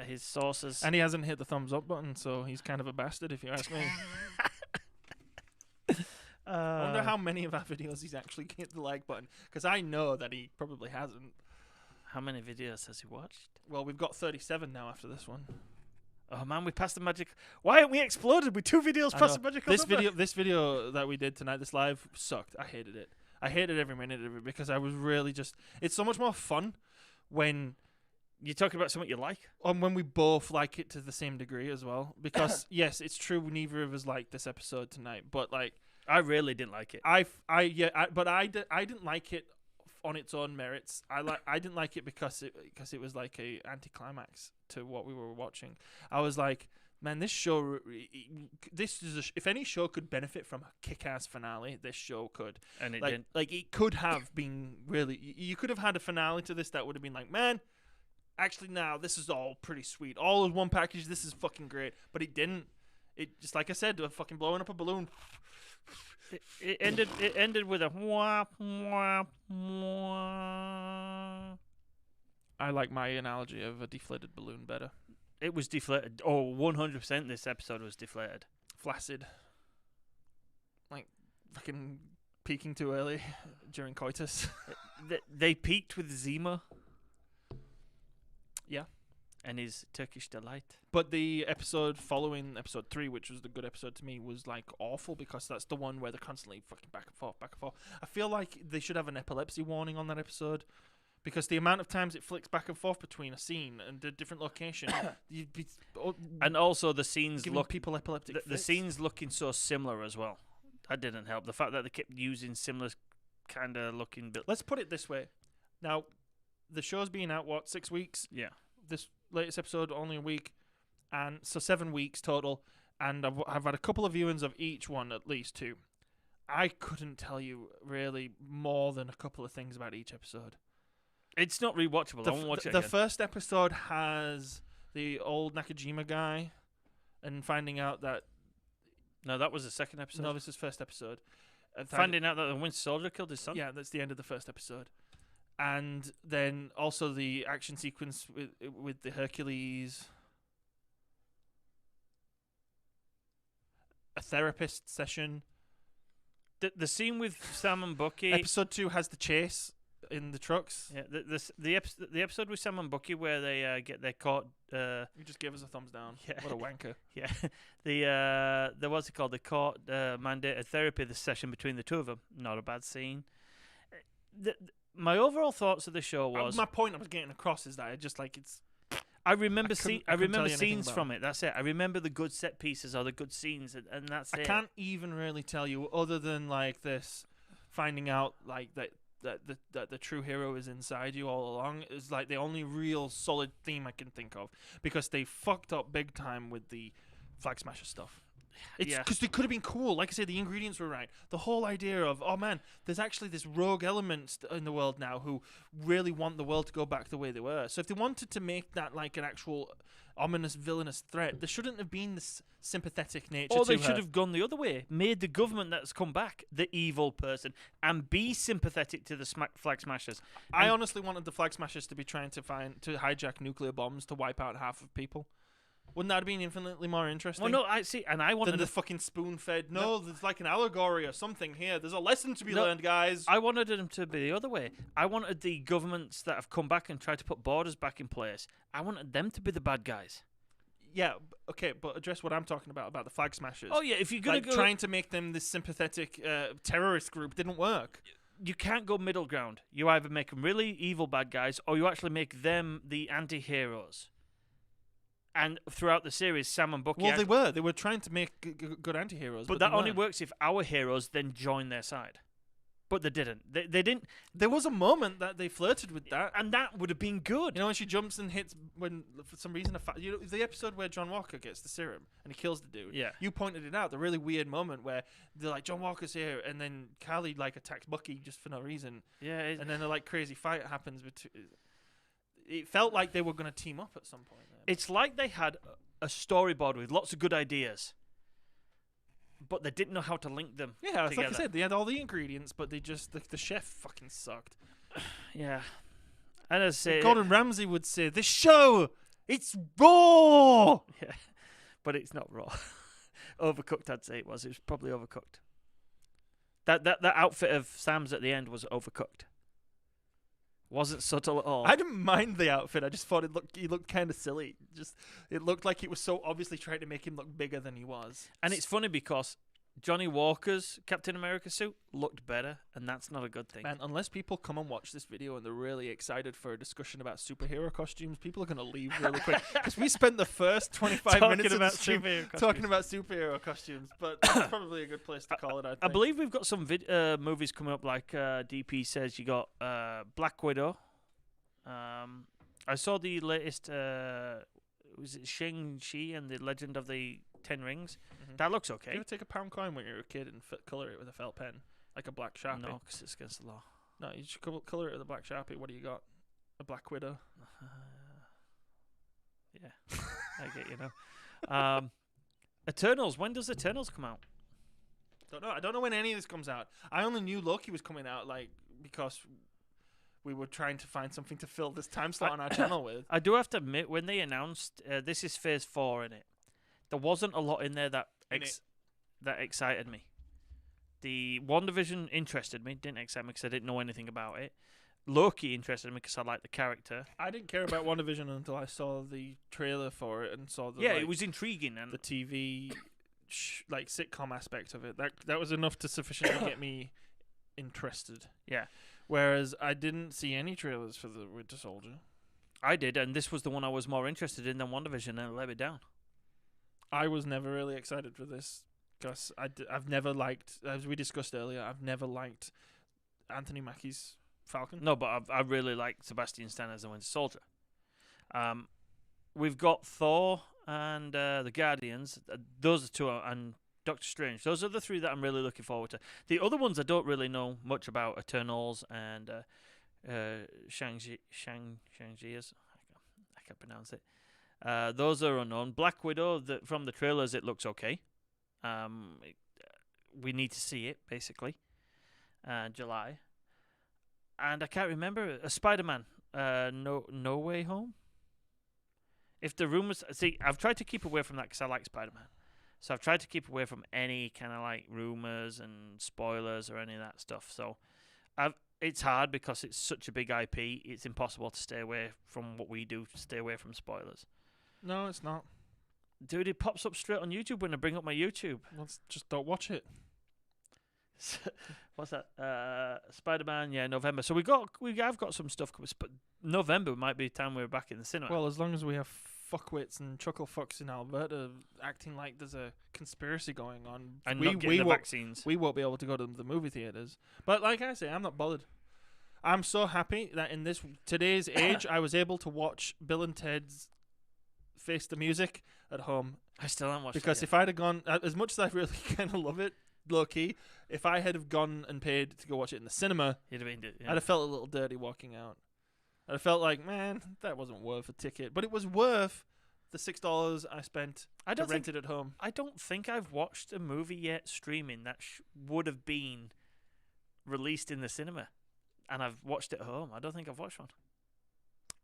his sources... And he hasn't hit the thumbs up button, so he's kind of a bastard, if you ask me. I wonder how many of our videos he's actually hit the like button, because I know that he probably hasn't. How many videos has he watched? Well, we've got 37 now after this one. Oh man, we passed the magic. Why haven't we exploded with 2 videos past the magic? This video that we did tonight, this live, sucked. I hated it. I hated every minute of it because I was really just... It's so much more fun when you're talking about something you like, and when we both like it to the same degree as well. Because yes, it's true, neither of us liked this episode tonight. But like, I really didn't like it. I didn't like it on its own merits. I didn't like it because it was like a anticlimax to what we were watching. I was like, man, this show, if any show could benefit from a kick-ass finale, this show could. And it didn't. Like, it could have been really... You could have had a finale to this that would have been like, man, actually, now this is all pretty sweet. All as one package, this is fucking great. But it didn't. It just, like I said, fucking blowing up a balloon. It ended with a wah, wah, wah. I like my analogy of a deflated balloon better. It was deflated. Oh, 100% this episode was deflated. Flaccid. Like, fucking peaking too early during coitus. They peaked with Zima. Yeah. And his Turkish delight. But the episode following episode 3, which was the good episode to me, was like awful because that's the one where they're constantly fucking back and forth, back and forth. I feel like they should have an epilepsy warning on that episode. Because the amount of times it flicks back and forth between a scene and a different location, you'd be, and also the scenes look people epileptic. The scenes looking so similar as well. That didn't help. The fact that they kept using similar kind of looking. Let's put it this way. Now, the show's been out 6 weeks? Yeah. This latest episode only a week, and so 7 weeks total. And I've had a couple of viewings of each one, at least 2. I couldn't tell you really more than a couple of things about each episode. It's not rewatchable. I won't watch it The again. first episode has the old Nakajima guy and finding out that... No, that was the second episode. No, this is first episode. Finding out that the Winter Soldier killed his son? Yeah, that's the end of the first episode. And then also the action sequence with the Hercules... A therapist session. The scene with Sam and Bucky... Episode 2 has the chase in the trucks. Yeah, the episode with Sam and Bucky where they get their caught. You just gave us a thumbs down. Yeah. What a wanker. Yeah, the what's it called? The court mandated therapy. The session between the two of them. Not a bad scene. My overall thoughts of the show was my point I was getting across is that I just like it's. I remember I remember scenes from it. That's it. I remember the good set pieces or the good scenes, and that's it. I can't even really tell you other than like this, finding out like that the true hero is inside you all along is like the only real solid theme I can think of, because they fucked up big time with the Flag Smasher stuff. It's because they could have been cool. Like I said, the ingredients were right. The whole idea of, oh man, there's actually this rogue element in the world now who really want the world to go back the way they were. So if they wanted to make that like an actual ominous, villainous threat, there shouldn't have been this sympathetic nature or to they her. should have gone the other way, made the government that's come back the evil person, and be sympathetic to the Flag Smashers. I honestly wanted the Flag Smashers to be trying to hijack nuclear bombs to wipe out half of people. Wouldn't that have been infinitely more interesting? Well, no, I see, and I wanted than the fucking spoon-fed. No, there's like an allegory or something here. There's a lesson to be learned, guys. I wanted them to be the other way. I wanted the governments that have come back and tried to put borders back in place. I wanted them to be the bad guys. Yeah, okay, but address what I'm talking about the Flag Smashers. Oh yeah, if you're gonna go trying to make them this sympathetic terrorist group didn't work. You can't go middle ground. You either make them really evil bad guys, or you actually make them the anti-heroes. And throughout the series, Sam and Bucky... Well, they were trying to make good anti-heroes. But that only works if our heroes then join their side. But they didn't. They didn't... There was a moment that they flirted with that. And that would have been good. You know, when she jumps and hits... When, for some reason... the episode where John Walker gets the serum and he kills the dude. Yeah. You pointed it out. The really weird moment where they're like, John Walker's here, and then Carly, like, attacks Bucky just for no reason. Yeah. And then a, like, crazy fight happens between... It felt like they were going to team up at some point. It's like they had a storyboard with lots of good ideas, but they didn't know how to link them. Yeah, it's together. like I said, they had all the ingredients, but they just the chef fucking sucked. Yeah, and as I say, Gordon Ramsay would say, "This show, it's raw." Yeah, but it's not raw. Overcooked, I'd say it was. It was probably overcooked. That outfit of Sam's at the end was overcooked. Wasn't subtle at all. I didn't mind the outfit. I just thought he looked kind of silly. It looked like it was so obviously trying to make him look bigger than he was. And it's funny because Johnny Walker's Captain America suit looked better, and that's not a good thing. Man, unless people come and watch this video and they're really excited for a discussion about superhero costumes, people are going to leave really quick. Because we spent the first 25 minutes about talking about superhero costumes. But that's probably a good place to call it, I think. I believe we've got some movies coming up, like DP says. You got Black Widow. I saw the latest, was it Shang-Chi and the Legend of the Ten Rings? Mm-hmm. That looks okay. Did you ever take a pound coin when you were a kid and colour it with a felt pen? Like a black Sharpie? No, because it's against the law. No, you should colour it with a black Sharpie. What do you got? A Black Widow? Yeah, I get you now. Eternals, when does Eternals come out? Don't know. I don't know when any of this comes out. I only knew Loki was coming out because we were trying to find something to fill this time slot on our channel with. I do have to admit, when they announced this is Phase 4 in it, there wasn't a lot in there that excited me. The WandaVision interested me, didn't excite me because I didn't know anything about it. Loki interested me because I liked the character. I didn't care about WandaVision until I saw the trailer for it and saw the it was intriguing and the TV sitcom aspect of it. That was enough to sufficiently get me interested. Yeah. Whereas I didn't see any trailers for the Winter Soldier. I did, and this was the one I was more interested in than WandaVision, and it let me down. I was never really excited for this because I've never liked, as we discussed earlier, I've never liked Anthony Mackie's Falcon. No, but I really like Sebastian Stan as the Winter Soldier. We've got Thor and the Guardians. Those are two, and Doctor Strange. Those are the three that I'm really looking forward to. The other ones I don't really know much about. Eternals and Shang-Chi. I can't pronounce it. Those are unknown. Black Widow, from the trailers, it looks okay. We need to see it, basically. July. And I can't remember. Spider-Man. No Way Home? If the rumors... See, I've tried to keep away from that because I like Spider-Man. So I've tried to keep away from any kind of like rumors and spoilers or any of that stuff. So it's hard because it's such a big IP. It's impossible to stay away from what we do. Stay away from spoilers. No, it's not. Dude, it pops up straight on YouTube when I bring up my YouTube. Just don't watch it. What's that? Spider-Man, yeah, November. So I've got some stuff coming. But November might be the time we're back in the cinema. Well, as long as we have fuckwits and chuckle fucks in Alberta acting like there's a conspiracy going on, and not getting the vaccines. We won't be able to go to the movie theaters. But like I say, I'm not bothered. I'm so happy that in today's age, I was able to watch Bill and Ted's Face the Music at home. I still haven't watched it because yet. if I'd have gone, as much as I really kind of love it, low key, if I had have gone and paid to go watch it in the cinema, You'd have been, I'd have felt a little dirty walking out. I'd have felt like, man, that wasn't worth a ticket, but it was worth the $6 I spent to rent it at home. I don't think I've watched a movie yet streaming that would have been released in the cinema, and I've watched it at home. I don't think I've watched one.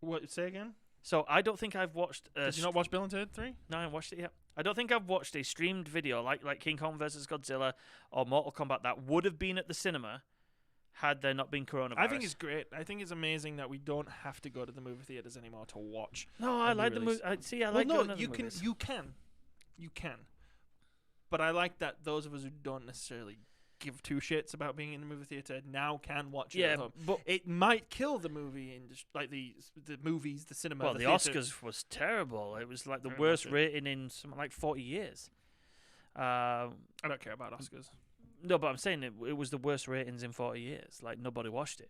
What? Say again? So I don't think I've watched. Did you not watch Bill and Ted 3? No, I haven't watched it yet. I don't think I've watched a streamed video like King Kong vs Godzilla or Mortal Kombat that would have been at the cinema had there not been coronavirus. I think it's great. I think it's amazing that we don't have to go to the movie theaters anymore to watch. No, I like the movie. I like going to the movies. You can. But I like that those of us who don't necessarily give two shits about being in the movie theater now can watch it at home. But it might kill the movie industry, like the movies, the cinema. Well, the theater. Oscars was terrible. It was like the Very worst much it. rating in something like 40 years. I don't care about Oscars. No, but I'm saying it was the worst ratings in 40 years. Like, nobody watched it.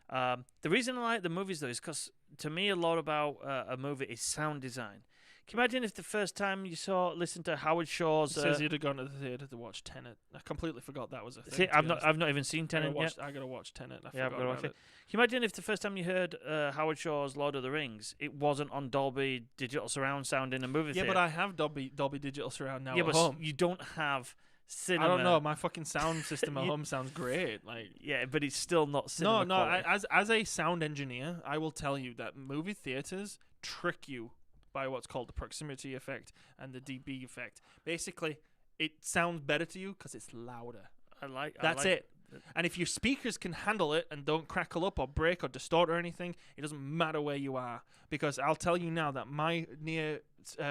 The reason I like the movies, though, is because, to me, a lot about a movie is sound design. Can you imagine if the first time you listened to Howard Shaw's... It says you'd have gone to the theatre to watch Tenet. I completely forgot that was a thing. See, I've not even seen Tenet yet. I gotta watch Tenet. Yeah, I've got to watch it. Can you imagine if the first time you heard Howard Shaw's Lord of the Rings, it wasn't on Dolby Digital Surround Sound in a movie theatre? Yeah, but I have Dolby Digital Surround now at at home. home. You don't have cinema. I don't know. My fucking sound system at home sounds great. Like, yeah, but it's still not cinema quality. As a sound engineer, I will tell you that movie theaters trick you by what's called the proximity effect and the dB effect. Basically, it sounds better to you because it's louder. That's it. And if your speakers can handle it and don't crackle up or break or distort or anything, it doesn't matter where you are. Because I'll tell you now that my near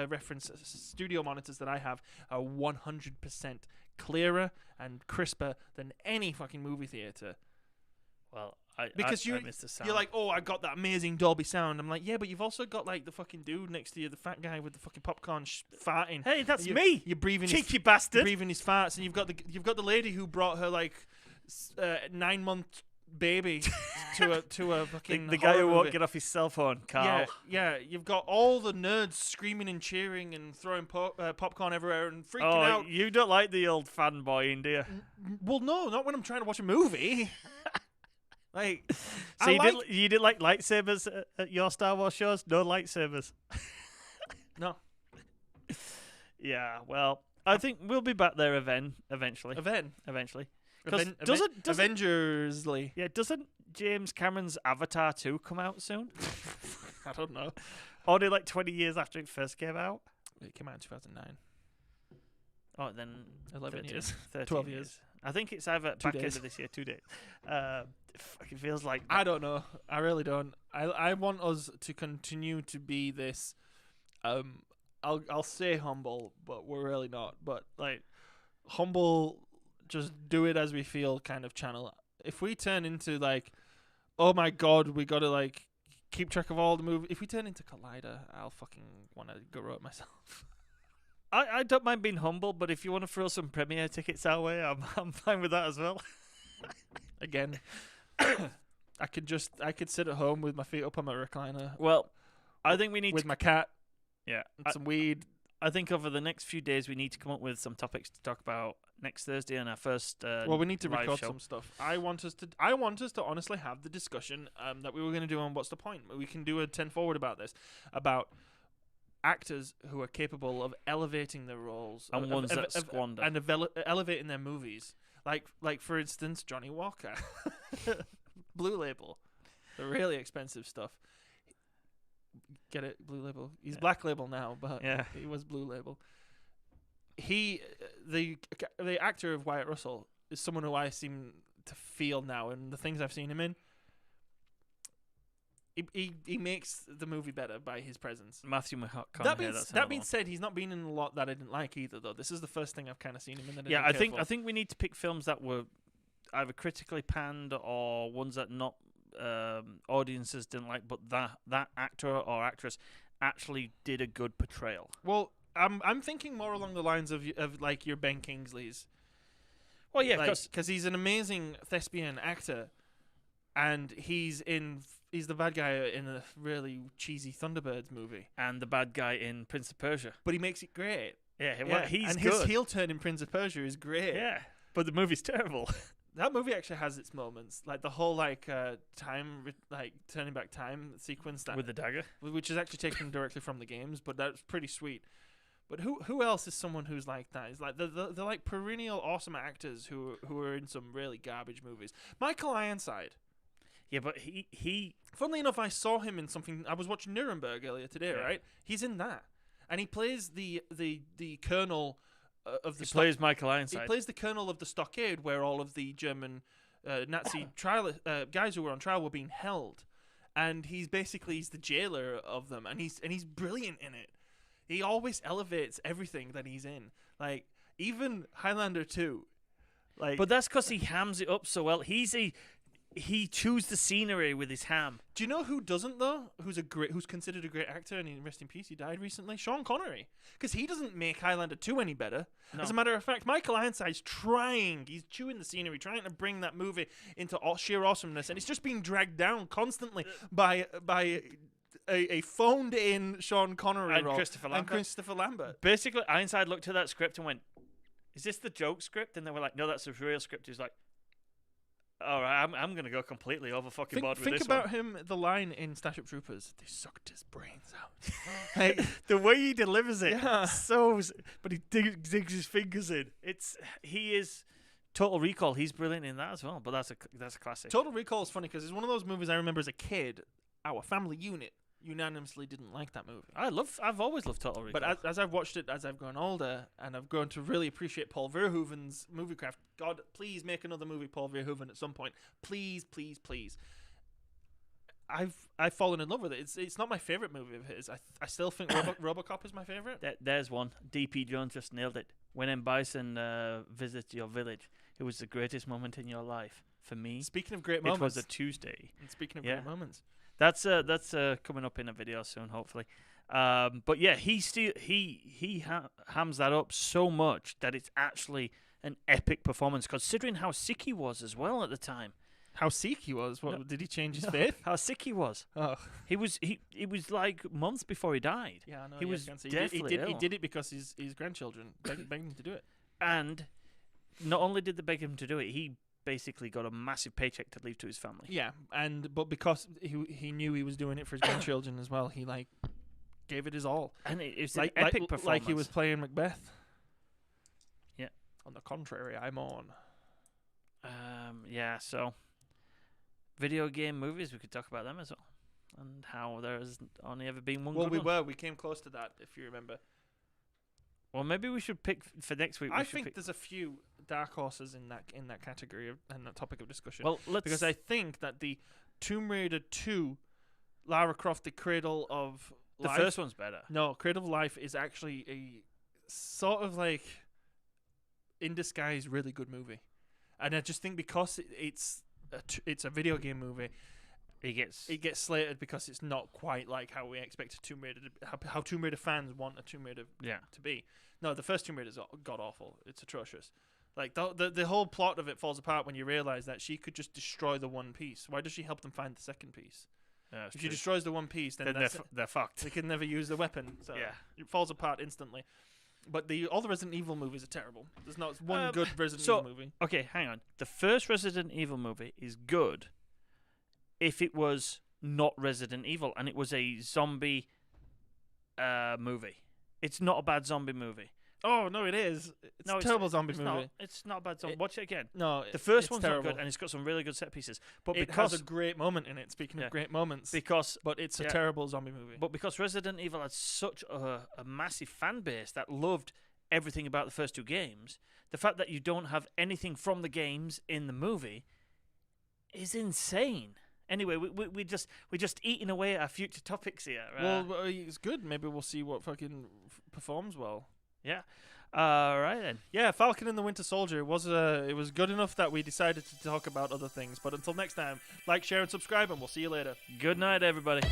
reference studio monitors that I have are 100% clearer and crisper than any fucking movie theater. Well, I miss the sound. You're like, oh, I got that amazing Dolby sound. I'm like, yeah, but you've also got like the fucking dude next to you, the fat guy with the fucking popcorn farting. Hey, that's me. You're breathing, cheeky bastard. Breathing his farts, and you've got the lady who brought her like 9-month baby to a fucking the guy who movie. won't get off his cell phone, Carl. Yeah. You've got all the nerds screaming and cheering and throwing popcorn everywhere and freaking out. You don't like the old fanboy, do you? Well, no, not when I'm trying to watch a movie. Like, so you didn't like lightsabers at your Star Wars shows? No lightsabers. No. Yeah, well, I think we'll be back there eventually. Eventually. Avengersly. Yeah, doesn't James Cameron's Avatar 2 come out soon? I don't know. Only like 20 years after it first came out? It came out in 2009. Oh, then 11 years. 12 years. I think it's either back end of this year, 2 days. It feels like... I don't know. I really don't. I want us to continue to be this... I'll say humble, but we're really not. But, like, humble, just do it as we feel kind of channel. If we turn into, like, oh my god, we gotta, like, keep track of all the movies. If we turn into Collider, I'll fucking want to go up myself. I don't mind being humble, but if you want to throw some premiere tickets our way, I'm fine with that as well. Again, I could sit at home with my feet up on my recliner. Well, I think we need with my cat. Yeah, and some weed. I think over the next few days we need to come up with some topics to talk about next Thursday on our first. Well, we need to record show. some stuff. I want us to honestly have the discussion that we were going to do on What's the Point. We can do a 10 forward about this, about actors who are capable of elevating their roles and ones that squander and elevating their movies. Like for instance, Johnny Walker, Blue Label, the really expensive stuff. Get it, Blue Label. He's Black Label now, but he was Blue Label. The actor of Wyatt Russell is someone who I seem to feel now, and the things I've seen him in. He makes the movie better by his presence. Matthew McConaughey. That being said, he's not been in a lot that I didn't like either, though. This is the first thing I've kind of seen him in that Yeah, I I think we need to pick films that were either critically panned or ones that not audiences didn't like, but that actor or actress actually did a good portrayal. Well, I'm thinking more along the lines of like your Ben Kingsley's. Well, yeah, because he's an amazing thespian actor, and he's the bad guy in a really cheesy Thunderbirds movie, and the bad guy in Prince of Persia. but he makes it great. Yeah, well, he's and good. his heel turn in Prince of Persia is great. Yeah, but the movie's terrible. That movie actually has its moments, like the whole turning back time sequence With the dagger. which is actually taken directly from the games, but that's pretty sweet. But who else is someone who's like that? It's like they're like perennial awesome actors who are in some really garbage movies. Michael Ironside. Yeah, but he Funnily enough, I saw him in something. I was watching Nuremberg earlier today, right? He's in that, and he plays the colonel of the. He plays Michael Ironside. He plays the colonel of the stockade where all of the German Nazi trial guys who were on trial were being held, and he's the jailer of them, and he's brilliant in it. He always elevates everything that he's in, like even Highlander 2. Like, but that's because he hams it up so well. He chews the scenery with his ham. do you know who doesn't though? Who's considered a great actor, and rest in peace, he died recently. Sean Connery, because he doesn't make Highlander 2 any better. No. As a matter of fact, Michael Ironside's trying. He's chewing the scenery, trying to bring that movie into sheer awesomeness, and it's just being dragged down constantly by a phoned-in Sean Connery And role Christopher Lambert. Basically, Ironside looked at that script and went, "Is this the joke script?" And they were like, "No, that's the real script." He's like, "All right, I'm gonna go completely over fucking board with Think this about one." him. The line in Starship Troopers: "They sucked his brains out." Like, The way he delivers it, Yeah. but he digs his fingers in. He is Total Recall. He's brilliant in that as well. But that's a classic. Total Recall is funny because it's one of those movies I remember as a kid. Our family unit unanimously didn't like that movie. I've always loved Total Recall. But as I've watched it, as I've grown older, and I've grown to really appreciate Paul Verhoeven's movie craft. God, please make another movie, Paul Verhoeven, at some point. Please, please, please. I've fallen in love with it. It's not my favorite movie of his. I still think RoboCop is my favorite. There's one. D.P. Jones just nailed it. When M. Bison visits your village, it was the greatest moment in your life. For me, Speaking of great it moments, was a Tuesday. and speaking of Yeah. great moments, That's coming up in a video soon, hopefully. But yeah, he hams that up so much that it's actually an epic performance, considering how sick he was as well at the time. how sick he was. What No. did he change his No, faith? How sick he was. Oh, He was like months before he died, yeah, I know. He was he deathly did ill. it because his grandchildren begged him to do it. and not only did they beg him to do it, he basically got a massive paycheck to leave to his family. Yeah, but because he knew he was doing it for his grandchildren as well, he gave it his all. And it's Like an epic performance. like he was playing Macbeth. Yeah. On the contrary, I'm on. Yeah, so video game movies, we could talk about them as well, and how there has only ever been one. Well, good we one. we came close to that, if you remember. Well, maybe we should pick for next week. I think there's a few dark horses in that category and that topic of discussion. Well, let's because I think that the Tomb Raider 2, Lara Croft: The Cradle of the Life. first one's better. No, Cradle of Life is actually a sort of like in disguise really good movie, and I just think because it's a video game movie, it gets slated because it's not quite like how we expect a Tomb Raider how Tomb Raider fans want a Tomb Raider to be. No, the first Tomb Raider's god awful. It's atrocious. Like the whole plot of it falls apart when you realize that she could just destroy the one piece. Why does she help them find the second piece? If she destroys the one piece, then they're fucked. they can never use the weapon. So Yeah. it falls apart instantly. But all the Resident Evil movies are terrible. There's not one good Resident so- Evil movie. Okay, hang on. The first Resident Evil movie is good if it was not Resident Evil and it was a zombie movie. It's not a bad zombie movie. Oh no, it is. It's a terrible zombie movie. It's not a bad zombie. It- Watch it again. No, The first it's one's terrible. not good, and it's got some really good set pieces. But It because has a great moment in it. Speaking Yeah. of great moments, because but it's a yeah. terrible zombie movie. But because Resident Evil had such a massive fan base that loved everything about the first two games, the fact that you don't have anything from the games in the movie is insane. Anyway, we just eating away at our future topics here. Well, it's good. Maybe we'll see what fucking performs well. Yeah. All right then. Yeah, Falcon and the Winter Soldier it was good enough that we decided to talk about other things. But until next time, like, share, and subscribe, and we'll see you later. Good night, everybody.